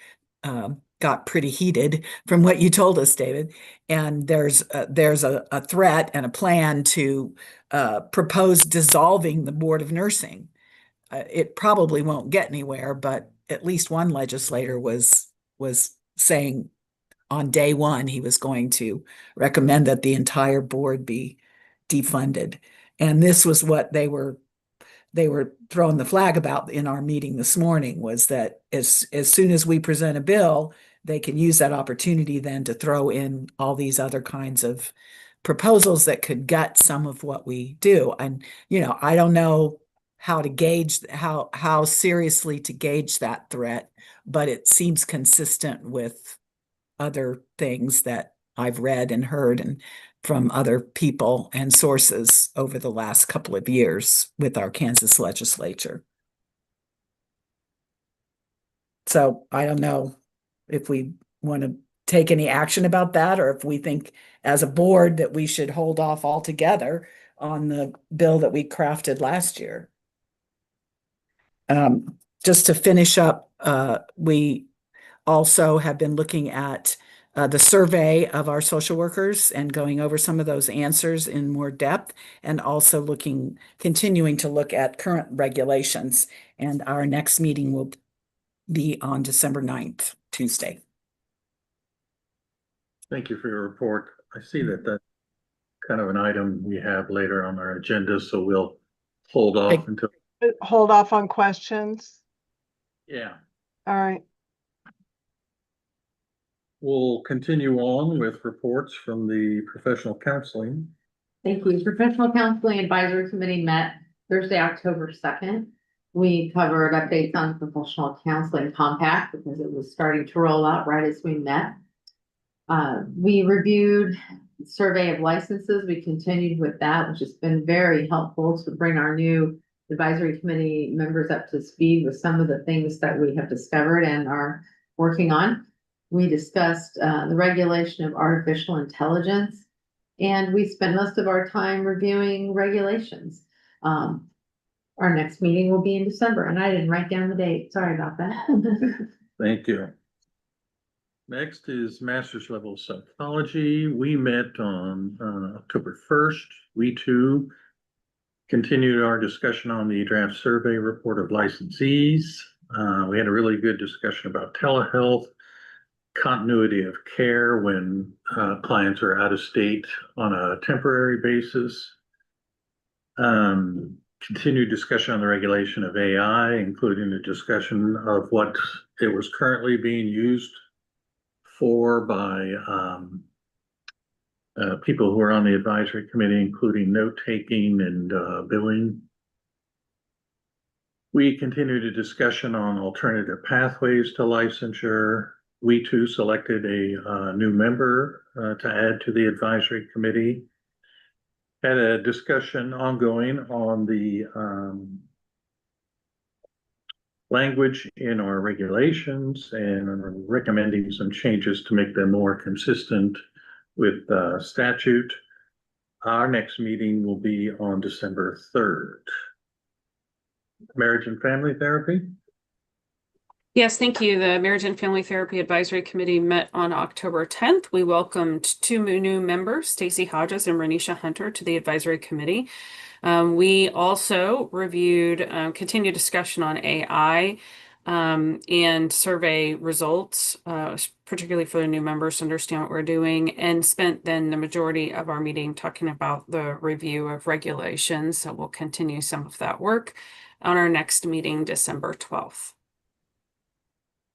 got pretty heated from what you told us, David. And there's a threat and a plan to propose dissolving the Board of Nursing. It probably won't get anywhere, but at least one legislator was saying on day one he was going to recommend that the entire board be defunded. And this was what they were throwing the flag about in our meeting this morning, was that as soon as we present a bill, they can use that opportunity then to throw in all these other kinds of proposals that could gut some of what we do. And, I don't know how to gauge, how seriously to gauge that threat, but it seems consistent with other things that I've read and heard and from other people and sources over the last couple of years with our Kansas legislature. So I don't know if we want to take any action about that, or if we think as a board that we should hold off altogether on the bill that we crafted last year. Just to finish up, we also have been looking at the survey of our social workers and going over some of those answers in more depth, and also continuing to look at current regulations. And our next meeting will be on December 9th, Tuesday. Thank you for your report. I see that that's kind of an item we have later on our agenda, so we'll hold off until. Hold off on questions. Yeah. All right. We'll continue on with reports from the professional counseling. Thank you. Professional Counseling Advisory Committee met Thursday, October 2nd. We covered updates on professional counseling compact because it was starting to roll out right as we met. We reviewed survey of licenses. We continued with that, which has been very helpful to bring our new advisory committee members up to speed with some of the things that we have discovered and are working on. We discussed the regulation of artificial intelligence, and we spent most of our time reviewing regulations. Our next meeting will be in December, and I didn't write down the date. Sorry about that. Thank you. Next is master's level psychology. We met on October 1st. We too continued our discussion on the draft survey report of licensees. We had a really good discussion about telehealth, continuity of care when clients are out of state on a temporary basis. Continued discussion on the regulation of AI, including the discussion of what it was currently being used for by people who are on the advisory committee, including note-taking and billing. We continued a discussion on alternative pathways to licensure. We too selected a new member to add to the advisory committee. Had a discussion ongoing on the language in our regulations and recommending some changes to make them more consistent with statute. Our next meeting will be on December 3rd. Marriage and family therapy. Yes, thank you. The Marriage and Family Therapy Advisory Committee met on October 10th. We welcomed two new members, Stacy Hodges and Renisha Hunter, to the advisory committee. We also reviewed continued discussion on AI and survey results, particularly for the new members to understand what we're doing, and spent then the majority of our meeting talking about the review of regulations. So we'll continue some of that work on our next meeting, December 12th.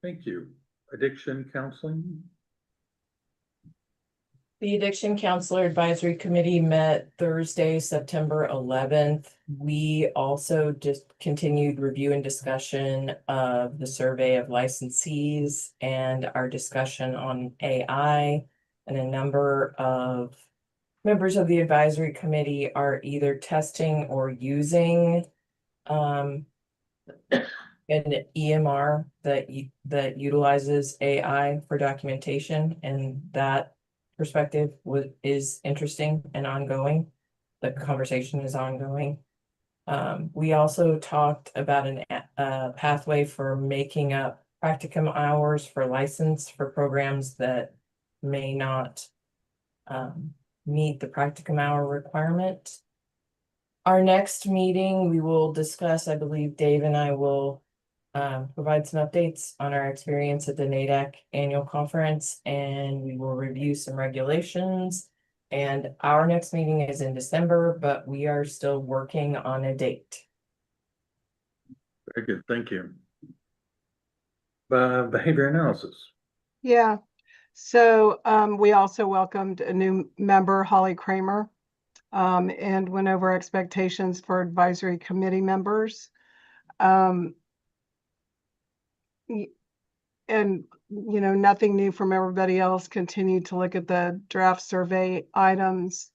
Thank you. Addiction counseling. The Addiction Counselor Advisory Committee met Thursday, September 11th. We also just continued review and discussion of the survey of licensees and our discussion on AI. And a number of members of the advisory committee are either testing or using an EMR that utilizes AI for documentation, and that perspective is interesting and ongoing. The conversation is ongoing. We also talked about a pathway for making up practicum hours for license for programs that may not meet the practicum hour requirement. Our next meeting, we will discuss, I believe Dave and I will provide some updates on our experience at the NADAC annual conference, and we will review some regulations. And our next meeting is in December, but we are still working on a date. Very good, thank you. Behavior analysis. Yeah, so we also welcomed a new member, Holly Kramer, and went over expectations for advisory committee members. And, you know, nothing new from everybody else. Continue to look at the draft survey items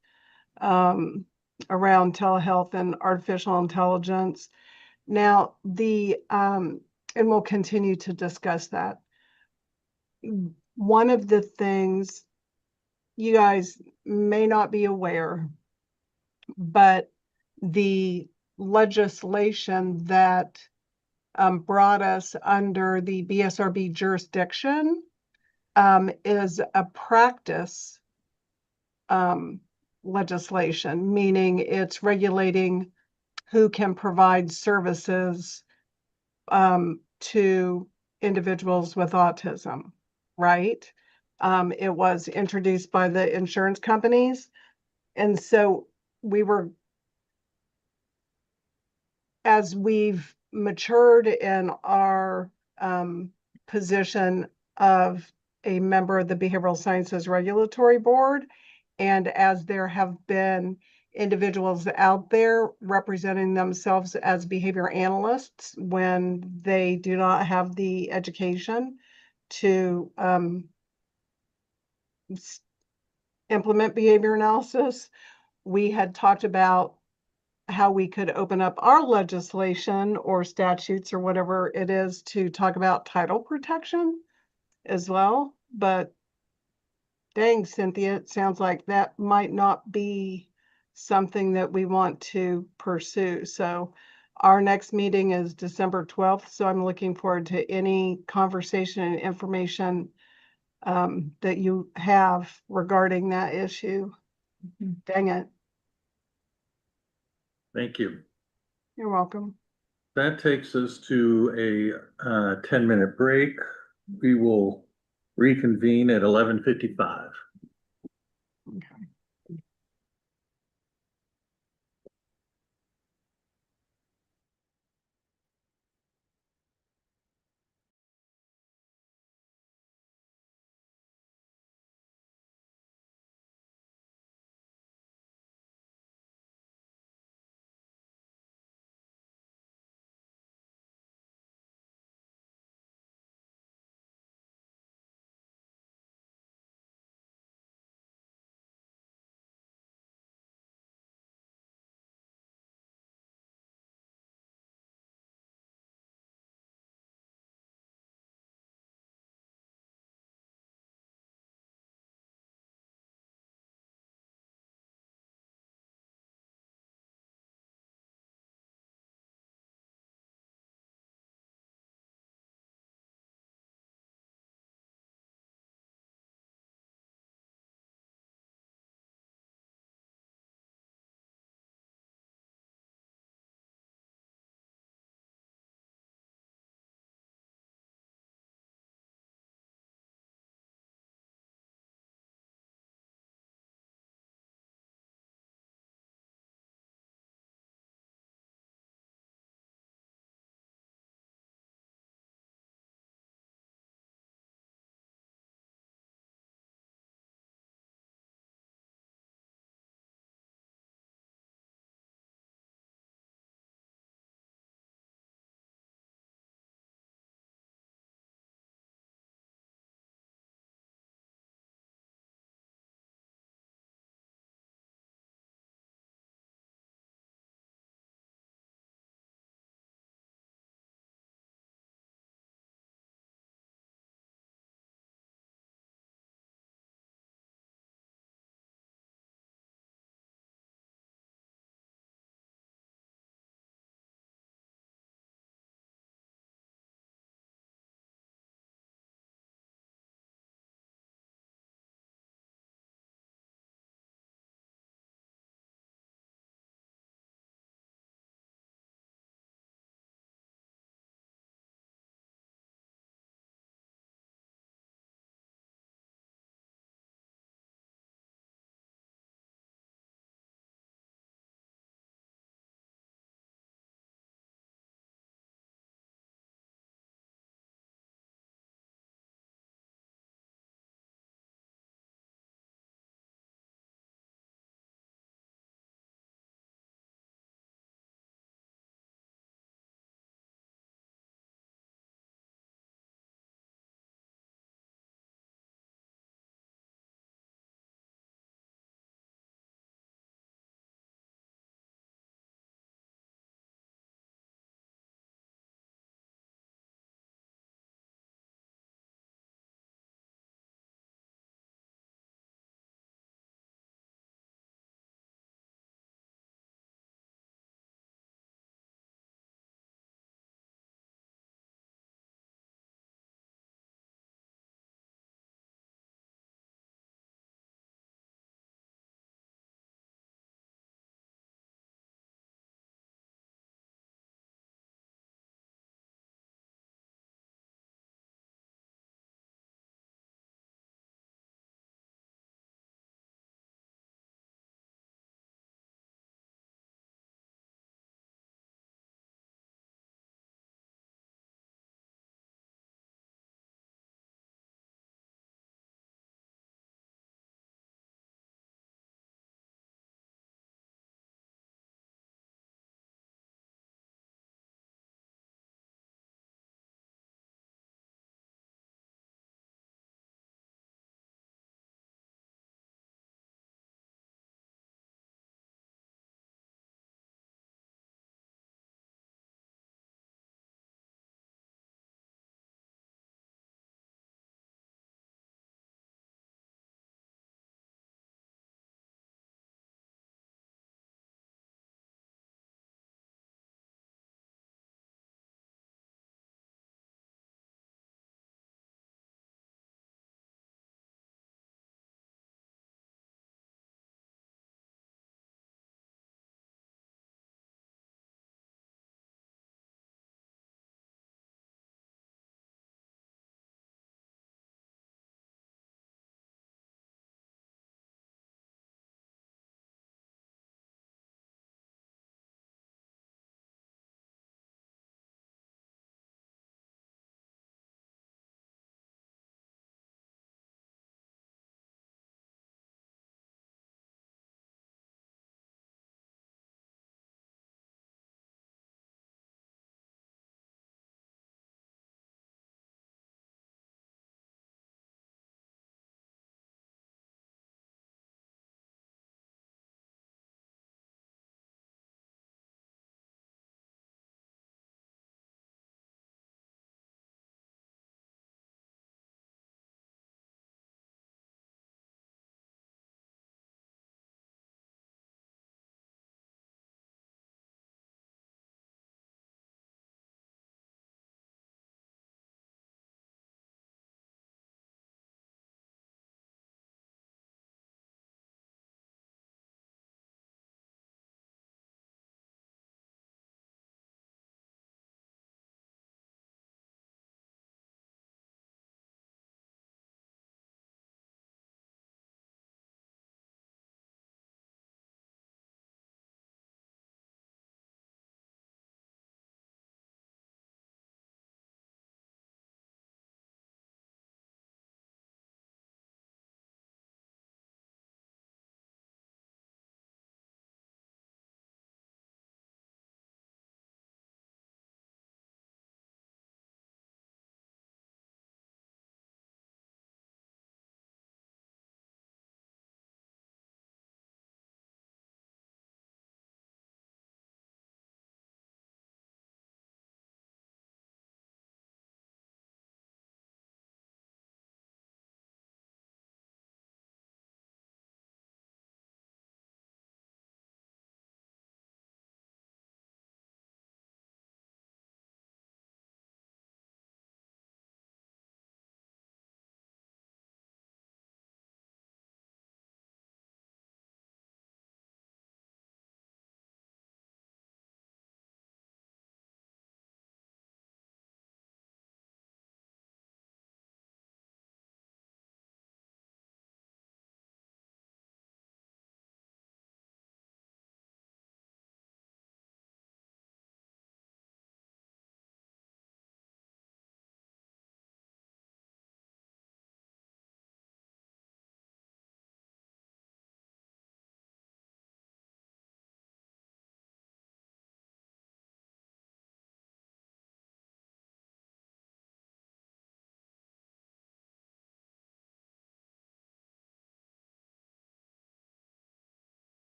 around telehealth and artificial intelligence. Now, and we'll continue to discuss that. One of the things you guys may not be aware, but the legislation that brought us under the BSRB jurisdiction is a practice legislation, meaning it's regulating who can provide services to individuals with autism, right? It was introduced by the insurance companies. And so as we've matured in our position of a member of the Behavioral Sciences Regulatory Board, and as there have been individuals out there representing themselves as behavior analysts when they do not have the education to implement behavior analysis, we had talked about how we could open up our legislation or statutes or whatever it is to talk about title protection as well. But dang, Cynthia, it sounds like that might not be something that we want to pursue. So our next meeting is December 12th. So I'm looking forward to any conversation and information that you have regarding that issue. Dang it. Thank you. You're welcome. That takes us to a 10-minute break. We will reconvene at 11:55. Okay.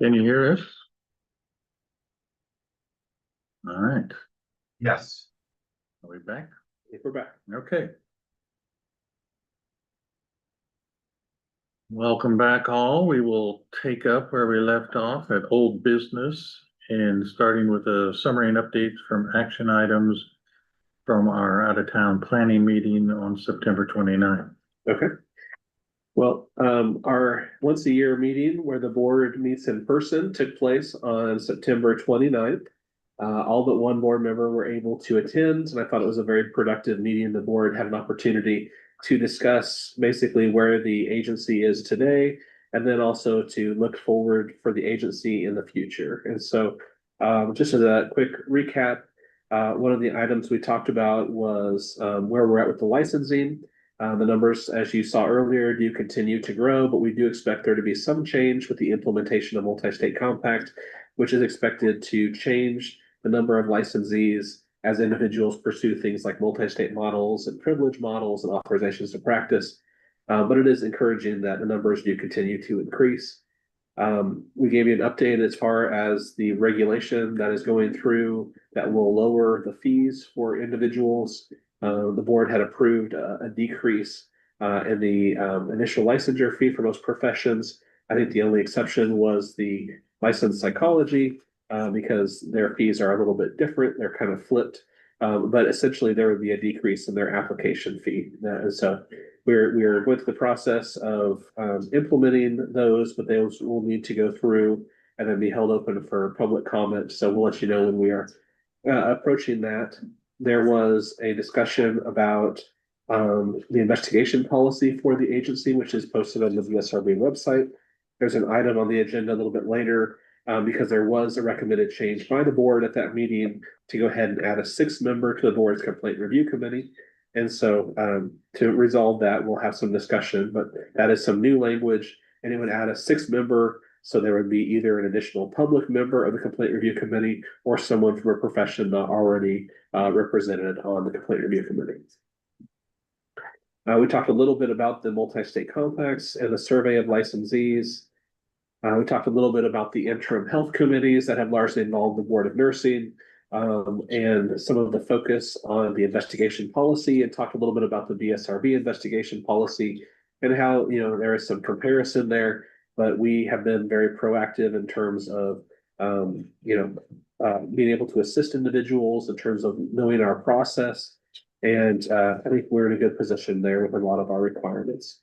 Can you hear us? All right, Yes. are we back? If we're back. Okay. Welcome back all. We will take up where we left off at old business and starting with a summary and updates from action items from our out-of-town planning meeting on September 29th. Okay. Well, our once a year meeting where the board meets in person took place on September 29th. All but one board member were able to attend, and I thought it was a very productive meeting. The board had an opportunity to discuss basically where the agency is today, and then also to look forward for the agency in the future. And so, just as a quick recap, one of the items we talked about was where we're at with the licensing. The numbers, as you saw earlier, do continue to grow, but we do expect there to be some change with the implementation of multi-state compact, which is expected to change the number of licensees as individuals pursue things like multi-state models and privilege models and authorizations to practice. But it is encouraging that the numbers do continue to increase. We gave you an update as far as the regulation that is going through that will lower the fees for individuals. The board had approved a decrease in the initial licensure fee for most professions. I think the only exception was the licensed psychology because their fees are a little bit different. They're kind of flipped. But essentially there would be a decrease in their application fee. So we're with the process of implementing those, but those will need to go through and then be held open for public comment. So we'll let you know when we are approaching that. There was a discussion about the investigation policy for the agency, which is posted on the BSRB website. There's an item on the agenda a little bit later because there was a recommended change by the board at that meeting to go ahead and add a sixth member to the board's complaint review committee. And so to resolve that, we'll have some discussion, but that is some new language, and it would add a sixth member. So there would be either an additional public member of the complaint review committee or someone from a profession not already represented on the complaint review committee. We talked a little bit about the multi-state compacts and the survey of licensees. We talked a little bit about the interim health committees that have largely involved the Board of Nursing and some of the focus on the investigation policy, and talked a little bit about the BSRB investigation policy and how, there is some comparison there, but we have been very proactive in terms of, being able to assist individuals in terms of knowing our process. And I think we're in a good position there with a lot of our requirements.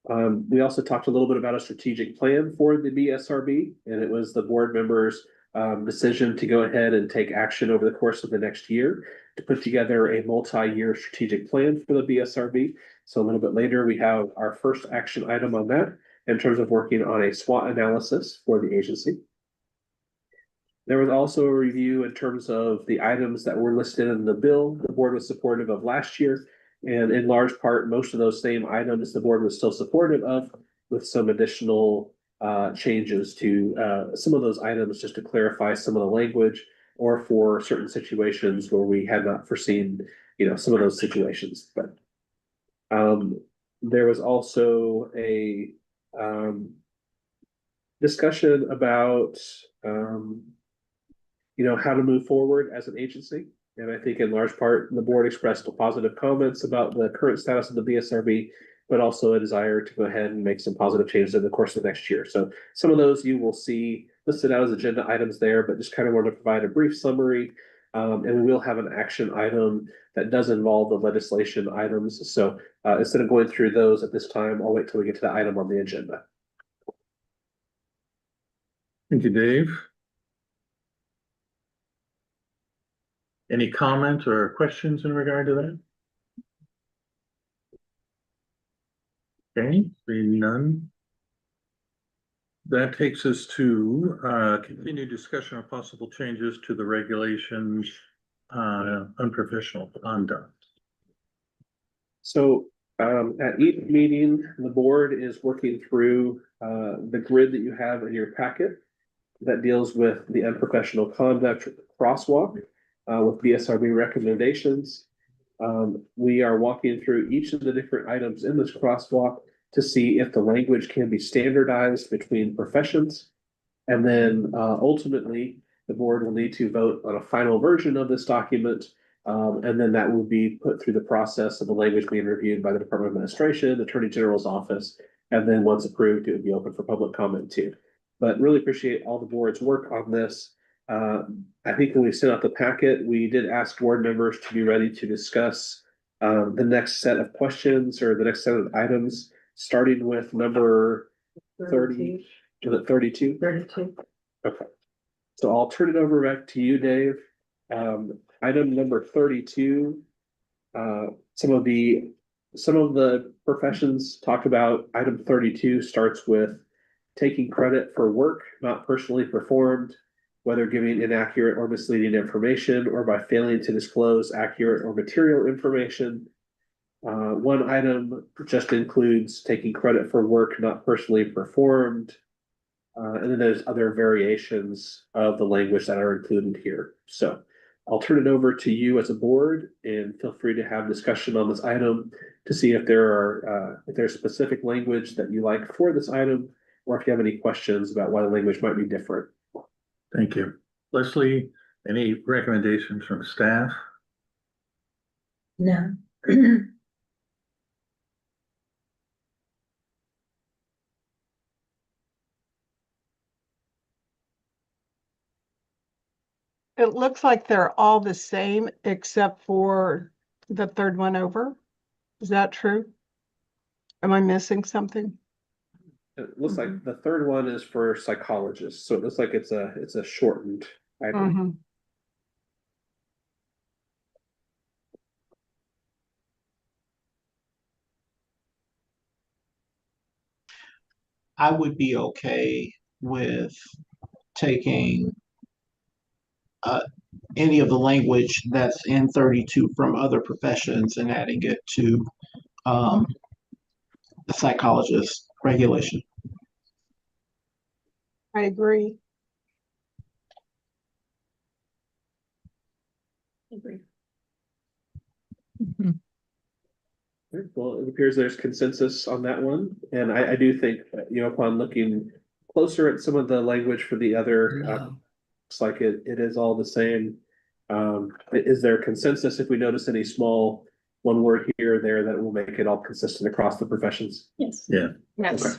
We also talked a little bit about a strategic plan for the BSRB, and it was the board members' decision to go ahead and take action over the course of the next year to put together a multi-year strategic plan for the BSRB. So a little bit later, we have our first action item on that in terms of working on a SWOT analysis for the agency. There was also a review in terms of the items that were listed in the bill the board was supportive of last year. And in large part, most of those same items the board was still supportive of, with some additional changes to some of those items just to clarify some of the language, or for certain situations where we had not foreseen, some of those situations. But there was also a discussion about how to move forward as an agency. And I think in large part, the board expressed positive comments about the current status of the BSRB, but also a desire to go ahead and make some positive changes in the course of the next year. So some of those you will see listed out as agenda items there, but just kind of want to provide a brief summary. And we will have an action item that does involve the legislation items. So instead of going through those at this time, I'll wait till we get to the item on the agenda. Thank you, Dave. Any comments or questions in regard to that? Okay, seeing none. That takes us to continued discussion of possible changes to the regulations on unprofessional conduct. So at each meeting, the board is working through the grid that you have in your packet that deals with the unprofessional conduct crosswalk with BSRB recommendations. We are walking through each of the different items in this crosswalk to see if the language can be standardized between professions. And then ultimately, the board will need to vote on a final version of this document. And then that will be put through the process of the language being reviewed by the Department of Administration, the Attorney General's office. And then once approved, it would be open for public comment too. But really appreciate all the board's work on this. I think when we sent out the packet, we did ask board members to be ready to discuss the next set of questions or the next set of items, starting with number 30. Is it 32? 32. Okay. So I'll turn it over back to you, Dave. Item number 32. Some of the professions talked about. Item 32 starts with taking credit for work not personally performed, whether giving inaccurate or misleading information or by failing to disclose accurate or material information. One item just includes taking credit for work not personally performed. And then there's other variations of the language that are included here. So I'll turn it over to you as a board and feel free to have discussion on this item to see if there's specific language that you like for this item, or if you have any questions about why the language might be different. Thank you. Leslie, any recommendations from staff? No. It looks like they're all the same except for the third one over. Is that true? Am I missing something? It looks like the third one is for psychologists, so it looks like it's a shortened item. Mhm. I would be okay with taking any of the language that's in 32 from other professions and adding it to the psychologist regulation. I agree. Mhm. Well, it appears there's consensus on that one, and I do think, upon looking closer at some of the language for the other, No. looks like it is all the same. Is there consensus if we notice any small one word here or there that will make it all consistent across the professions? Yes. Yeah. Yes.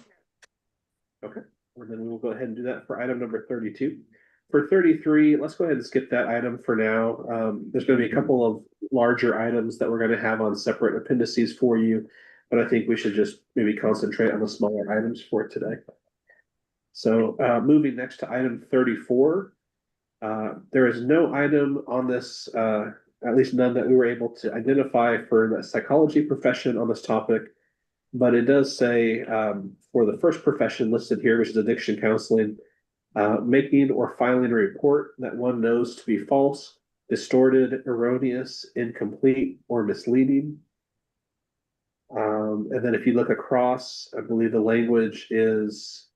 Okay, and then we will go ahead and do that for item number 32. For 33, let's go ahead and skip that item for now. There's going to be a couple of larger items that we're going to have on separate appendices for you, but I think we should just maybe concentrate on the smaller items for today. So moving next to item 34, there is no item on this, at least none that we were able to identify for the psychology profession on this topic. But it does say for the first profession listed here, which is addiction counseling, making or filing a report that one knows to be false, distorted, erroneous, incomplete, or misleading. And then if you look across, I believe the language is,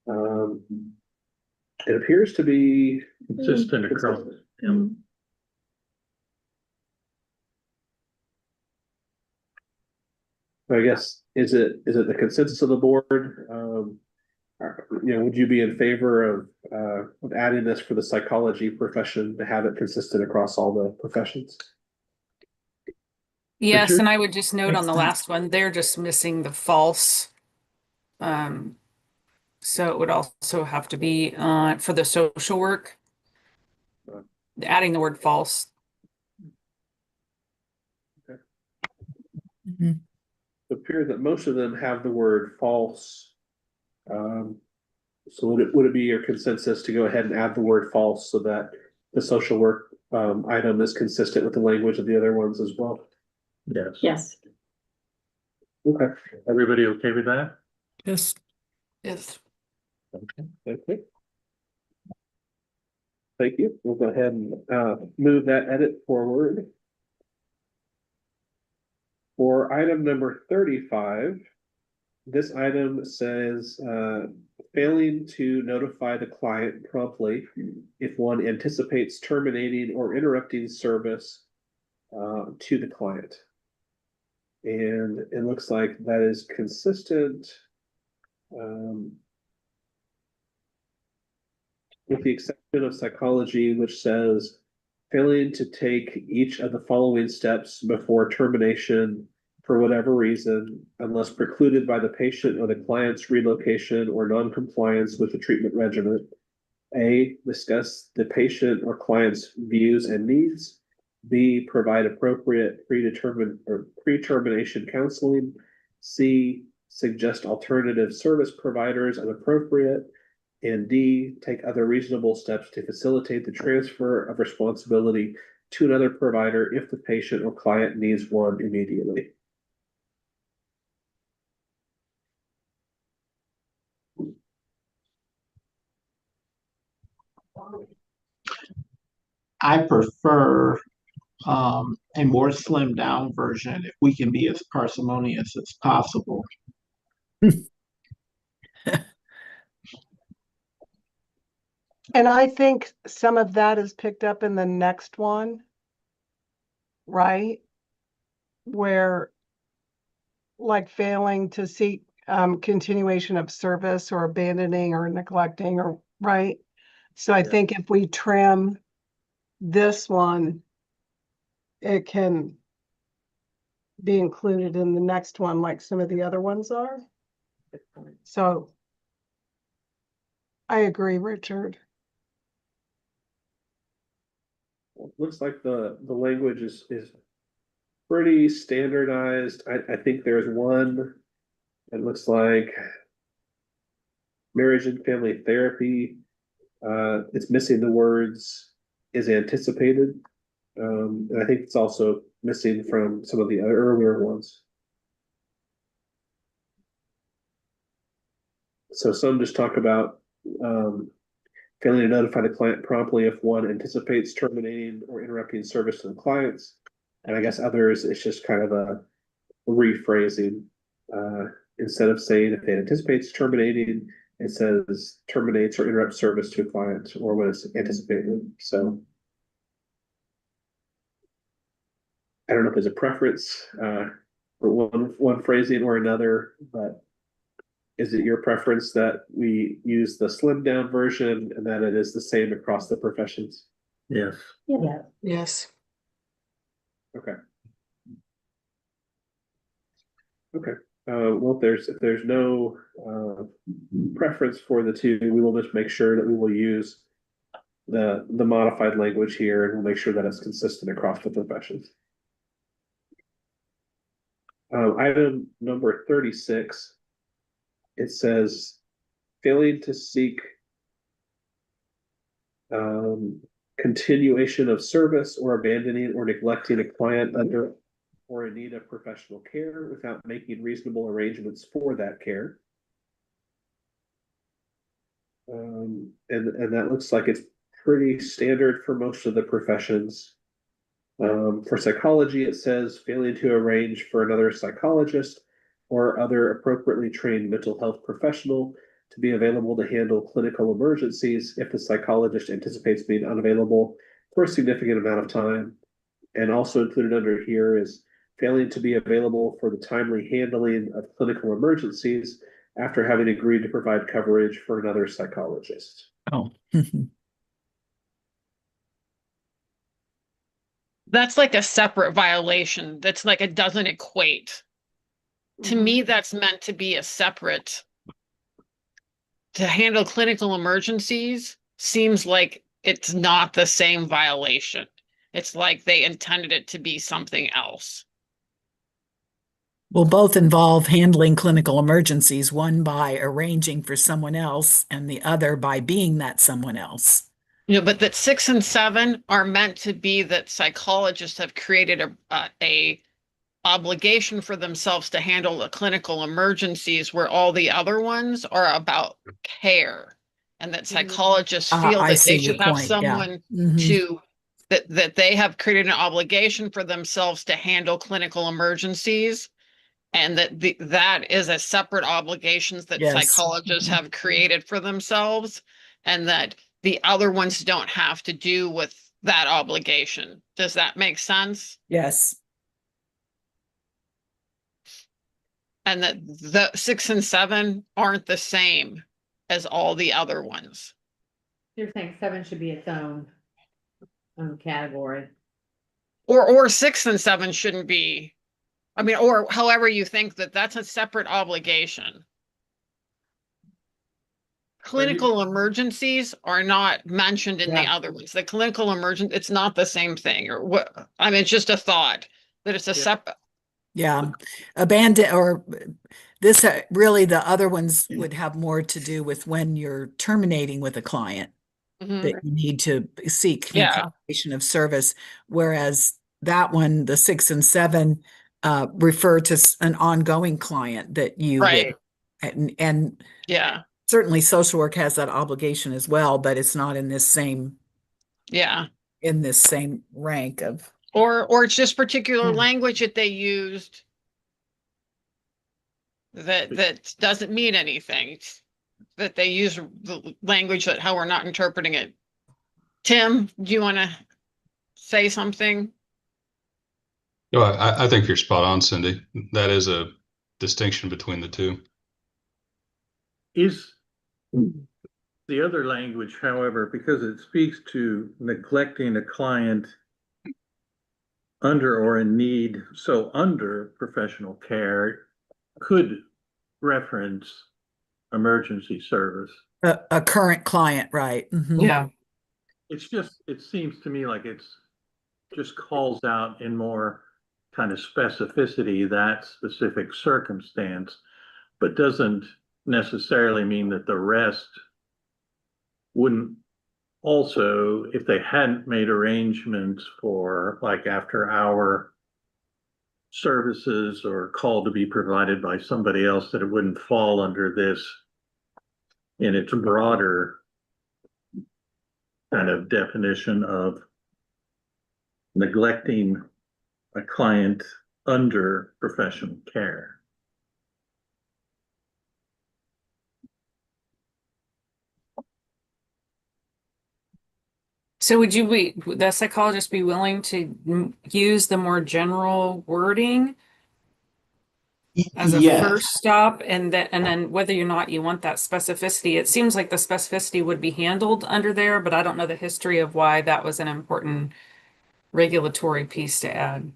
it appears to be Consistent across. Yeah. I guess, is it the consensus of the board? Would you be in favor of adding this for the psychology profession to have it consistent across all the professions? Yes, Richard? and I would just note on the Makes sense. last one, they're just missing the false. So it would also have to be for the social work, adding the word false. Mhm. It appears that most of them have the word false. So would it be your consensus to go ahead and add the word false so that the social work item is consistent with the language of the other ones as well? Yes. Yes. Okay. Everybody okay with that? Yes. Yes. Okay. Thank you. We'll go ahead and move that edit forward. For item number 35, this item says failing to notify the client promptly if one anticipates terminating or interrupting service to the client. And it looks like that is consistent. With the exception of psychology, which says failing to take each of the following steps before termination for whatever reason, unless precluded by the patient or the client's relocation or non-compliance with the treatment regimen. A, discuss the patient or client's views and needs. B, provide appropriate predetermined or pre-termination counseling. C, suggest alternative service providers as appropriate. And D, take other reasonable steps to facilitate the transfer of responsibility to another provider if the patient or client needs one immediately. I prefer a more slimmed down version if we can be as parsimonious as possible. And I think some of that is picked up in the next one, right? Where like failing to seek continuation of service or abandoning or neglecting or, right? So I think if we trim this one, it can be included in the next one like some of the other ones are. So I agree, Richard. Looks like the language is pretty standardized. I think there's one, it looks like marriage and family therapy. It's missing the words is anticipated. And I think it's also missing from some of the earlier ones. So some just talk about failing to notify the client promptly if one anticipates terminating or interrupting service to the clients. And I guess others, it's just kind of a rephrasing. Instead of saying if it anticipates terminating, it says terminates or interrupts service to a client or when it's anticipated. So I don't know if there's a preference for one phrasing or another, but is it your preference that we use the slimmed down version and that it is the same across the professions? Yes. Yeah. Yes. Okay. Okay. Well, if there's no preference for the two, we will just make sure that we will use the modified language here and we'll make sure that it's consistent across the professions. Item number 36. It says failing to seek continuation of service or abandoning or neglecting a client under or in need of professional care without making reasonable arrangements for that care. And that looks like it's pretty standard for most of the professions. For psychology, it says failing to arrange for another psychologist or other appropriately trained mental health professional to be available to handle clinical emergencies if the psychologist anticipates being unavailable for a significant amount of time. And also included under here is failing to be available for the timely handling of clinical emergencies after having agreed to provide coverage for another psychologist. Oh. That's like a separate violation. That's like it doesn't equate. To me, that's meant to be a separate. To handle clinical emergencies seems like it's not the same violation. It's like they intended it to be something else. Will both involve handling clinical emergencies, one by arranging for someone else and the other by being that someone else. You know, but that 6 and 7 are meant to be that psychologists have created a obligation for themselves to handle the clinical emergencies where all the other ones are about care and that psychologists feel I that they see your should have point, yeah. someone to that they have created an obligation for themselves to handle clinical emergencies and that that is a separate obligations that Yes. psychologists have created for themselves and that the other ones don't have to do with that obligation. Does that make sense? Yes. And that the 6 and 7 aren't the same as all the other ones. You're saying 7 should be its own category. Or 6 and 7 shouldn't be, I mean, or however you think that's a separate obligation. Clinical emergencies are not mentioned in the Yeah. other ones. The clinical emergent, it's not the same thing, or what, I mean, it's just a thought that it's a Yeah. separate. Yeah, abandon or this really the other ones would have more to do with when you're terminating with a client that you need to seek Yeah. continuation of service, whereas that one, the 6 and 7, refer to an ongoing client that you would, Right. and Yeah. certainly social work has that obligation as well, but it's not in this same Yeah. rank of. Or it's just particular Yeah. language that they used that doesn't mean anything. That they use the language that how we're not interpreting it. Tim, do you want to say something? No, I think you're spot on, Cindy. That is a distinction between the two. Is the other language, however, because it speaks to neglecting a client under or in need, so under professional care, could reference emergency service. A current client, right? Mhm. Yeah. It's just, it seems to me like it's just calls out in more kind of specificity that specific circumstance, but doesn't necessarily mean that the rest wouldn't also, if they hadn't made arrangements for like after hour services or call to be provided by somebody else, that it wouldn't fall under this in its broader kind of definition of neglecting a client under professional care. So would the psychologist be willing to use the more general wording as a Yes. first stop, and then whether or not you want that specificity? It seems like the specificity would be handled under there, but I don't know the history of why that was an important regulatory piece to add.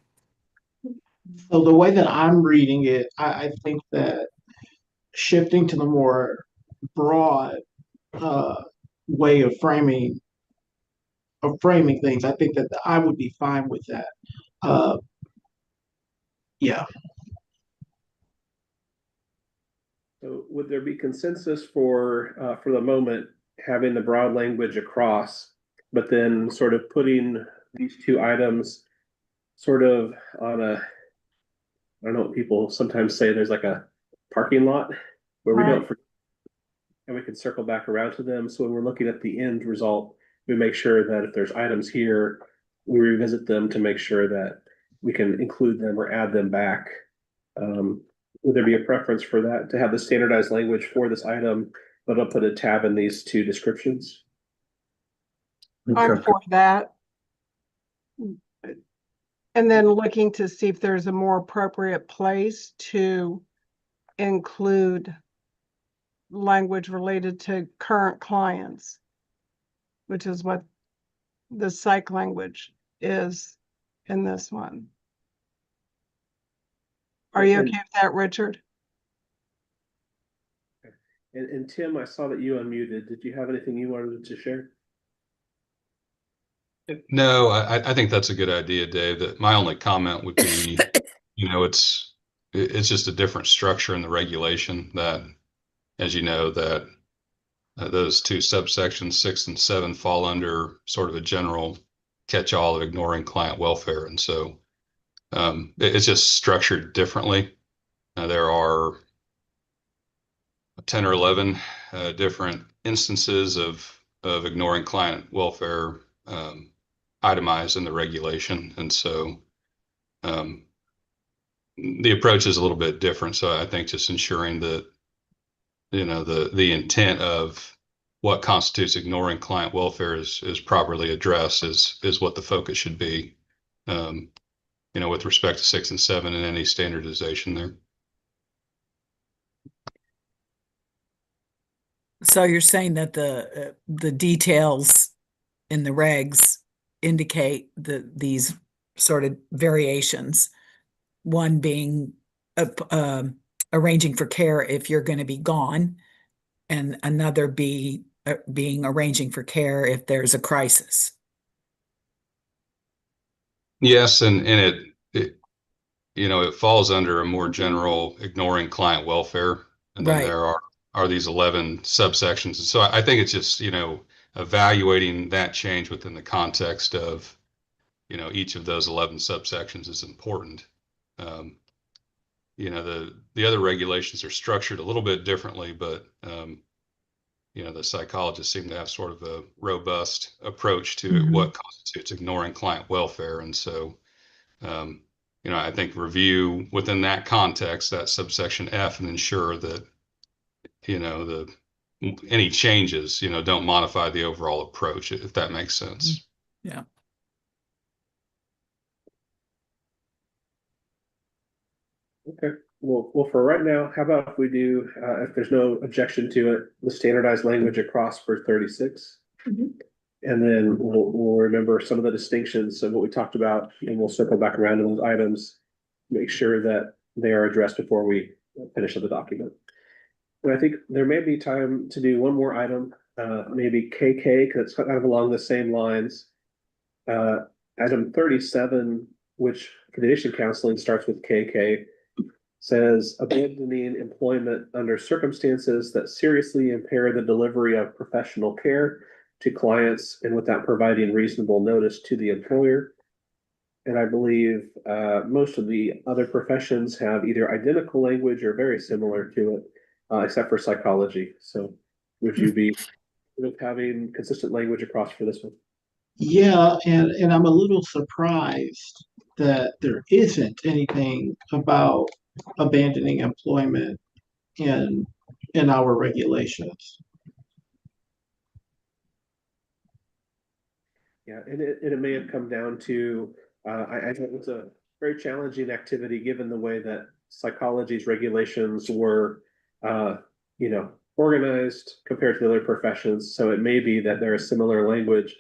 So the way that I'm reading it, I think that shifting to the more broad way of framing things, I think that I would be fine with that. Yeah. So would there be consensus for the moment, having the broad language across, but then sort of putting these two items sort of on a, I don't know what people sometimes say, there's like a parking lot where we don't, and we can circle back around to them. So when we're looking at the end result, we make sure that if there's items here, we revisit them to make sure that we can include them or add them back. Would there be a preference for that, to have the standardized language for this item, but I'll put a tab in these two descriptions? I'm for that. And then looking to see if there's a more appropriate place to include language related to current clients, which is what the psych language is in this one. Are you okay with that, Richard? And Tim, I saw that you unmuted. Did you have anything you wanted to share? No, I think that's a good idea, Dave. That my only comment would be, it's just a different structure in the regulation that, as you know, that those two subsections 6 and 7 fall under sort of a general catch-all of ignoring client welfare, and so it's just structured differently. There are 10 or 11 different instances of ignoring client welfare itemized in the regulation, and so the approach is a little bit different. So I think just ensuring that the intent of what constitutes ignoring client welfare is properly addressed is what the focus should be. With respect to 6 and 7 and any standardization there. So you're saying that the details in the regs indicate these sort of variations, one being arranging for care if you're going to be gone, and another being arranging for care if there's a crisis. Yes, and it it falls under a more general ignoring client welfare, and then Right. there are these 11 subsections. And so I think it's just, evaluating that change within the context of, each of those 11 subsections is important. The other regulations are structured a little bit differently, but the psychologists seem to have sort of a robust approach to what constitutes ignoring client welfare. And so, I think review within that context, that subsection F, and ensure that, any changes, don't modify the overall approach, if that makes sense. Yeah. Okay, well, for right now, how about if we do, if there's no objection to it, the standardized language across for 36? And then we'll remember some of the distinctions of what we talked about, and we'll circle back around to those items, make sure that they are addressed before we finish up the document. And I think there may be time to do one more item, maybe KK, because it's kind of along the same lines. Item 37, which communication counseling starts with KK, says abandoning employment under circumstances that seriously impair the delivery of professional care to clients and without providing reasonable notice to the employer. And I believe most of the other professions have either identical language or very similar to it, except for psychology. So would you be having consistent language across for this one? Yeah, and I'm a little surprised that there isn't anything about abandoning employment in our regulations. Yeah, and it may have come down to, I think it's a very challenging activity, given the way that psychology's regulations were, organized compared to the other professions. So it may be that there is similar language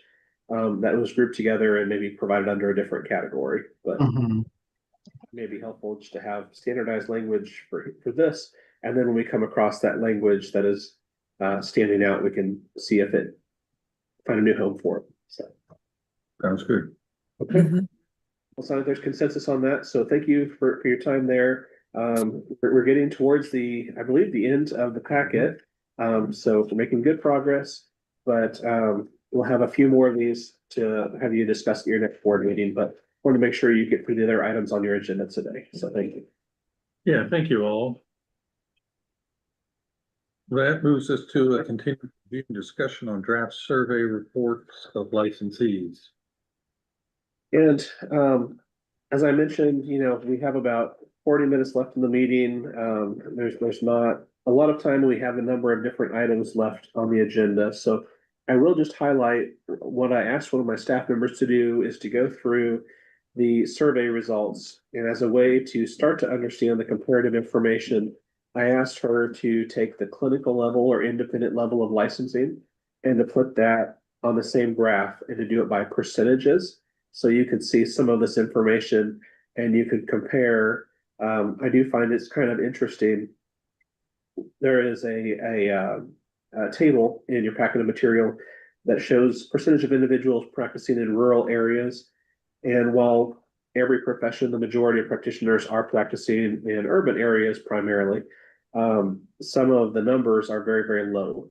that was grouped together and maybe provided under a different category, but it may be helpful just to have standardized language for this. And then when we come across that language that is standing out, we can see if it find a new home for it. So. Sounds good. Okay. Well, so there's consensus on that. So thank you for your time there. We're getting towards I believe the end of the packet. So we're making good progress, but we'll have a few more of these to have you discuss at your next board meeting, but want to make sure you get through the other items on your agenda today. So thank you. Yeah, thank you all. That moves us to a continued review and discussion on draft survey reports of licensees. And as I mentioned, we have about 40 minutes left in the meeting. There's not a lot of time. We have a number of different items left on the agenda. So I will just highlight what I asked one of my staff members to do, is to go through the survey results. And as a way to start to understand the comparative information, I asked her to take the clinical level or independent level of licensing and to put that on the same graph and to do it by percentages. So you could see some of this information and you could compare. I do find it's kind of interesting. There is a table in your packet of material that shows percentage of individuals practicing in rural areas. And while every profession, the majority of practitioners are practicing in urban areas primarily, some of the numbers are very, very low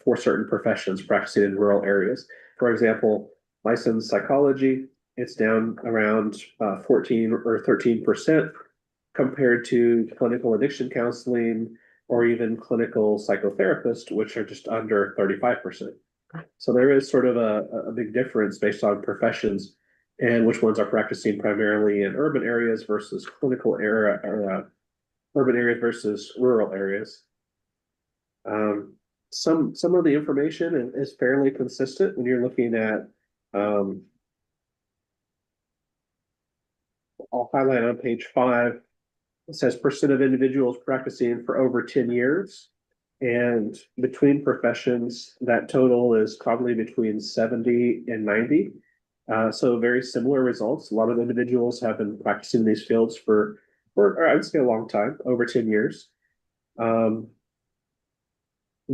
for certain professions practicing in rural areas. For example, licensed psychology, it's down around 14 or 13% compared to clinical addiction counseling or even clinical psychotherapist, which are just under 35%. So there is sort of a big difference based on professions and which ones are practicing primarily in urban areas versus clinical area, or urban areas versus rural areas. Some of the information is fairly consistent when you're looking at I'll highlight on page 5. It says percent of individuals practicing for over 10 years. And between professions, that total is probably between 70 and 90. So very similar results. A lot of individuals have been practicing these fields for I would say a long time, over 10 years. But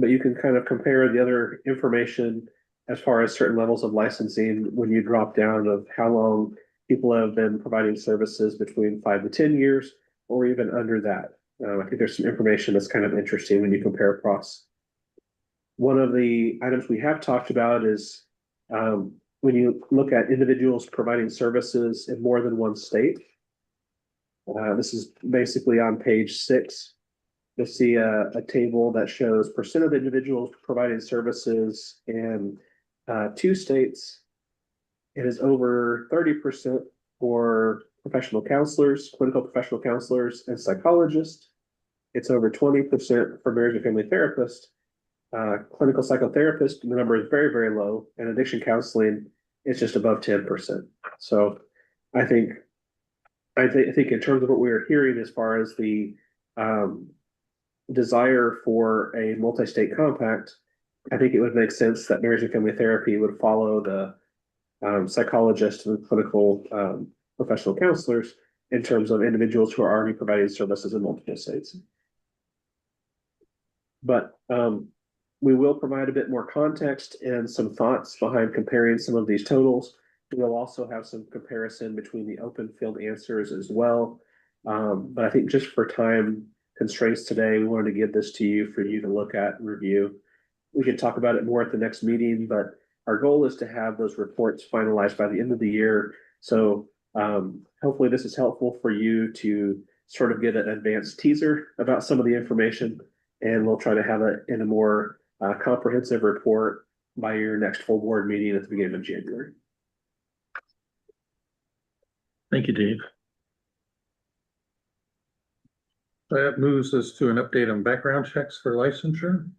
you can kind of compare the other information as far as certain levels of licensing when you drop down of how long people have been providing services between 5 to 10 years or even under that. I think there's some information that's kind of interesting when you compare across. One of the items we have talked about is when you look at individuals providing services in more than one state. This is basically on page 6. You'll see a table that shows percent of individuals providing services in 2 states. It is over 30% for professional counselors, clinical professional counselors, and psychologists. It's over 20% for marriage and family therapists. Clinical psychotherapist, the number is very, very low, and addiction counseling is just above 10%. So I think in terms of what we are hearing as far as the desire for a multi-state compact, I think it would make sense that marriage and family therapy would follow the psychologists and clinical professional counselors in terms of individuals who are already providing services in multiple states. But we will provide a bit more context and some thoughts behind comparing some of these totals. We'll also have some comparison between the open field answers as well. But I think just for time constraints today, we wanted to give this to you for you to look at and review. We can talk about it more at the next meeting, but our goal is to have those reports finalized by the end of the year. So hopefully this is helpful for you to sort of get an advanced teaser about some of the information, and we'll try to have it in a more comprehensive report by your next full board meeting at the beginning of January. Thank you, Dave. That moves us to an update on background checks for licensure.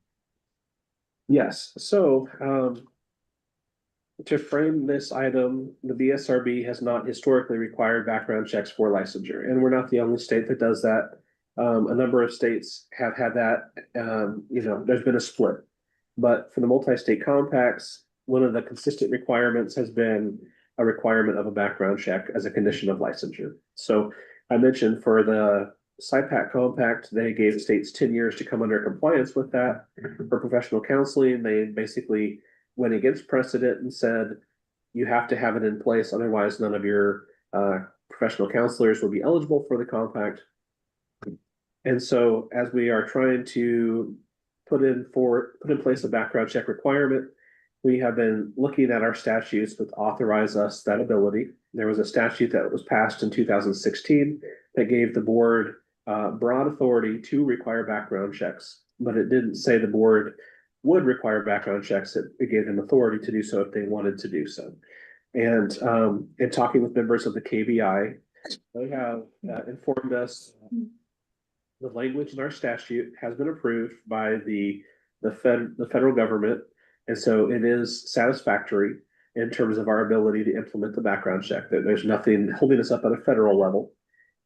Yes, so to frame this item, the BSRB has not historically required background checks for licensure, and we're not the only state that does that. A number of states have had that. There's been a split, but for the multi-state compacts, one of the consistent requirements has been a requirement of a background check as a condition of licensure. So I mentioned for the SIPAC compact, they gave states 10 years to come under compliance with that. For professional counseling, they basically went against precedent and said, you have to have it in place, otherwise none of your professional counselors will be eligible for the compact. And so as we are trying to put in place a background check requirement, we have been looking at our statutes that authorize us that ability. There was a statute that was passed in 2016 that gave the board broad authority to require background checks, but it didn't say the board would require background checks. It gave them authority to do so if they wanted to do so. And in talking with members of the KBI, they have informed us the language in our statute has been approved by the federal government. And so it is satisfactory in terms of our ability to implement the background check. There's nothing holding us up at a federal level.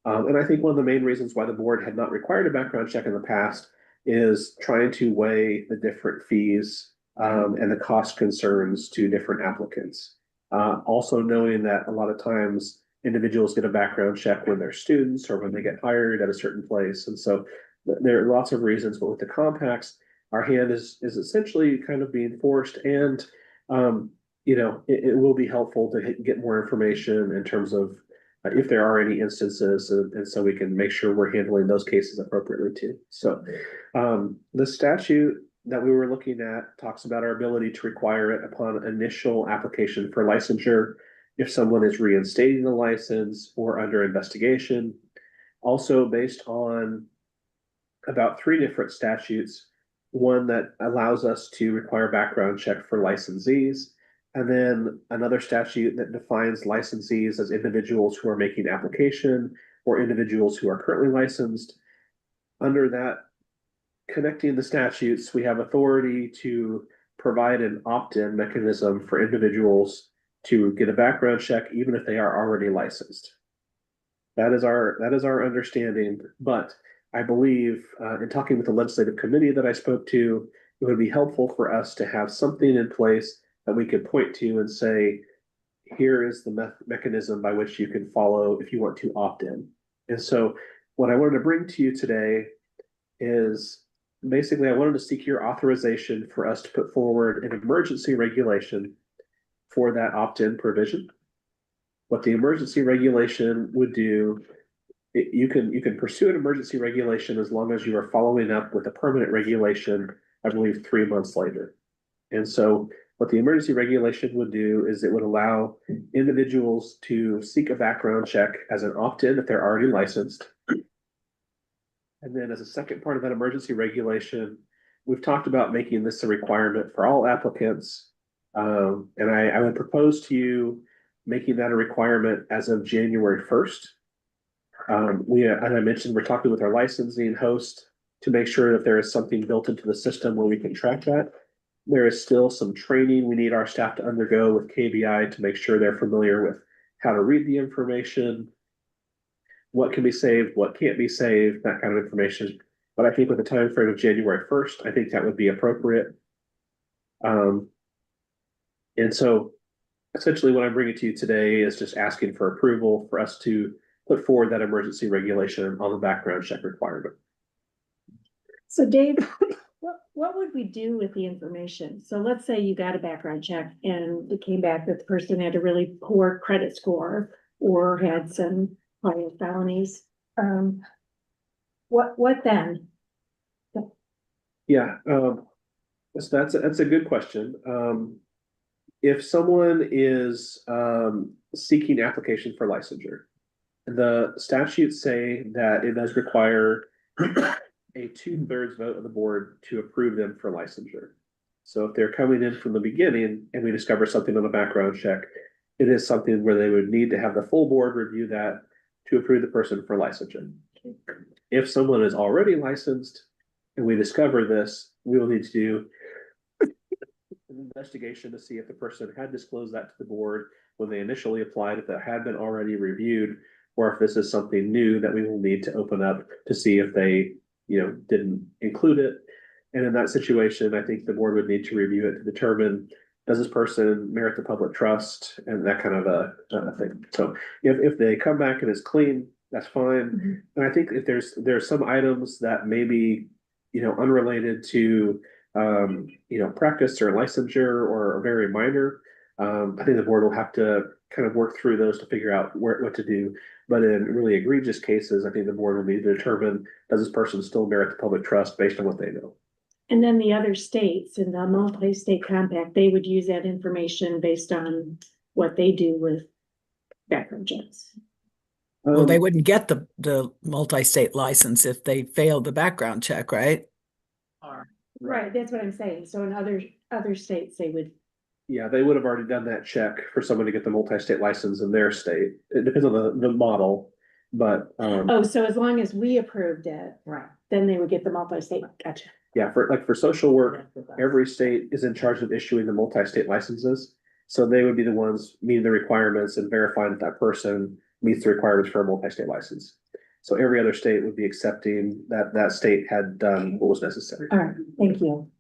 And I think one of the main reasons why the board had not required a background check in the past is trying to weigh the different fees and the cost concerns to different applicants. Also knowing that a lot of times individuals get a background check when they're students or when they get hired at a certain place. And so there are lots of reasons, but with the compacts, our hand is essentially kind of being forced, and it will be helpful to get more information in terms of if there are any instances, and so we can make sure we're handling those cases appropriately too. So the statute that we were looking at talks about our ability to require it upon initial application for licensure, if someone is reinstating the license or under investigation. Also based on about 3 different statutes, one that allows us to require background check for licensees, and then another statute that defines licensees as individuals who are making application or individuals who are currently licensed. Under that, connecting the statutes, we have authority to provide an opt-in mechanism for individuals to get a background check, even if they are already licensed. That is our understanding, but I believe, in talking with the legislative committee that I spoke to, it would be helpful for us to have something in place that we could point to and say, here is the mechanism by which you can follow if you want to opt in. And so what I wanted to bring to you today is basically I wanted to seek your authorization for us to put forward an emergency regulation for that opt-in provision. What the emergency regulation would do, you can pursue an emergency regulation as long as you are following up with a permanent regulation, I believe 3 months later. And so what the emergency regulation would do is it would allow individuals to seek a background check as an opt-in if they're already licensed. And then as a second part of that emergency regulation, we've talked about making this a requirement for all applicants. And I would propose to you making that a requirement as of January 1st. As I mentioned, we're talking with our licensing host to make sure that there is something built into the system where we can track that. There is still some training we need our staff to undergo with KBI to make sure they're familiar with how to read the information, what can be saved, what can't be saved, that kind of information. But I think with the time frame of January 1st, I think that would be appropriate. And so essentially what I'm bringing to you today is just asking for approval for us to put forward that emergency regulation on the background check requirement. So Dave, what would we do with the information? So let's say you got a background check and it came back that the person had a really poor credit score or had some prior felonies. What then? Yeah, so that's a good question. If someone is seeking application for licensure, the statutes say that it does require a 2/3 vote of the board to approve them for licensure. So if they're coming in from the beginning and we discover something on a background check, it is something where they would need to have the full board review that to approve the person for licensure. If someone is already licensed and we discover this, we will need to do an investigation to see if the person had disclosed that to the board when they initially applied, if that had been already reviewed, or if this is something new that we will need to open up to see if they, didn't include it. And in that situation, I think the board would need to review it to determine, does this person merit the public trust and that kind of a thing. So if they come back and it's clean, that's fine. Mm-hmm. And I think if there's some items that may be, unrelated to, practice or licensure or very minor, I think the board will have to kind of work through those to figure out what to do. But in really egregious cases, I think the board will need to determine, does this person still merit the public trust based on what they know? And then the other states in the multi-state compact, they would use that information based on what they do with background checks. Well, they wouldn't get the multi-state license if they failed the background check, right? Right, that's what I'm saying. So in other states, they would. Yeah, they would have already done that check for someone to get the multi-state license in their state. It depends on the model, but Oh, so as long as we approved it, Right. then they would get the multi-state. Gotcha. yeah, for social work, every state is in charge of issuing the multi-state licenses. So they would be the ones meeting the requirements and verifying that that person meets the requirements for a multi-state license. So every other state would be accepting that that state had done what was necessary. All right, thank you.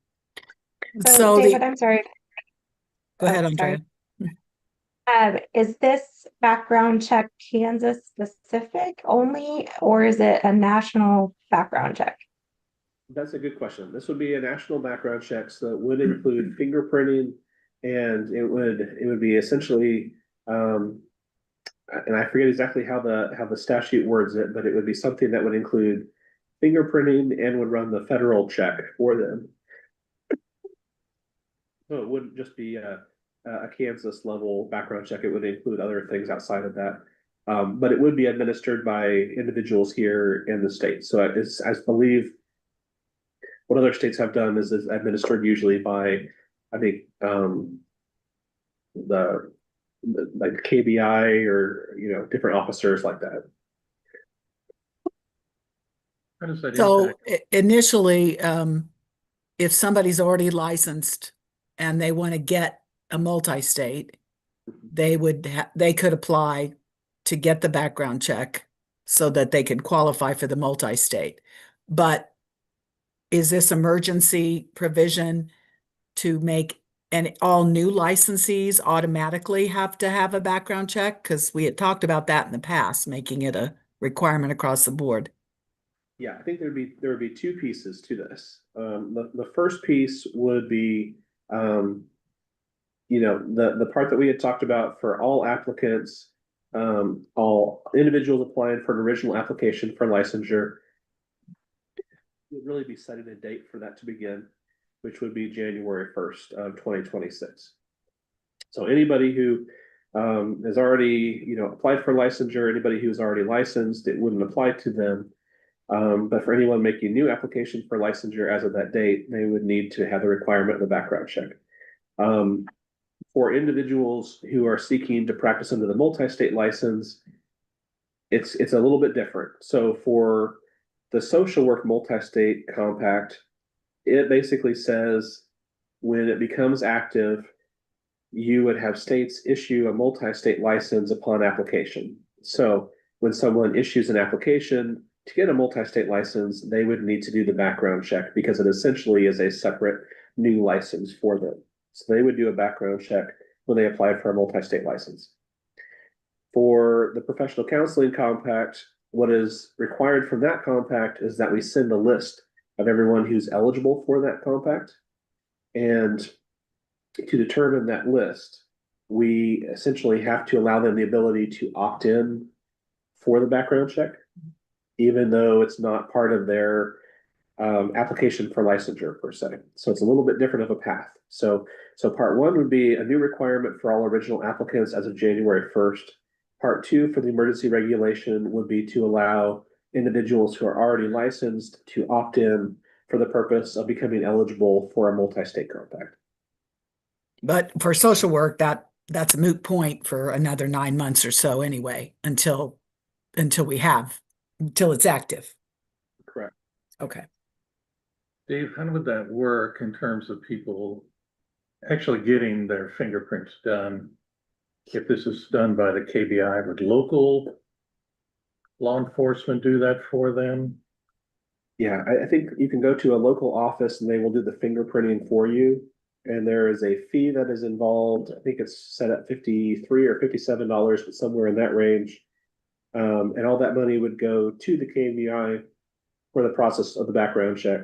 So David, I'm sorry. go ahead, Oh, Andrea. Is this background check Kansas specific only, or is it a national background check? That's a good question. This would be a national background check, so it would include fingerprinting, and it would be essentially, and I forget exactly how the statute words it, but it would be something that would include fingerprinting and would run the federal check for them. So it wouldn't just be a Kansas level background check. It would include other things outside of that. But it would be administered by individuals here in the state. So I believe what other states have done is administered usually by, I think, like KBI or, different officers like that. How does that So impact? initially, if somebody's already licensed and they want to get a multi-state, they could apply to get the background check so that they could qualify for the multi-state. But is this emergency provision to make all new licensees automatically have to have a background check? Because we had talked about that in the past, making it a requirement across the board. Yeah, I think there would be two pieces to this. The first piece would be, the part that we had talked about for all applicants, all individuals applying for an original application for licensure, would really be setting a date for that to begin, which would be January 1st of 2026. So anybody who has already, applied for licensure, anybody who's already licensed, it wouldn't apply to them. But for anyone making new application for licensure as of that date, they would need to have the requirement of the background check. For individuals who are seeking to practice under the multi-state license, it's a little bit different. So for the social work multi-state compact, it basically says when it becomes active, you would have states issue a multi-state license upon application. So when someone issues an application to get a multi-state license, they would need to do the background check because it essentially is a separate new license for them. So they would do a background check when they applied for a multi-state license. For the professional counseling compact, what is required from that compact is that we send a list of everyone who's eligible for that compact. And to determine that list, we essentially have to allow them the ability to opt in for the background check, even though it's not part of their application for licensure per se. So it's a little bit different of a path. So part one would be a new requirement for all original applicants as of January 1st. Part two for the emergency regulation would be to allow individuals who are already licensed to opt in for the purpose of eligible for a multi-state compact. But for social work, that's a moot point for another 9 months or so anyway, until it's active. Correct. Okay. Dave, how would that work in terms of people actually getting their fingerprints done? If this is done by the KBI, would local law enforcement do that for them? Yeah, I think you can go to a local office and they will do the fingerprinting for you. And there is a fee that is involved. I think it's set at $53 or $57, but somewhere in that range. And all that money would go to the KBI for the process of the background check.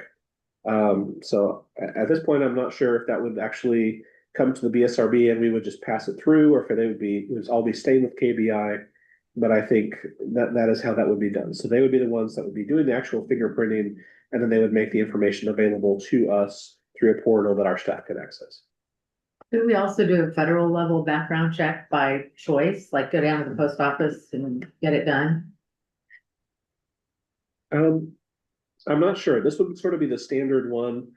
So at this point, I'm not sure if that would actually come to the BSRB and we would just pass it through, or if it would all be staying with KBI. But I think that is how that would be done. So they would be the ones that would be doing the actual fingerprinting, and then they would make the information available to us through a portal that our staff could access. Could we also do a federal level background check by choice, like go down to the post office and get it done? I'm not sure. This would sort of be the standard one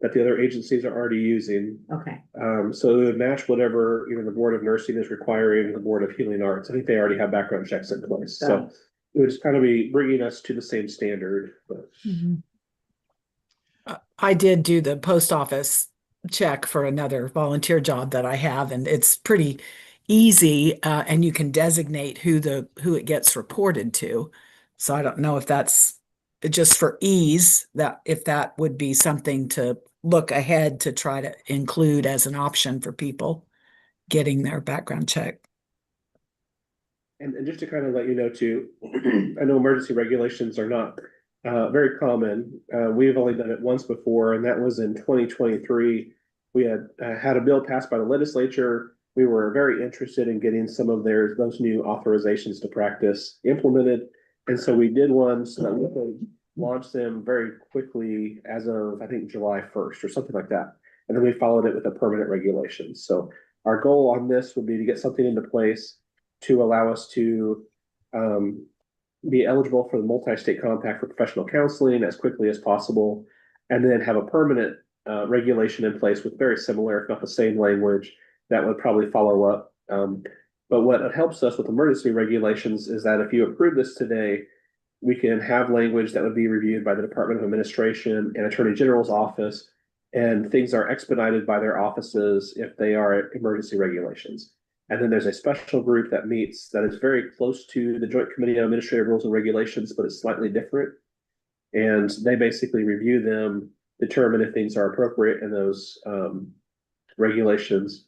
that the other agencies are already using. Okay. So it would match whatever, the Board of Nursing is requiring, the Board of Healing Arts. I think they already have background checks in place. So it would just kind of be bringing us to the same standard. But. Mm-hmm. I did do the post office check for another volunteer job that I have, and it's pretty easy, and you can designate who it gets reported to. So I don't know if that's just for ease, that if that would be something to look ahead to try to include as an option for people getting their background check. And just to kind of let you know too, I know emergency regulations are not very common. We've only done it once before, and that was in 2023. We had a bill passed by the legislature. We were very interested in getting some of those new authorizations to practice implemented. And so we did one so that we could launch them very quickly as of, I think, July 1st or something like that. And then we followed it with a permanent regulation. So our goal on this would be to get something into place to allow us to be eligible for the multi-state compact for professional counseling as quickly as possible, and then have a permanent regulation in place with very similar, if not the same language, that would probably follow up. But what helps us with emergency regulations is that if you approve this today, we can have language that would be reviewed by the Department of Administration and Attorney General's office, and things are expedited by their offices if they are emergency regulations. And then there's a special group that meets that is very close to the Joint Committee on Administrative Rules and Regulations, but it's slightly different. And they basically review them, determine if things are appropriate in those regulations.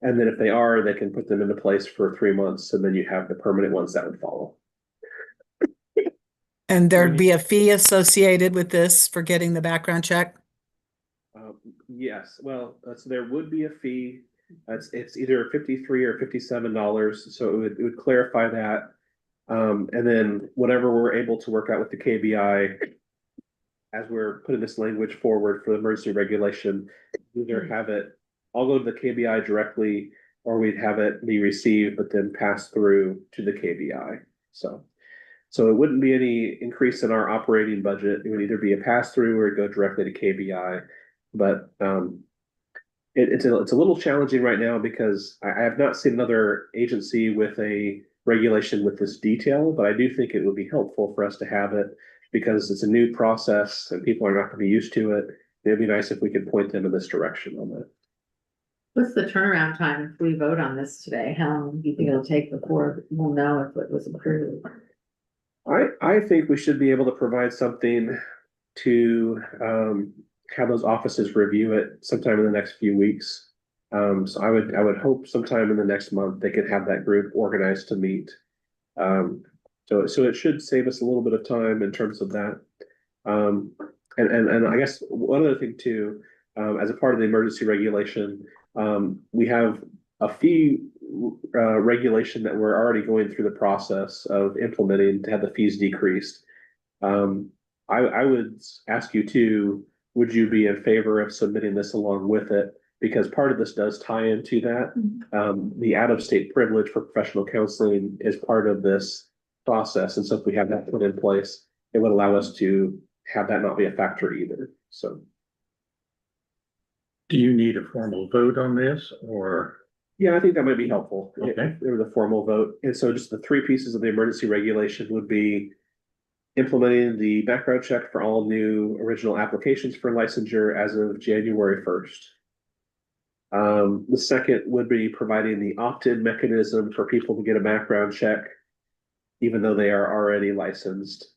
And then if they are, they can put them into place for 3 months, and then you have the permanent ones that would follow. And there'd be a fee associated with this for getting the background check? Yes, well, so there would be a fee. It's either $53 or $57, so it would clarify that. And then whatever we're able to work out with the KBI, as we're putting this language forward for the emergency regulation, either have it, I'll go to the KBI directly, or we'd have it be received, but then pass through to the KBI. So it wouldn't be any increase in our operating budget. It would either be a pass through or go directly to KBI. But it's a little challenging right now because I have not seen another agency with a regulation with this detail, but I do think it would be helpful for us to have it because it's a new process and people are not going to be used to it. It'd be nice if we could point them in this direction on that. What's the turnaround time if we vote on this today? How long do you think it'll take before we'll know if it was approved? I think we should be able to provide something to have those offices review it sometime in the next few weeks. So I would hope sometime in the next month they could have that group organized to meet. So it should save us a little bit of time in terms of that. And I guess one other thing too, as a part of the emergency regulation, we have a fee regulation that we're already going through the process of implementing to have the fees decreased. I would ask you too, would you be in favor of submitting this along with it? Because part of this does tie into that. The out-of-state privilege for professional counseling is part of this process. And so if we have that put in place, it would allow us to have that not be a factor either. So. Do you need a formal vote on this or? Yeah, I think that might be helpful. Okay. If there was a formal vote. And so just the 3 pieces of the emergency regulation would be implementing the background check for all new original applications for licensure as of January 1st. The second would be providing the opt-in mechanism for people to get a background check, even though they are already licensed.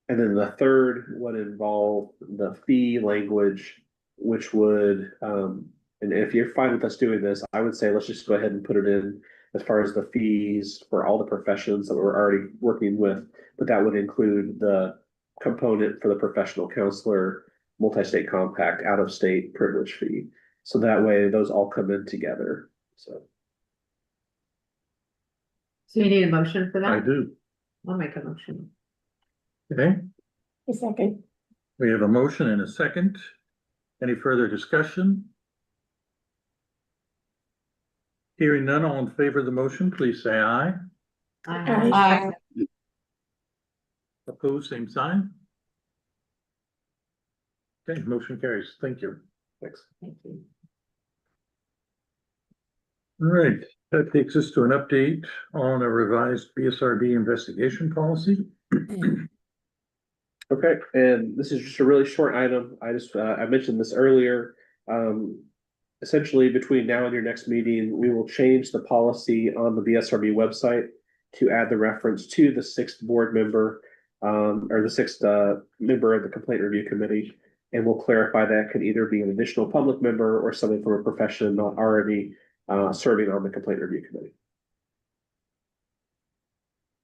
And then the third would involve the fee language, which would, and if you're fine with us doing this, I would say let's just go ahead and put it in as far as the fees for all the professions that we're already working with, but that would include the component for the professional counselor, multi-state compact, out-of-state privilege fee. So that way those all come in together. So you need a motion for that? I do. I'll make a motion. Okay, A second. we have a motion and a second. Any further discussion? Hearing none, all in favor of the motion, please say aye. Aye. Opposed, same sign. Okay, motion carries. Thank you. thanks. Thank you. All right, that takes us to an update on a revised BSRB investigation policy. Okay, and this is just a really short item. I mentioned this earlier. Essentially, between now and your next meeting, we will change the policy on the BSRB website to add the reference to the 6th board member, or the 6th member of the complaint review committee. And we'll clarify that could either be an additional public member or somebody from a profession not already serving on the complaint review committee.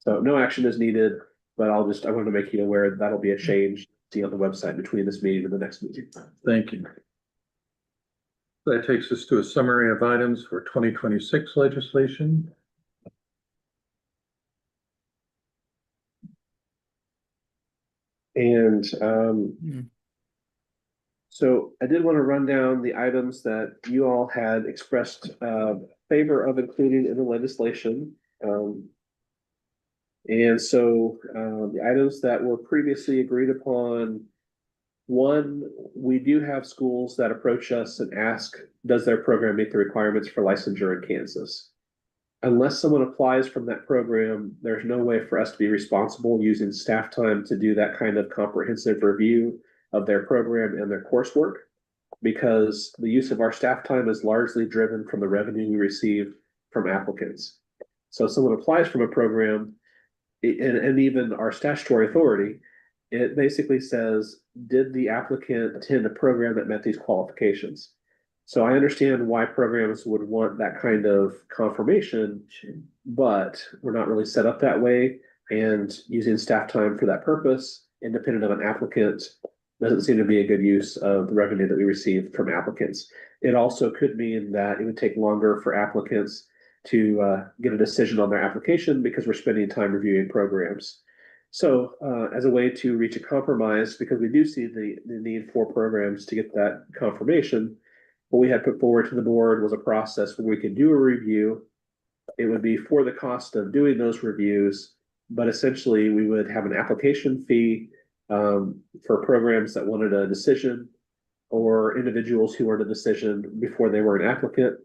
So no action is needed, but I wanted to make you aware that that'll be a change on the website between this meeting and the next meeting. Thank you. That takes us to a summary of items for 2026 legislation. And so I did want to run down the items that you all had expressed favor of including in the legislation. And so the items that were previously agreed upon, one, we do have schools that approach us and ask, does their program meet the requirements for licensure in Kansas? Unless someone applies from that program, there's no way for us to be responsible using staff time to do that kind of comprehensive review of their program and their coursework, because the use of our staff time is largely driven from the revenue we receive from applicants. So if someone applies from a program, and even our statutory authority, it basically says, did the applicant attend a program that met these qualifications? So I understand why programs would want that kind of confirmation, but we're not really set up that way. And using staff time for that purpose, independent of an applicant, doesn't seem to be a good use of the revenue that we receive from applicants. It also could mean that it would take longer for applicants to get a decision on their application because we're spending time reviewing programs. So as a way to reach a compromise, because we do see the need for programs to get that confirmation, what we had put forward to the board was a process where we could do a review. It would be for the cost of doing those reviews, but essentially we would have an application fee for programs that wanted a decision or individuals who wanted a decision before they were an applicant.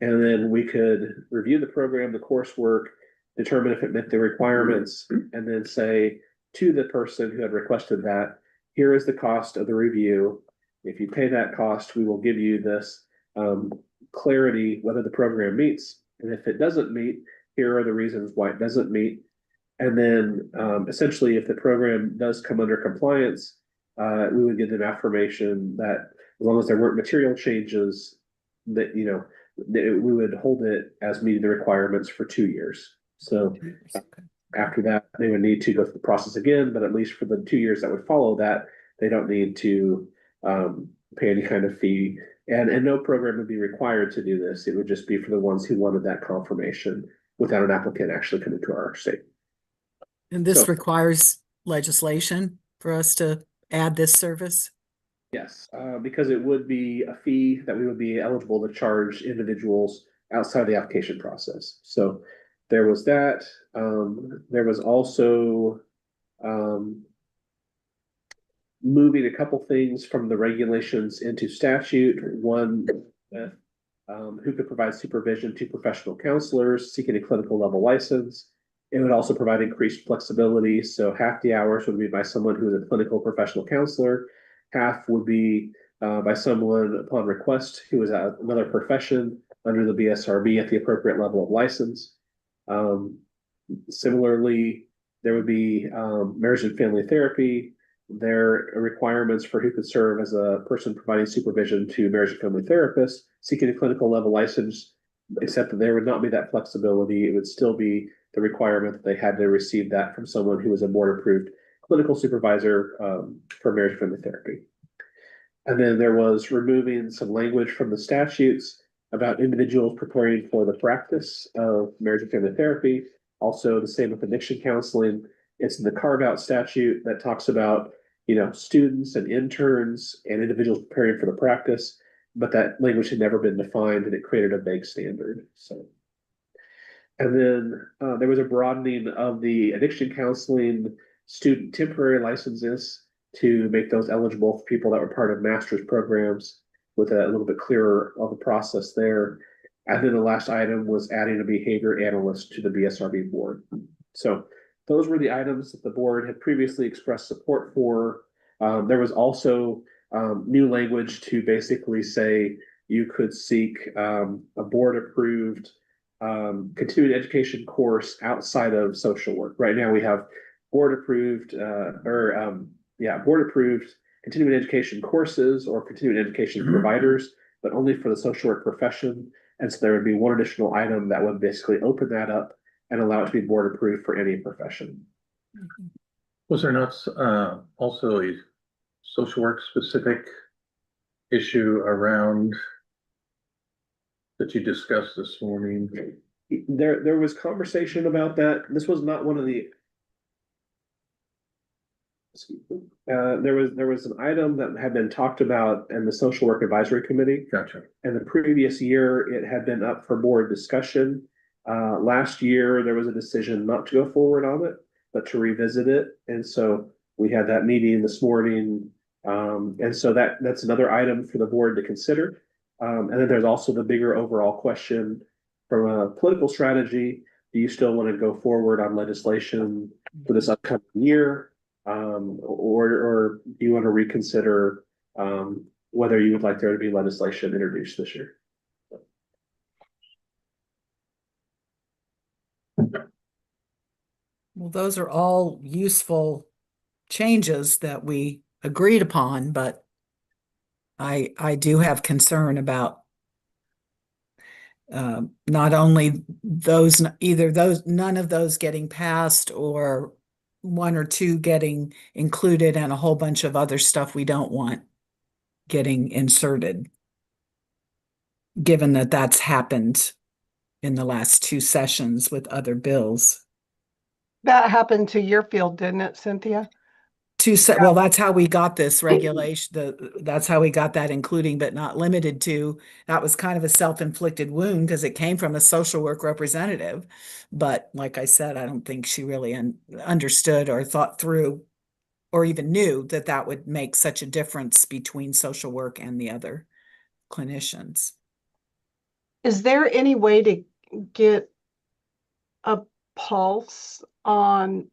And then we could review the program, the coursework, determine if it met the requirements, and then say to the person who had requested that, here is the cost of the review. If you pay that cost, we will give you this clarity whether the program meets. And if it doesn't meet, here are the reasons why it doesn't meet. And then essentially, if the program does come under compliance, we would give them affirmation that as long as there weren't material changes, that, you know, we would hold it as meeting the requirements for 2 years. So after that, they would need to go through the process again, but at least for the 2 years that would follow that, they don't need to pay any kind of fee. And no program would be required to do this. It would just be for the ones who wanted that confirmation without an applicant actually coming to our state. And this So- requires legislation for us to add this service? Yes, because it would be a fee that we would be eligible to charge individuals outside the application process. So there was that. There was also moving a couple things from the regulations into statute. One, who could provide supervision to professional counselors seeking a clinical level license. It would also provide increased flexibility. So half the hours would be by someone who is a clinical professional counselor. Half would be by someone upon request who is at another profession under the BSRB at the appropriate level of license. Similarly, there would be marriage and family therapy. There are requirements for who could serve as a person providing supervision to marriage and family therapists seeking a clinical level license, except that there would not be that flexibility. It would still be the requirement that they had to receive that from someone who was a board approved clinical supervisor for marriage and family therapy. And then there was removing some language from the statutes about individuals preparing for the practice of marriage and family therapy. Also the same with addiction counseling. It's in the carve out statute that talks about, you know, students and interns and individuals preparing for the practice, but that language had never been defined and it created a vague standard. So, and then there was a broadening of the addiction counseling student temporary licenses to make those eligible for people that were part of master's programs with a little bit clearer of the process there. And then the last item was adding a behavior analyst to the BSRB board. So those were the items that the board had previously expressed support for. There was also new language to basically say you could seek a board approved continuing education course outside of social work. Right now we have board approved board approved continuing education courses or continuing education providers, but only for the social work profession. And so there would be one additional item that would basically open that up and allow it to be board approved for any profession. Was there not also a social work specific issue around that you discussed this morning? There was conversation about that. This was not one of the there was an item that had been talked about in the social work advisory committee. Gotcha. And the previous year it had been up for board discussion. Last year there was a decision not to go forward on it, but to revisit it. And so we had that meeting this morning. And so that's another item for the board to consider. And then there's also the bigger overall question from a political strategy. Do you still want to go forward on legislation for this upcoming year? Or do you want to reconsider whether you would like there to be legislation introduced this year? Well, those are all useful changes that we agreed upon, but I do have concern about not only those, either those, none of those getting passed or one or two getting included and a whole bunch of other stuff we don't want getting inserted, given that that's happened in the last two sessions with other bills. That happened to your field, didn't it, Cynthia? Well, that's how we got this regulation, that's how we got that including but not limited to. That was kind of a self-inflicted wound because it came from a social work representative. But like I said, I don't think she really understood or thought through or even knew that that would make such a difference between social work and the other clinicians. Is there any way to get a pulse on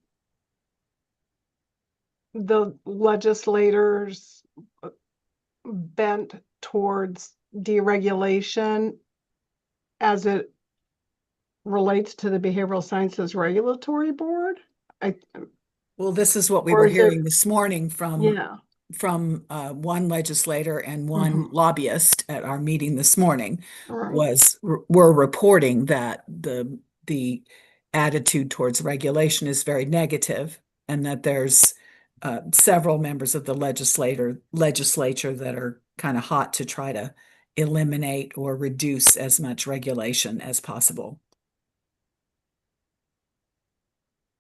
the legislators bent towards deregulation as it relates to the Behavioral Sciences Regulatory Board? Well, this is what we Or were is it- hearing this morning from Yeah, one legislator and one lobbyist at our meeting this morning all right. were reporting that the attitude towards regulation is very negative, and that there's several members of the legislature that are kind of hot to try to eliminate or reduce as much regulation as possible.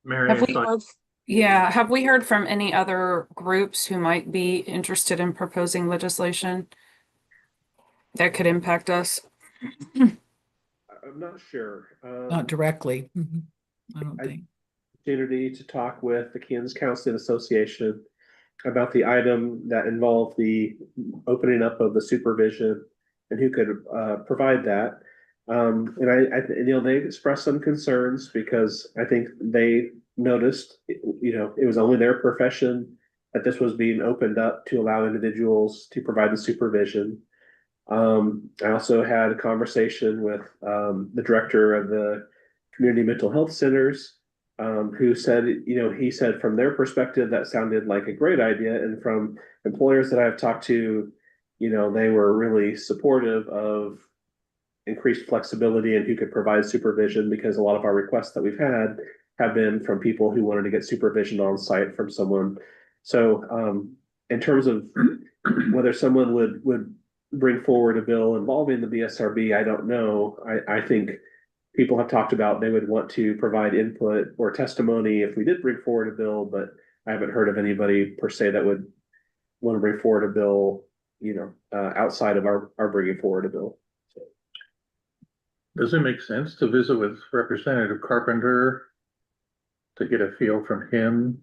Mary, Have I we thought, Yeah, have we heard from any other groups who might be interested in proposing legislation that could impact us? I'm not sure. Not directly. I don't I- think. Opportunity to talk with the Kansas Counseling Association about the item that involved the opening up of the supervision and who could provide that. And they expressed some concerns because I think they noticed, it was only their profession that this was being opened up to allow individuals to provide the supervision. I also had a conversation with the director of the community mental health centers, who said, he said from their perspective, that sounded like a great idea. And from employers that I've talked to, they were really supportive of increased flexibility and who could provide supervision, because a lot of our requests that we've had have been from people who wanted to get supervision on site from someone. So in terms of whether someone would bring forward a bill involving the BSRB, I don't know. I think people have talked about they would want to provide input or testimony if we did bring forward a bill, but I haven't heard of anybody per se that would want to bring forward a bill, outside of our bringing forward a bill. does it make sense to visit with Representative Carpenter to get a feel from him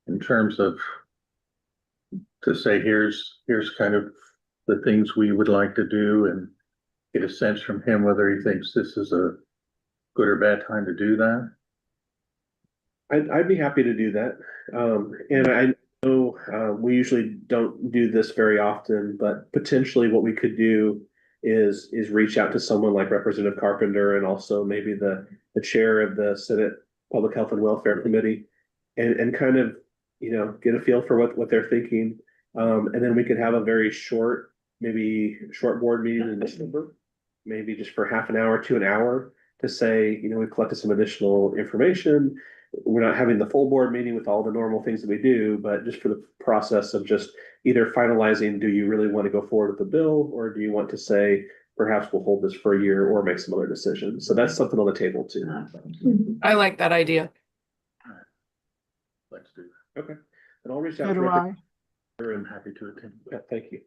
in terms of, to say, here's kind of the things we would like to do, and get a sense from him whether he thinks this is a good or bad time to do that? I'd be happy to do that. And I know we usually don't do this very often, but potentially what we could do is reach out to someone like Representative Carpenter, and also maybe the chair of the Senate Public Health and Welfare Committee, and kind of, get a feel for what they're thinking. And then we could have a very short board meeting in December, maybe just for half an hour to an hour, to say, we've collected some additional information. We're not having the full board meeting with all the normal things that we do, but just for the process of just either finalizing, do you really want to go forward with the bill, or do you want to say, perhaps we'll hold this for a year or make some other decisions? So that's something on the table too. I like that idea. Let's do that. Okay. And I'll reach out So to do I. I'm happy to attend. Yeah, thank you.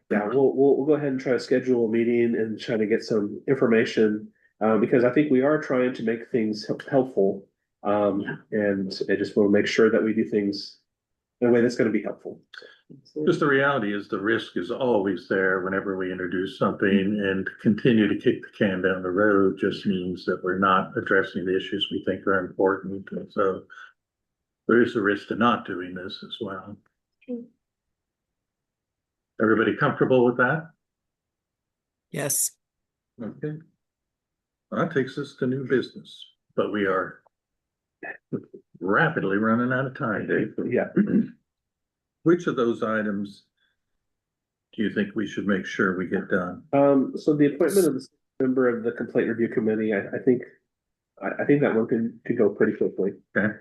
Yeah, we'll go ahead and try to schedule a meeting and try to get some information, because I think we are trying to make things helpful. And I just want to make sure that we do things in a way that's going to be helpful. Just the reality is the risk is always there whenever we introduce something, and to continue to kick the can down the road just means that we're not addressing the issues we think are important. And so there is a risk to not doing this as well. Everybody comfortable with that? Yes. Okay. Well, that takes us to new business, but we are rapidly running out of time, Dave. Yeah. Which of those items do you think we should make sure we get done? So the appointment of the member of the complaint review committee, I think that one could go pretty quickly. Okay.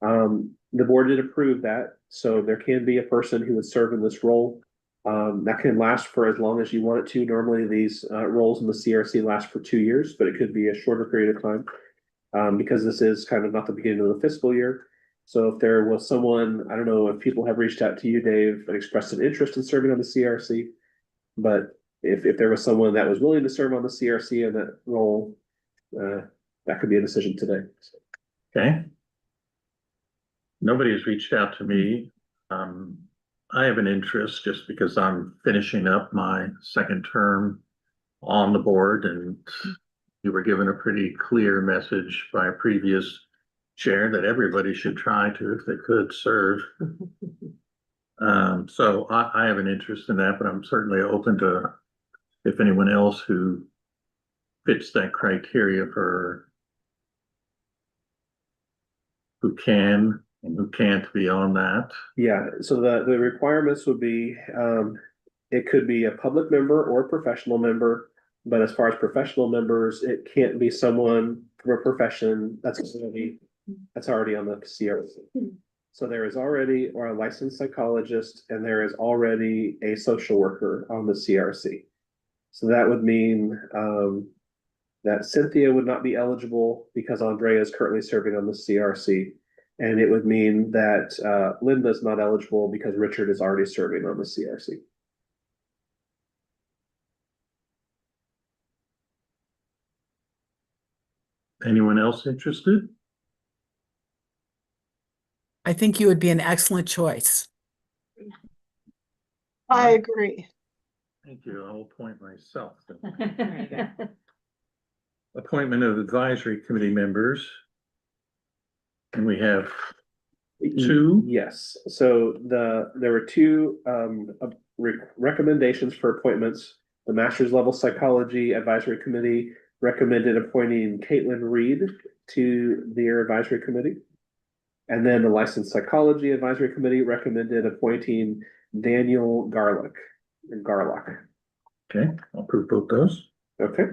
The board did approve that, so there can be a person who would serve in this role. That can last for as long as you want it to. Normally, these roles in the CRC last for 2 years, but it could be a shorter period of time. Because this is kind of not the beginning of the fiscal year. So if there was someone, I don't know if people have reached out to you, Dave, and expressed an interest in serving on the CRC. But if there was someone that was willing to serve on the CRC in that role, that could be a decision today. Okay. Nobody has reached out to me. I have an interest just because I'm finishing up my second term on the board, and you were given a pretty clear message by a previous chair that everybody should try to, if they could, serve. So I have an interest in that, but I'm certainly open to if anyone else who fits that criteria for who can and who can't be on that. Yeah, so the requirements would be, it could be a public member or a professional member. But as far as professional members, it can't be someone from a profession that's already on the CRC. So there is already a licensed psychologist and there is already a social worker on the CRC. So that would mean that Cynthia would not be eligible because Andrea is currently serving on the CRC. And it would mean that Linda's not eligible because Richard is already serving on the CRC. Anyone else interested? I think you would be an excellent choice. I agree. Thank you. I'll appoint myself. Appointment of advisory committee members. And we have two. Yes, so there were two recommendations for appointments. The master's level psychology advisory committee recommended appointing Caitlin Reed to their advisory committee. And then the licensed psychology advisory committee recommended appointing Daniel Garlock. Okay, I'll approve both those. Okay,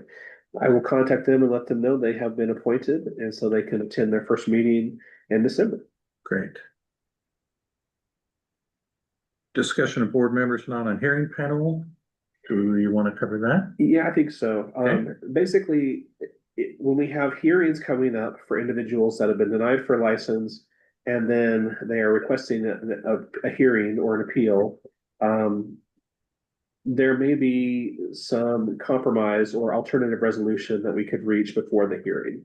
I will contact them and let them know they have been appointed, and so they can attend their first meeting in December. Great. Discussion of board members not on hearing panel. Do you want to cover that? Yeah, I think so. Okay. Basically, when we have hearings coming up for individuals that have been denied for license, and then they are requesting a hearing or an appeal, there may be some compromise or alternative resolution that we could reach before the hearing.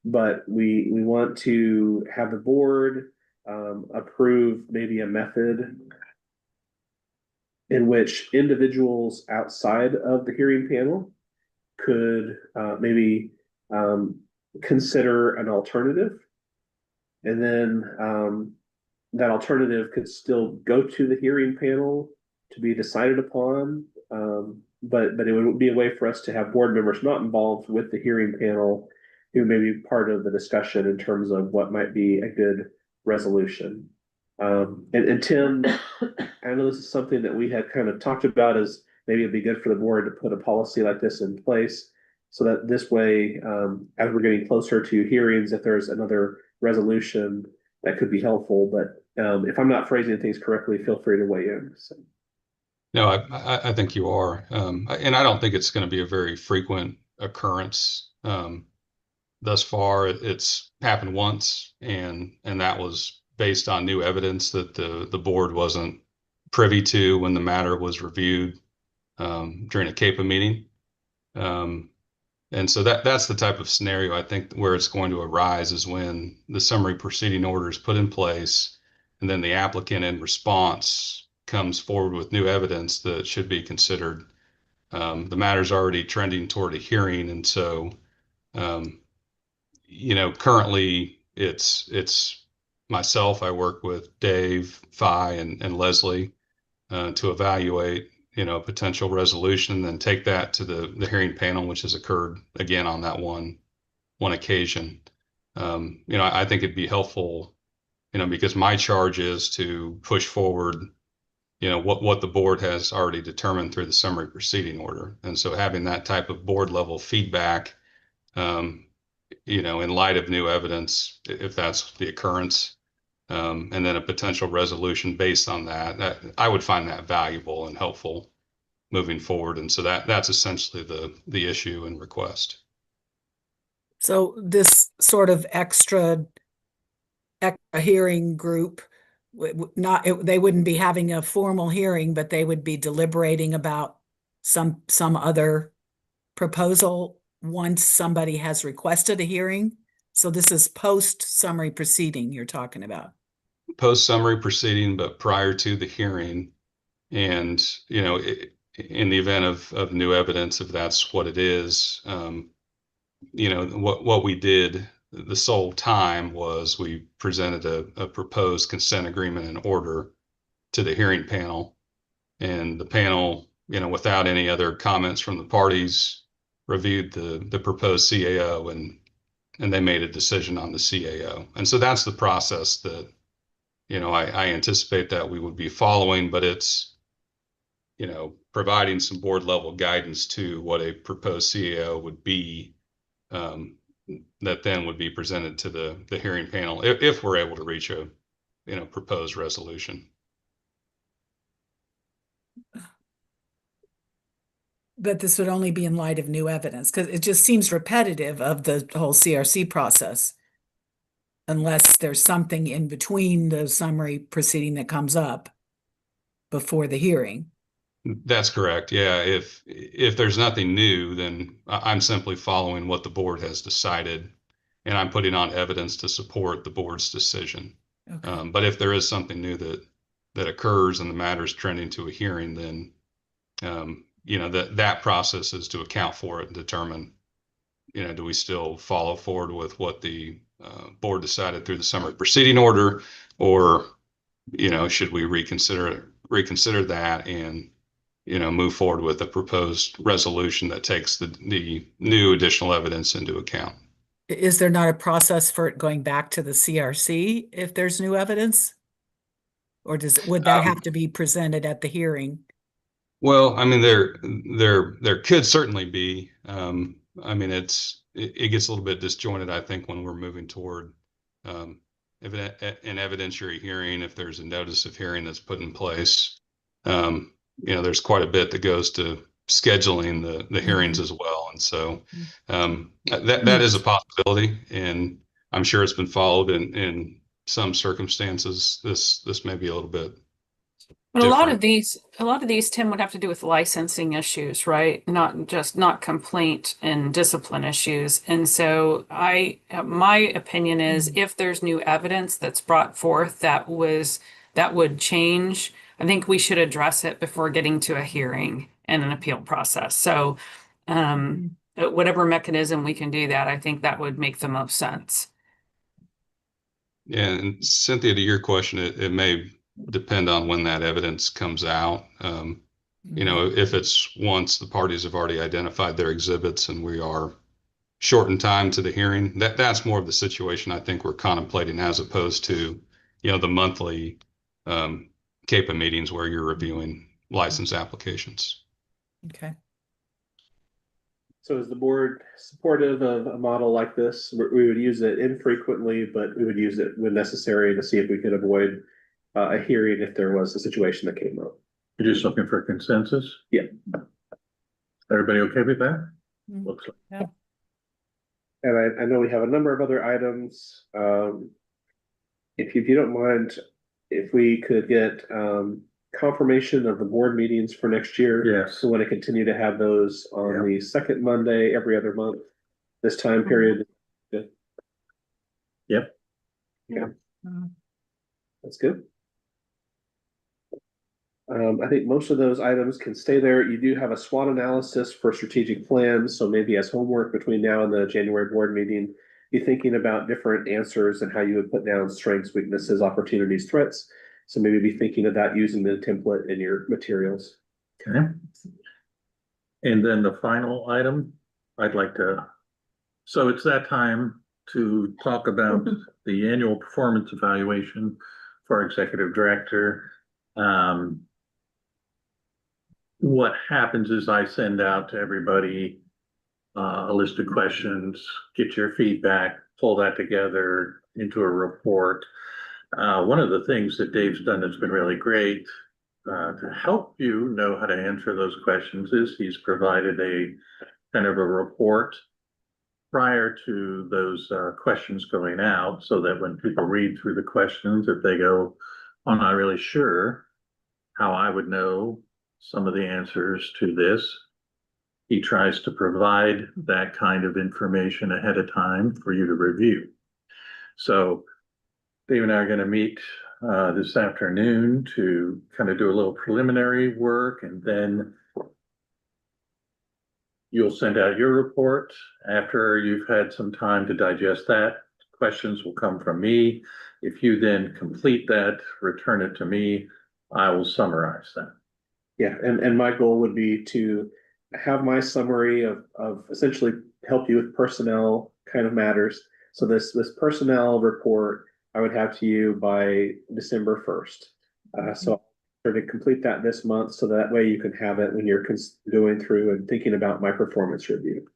But we want to have the board approve maybe a method in which individuals outside of the hearing panel could maybe consider an alternative. And then that alternative could still go to the hearing panel to be decided upon. But it would be a way for us to have board members not involved with the hearing panel who may be part of the discussion in terms of what might be a good resolution. And Tim, I know this is something that we had kind of talked about as maybe it'd be good for the board to put a policy like this in place so that this way, as we're getting closer to hearings, if there's another resolution that could be helpful. But if I'm not phrasing things correctly, feel free to weigh in. So. No, I think you are. And I don't think it's going to be a very frequent occurrence. Thus far, it's happened once, and that was based on new evidence that the board wasn't privy to when the matter was reviewed during a CAPA meeting. And so that's the type of scenario I think where it's going to arise is when the summary proceeding order is put in place, and then the applicant in response comes forward with new evidence that should be considered. The matter's already trending toward a hearing, and so currently it's myself. I work with Dave, Phi, and Leslie to evaluate, a potential resolution, and then take that to the hearing panel, which has occurred again on that one occasion. I think it'd be helpful, because my charge is to push forward, what the board has already determined through the summary proceeding order. And so having that type of board level feedback, in light of new evidence, if that's the occurrence, and then a potential resolution based on that, I would find that valuable and helpful moving forward. And so that's essentially the issue and request. So this sort of extra hearing group, they wouldn't be having a formal hearing, but they would be deliberating about some other proposal once somebody has requested a hearing. So this is post summary proceeding you're talking about. Post summary proceeding, but prior to the hearing. And, in the event of new evidence, if that's what it is, what we did the sole time was we presented a proposed consent agreement and order to the hearing panel. And the panel, without any other comments from the parties, reviewed the proposed CAO and they made a decision on the CAO. And so that's the process that, I anticipate that we would be following, but it's, providing some board level guidance to what a proposed CAO would be, that then would be presented to the hearing panel if we're able to reach a, proposed resolution. But this would only be in light of new evidence, because it just seems repetitive of the whole CRC process. Unless there's something in between the summary proceeding that comes up before the hearing. That's correct. Yeah. If there's nothing new, then I'm simply following what the board has decided, and I'm putting on evidence to support the board's decision. Okay. But if there is something new that occurs and the matter is trending to a hearing, then that process is to account for it and determine, do we still follow forward with what the board decided through the summary proceeding order, or should we reconsider that and move forward with a proposed resolution that takes the new additional evidence into account. Is there not a process for it going back to the CRC if there's new evidence? Or would that have to be presented at the hearing? Well, I mean, there could certainly be. I mean, it gets a little bit disjointed, I think, when we're moving toward an evidentiary hearing. If there's a notice of hearing that's put in place, there's quite a bit that goes to scheduling the hearings as well. And so that is a possibility, and I'm sure it's been followed in some circumstances. This may be a little bit But different. a lot of these, Tim, would have to do with licensing issues, right? Not complaint and discipline issues. And so my opinion is if there's new evidence that's brought forth that would change, I think we should address it before getting to a hearing and an appeal process. So whatever mechanism we can do that, I think that would make the most sense. Yeah, and Cynthia, to your question, it may depend on when that evidence comes out. If it's once the parties have already identified their exhibits and we are short in time to the hearing, that's more of the situation I think we're contemplating, as opposed to, the monthly CAPA meetings where you're reviewing license applications. Okay. So is the board supportive of a model like this? We would use it infrequently, but we would use it when necessary to see if we could avoid a hearing if there was a situation that came up. You're just looking for consensus? Yeah. Everybody okay with that? Mm. Looks like. Yeah. And I know we have a number of other items. If you don't mind, if we could get confirmation of the board meetings for next year. Yes. So we want to continue to have those on the second Monday every other month, this time period. Yep. Yeah. That's good. I think most of those items can stay there. You do have a SWOT analysis for strategic plans. So maybe as homework between now and the January board meeting, be thinking about different answers and how you would put down strengths, weaknesses, opportunities, threats. So maybe be thinking of that using the template in your materials. Okay. And then the final item, so it's that time to talk about the annual performance evaluation for our executive director. What happens is I send out to everybody a list of questions, get your feedback, pull that together into a report. One of the things that Dave's done that's been really great to help you know how to answer those questions is he's provided a kind of a report prior to those questions going out, so that when people read through the questions, if they go, I'm not really sure how I would know some of the answers to this, he tries to provide that kind of information ahead of time for you to review. So Dave and I are going to meet this afternoon to kind of do a little preliminary work, and then you'll send out your report. After you've had some time to digest that, questions will come from me. If you then complete that, return it to me, I will summarize that. Yeah, and my goal would be to have my summary of essentially help you with personnel kind of matters. So this personnel report I would have to you by December 1st. So I'll try to complete that this month, so that way you can have it when you're going through and thinking about my performance review.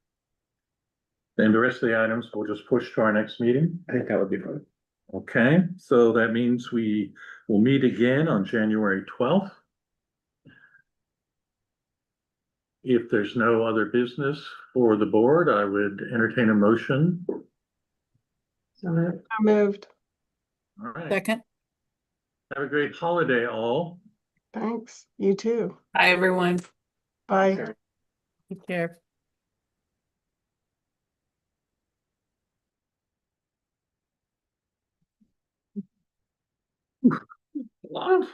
Then the rest of the items we'll just push to our next meeting. I think that would be fun. Okay, so that means we will meet again on January 12th. If there's no other business for the board, I would entertain a motion. I moved. All right, Second. have a great holiday, all. Thanks. You too. Hi, everyone. Bye. Take care. Love.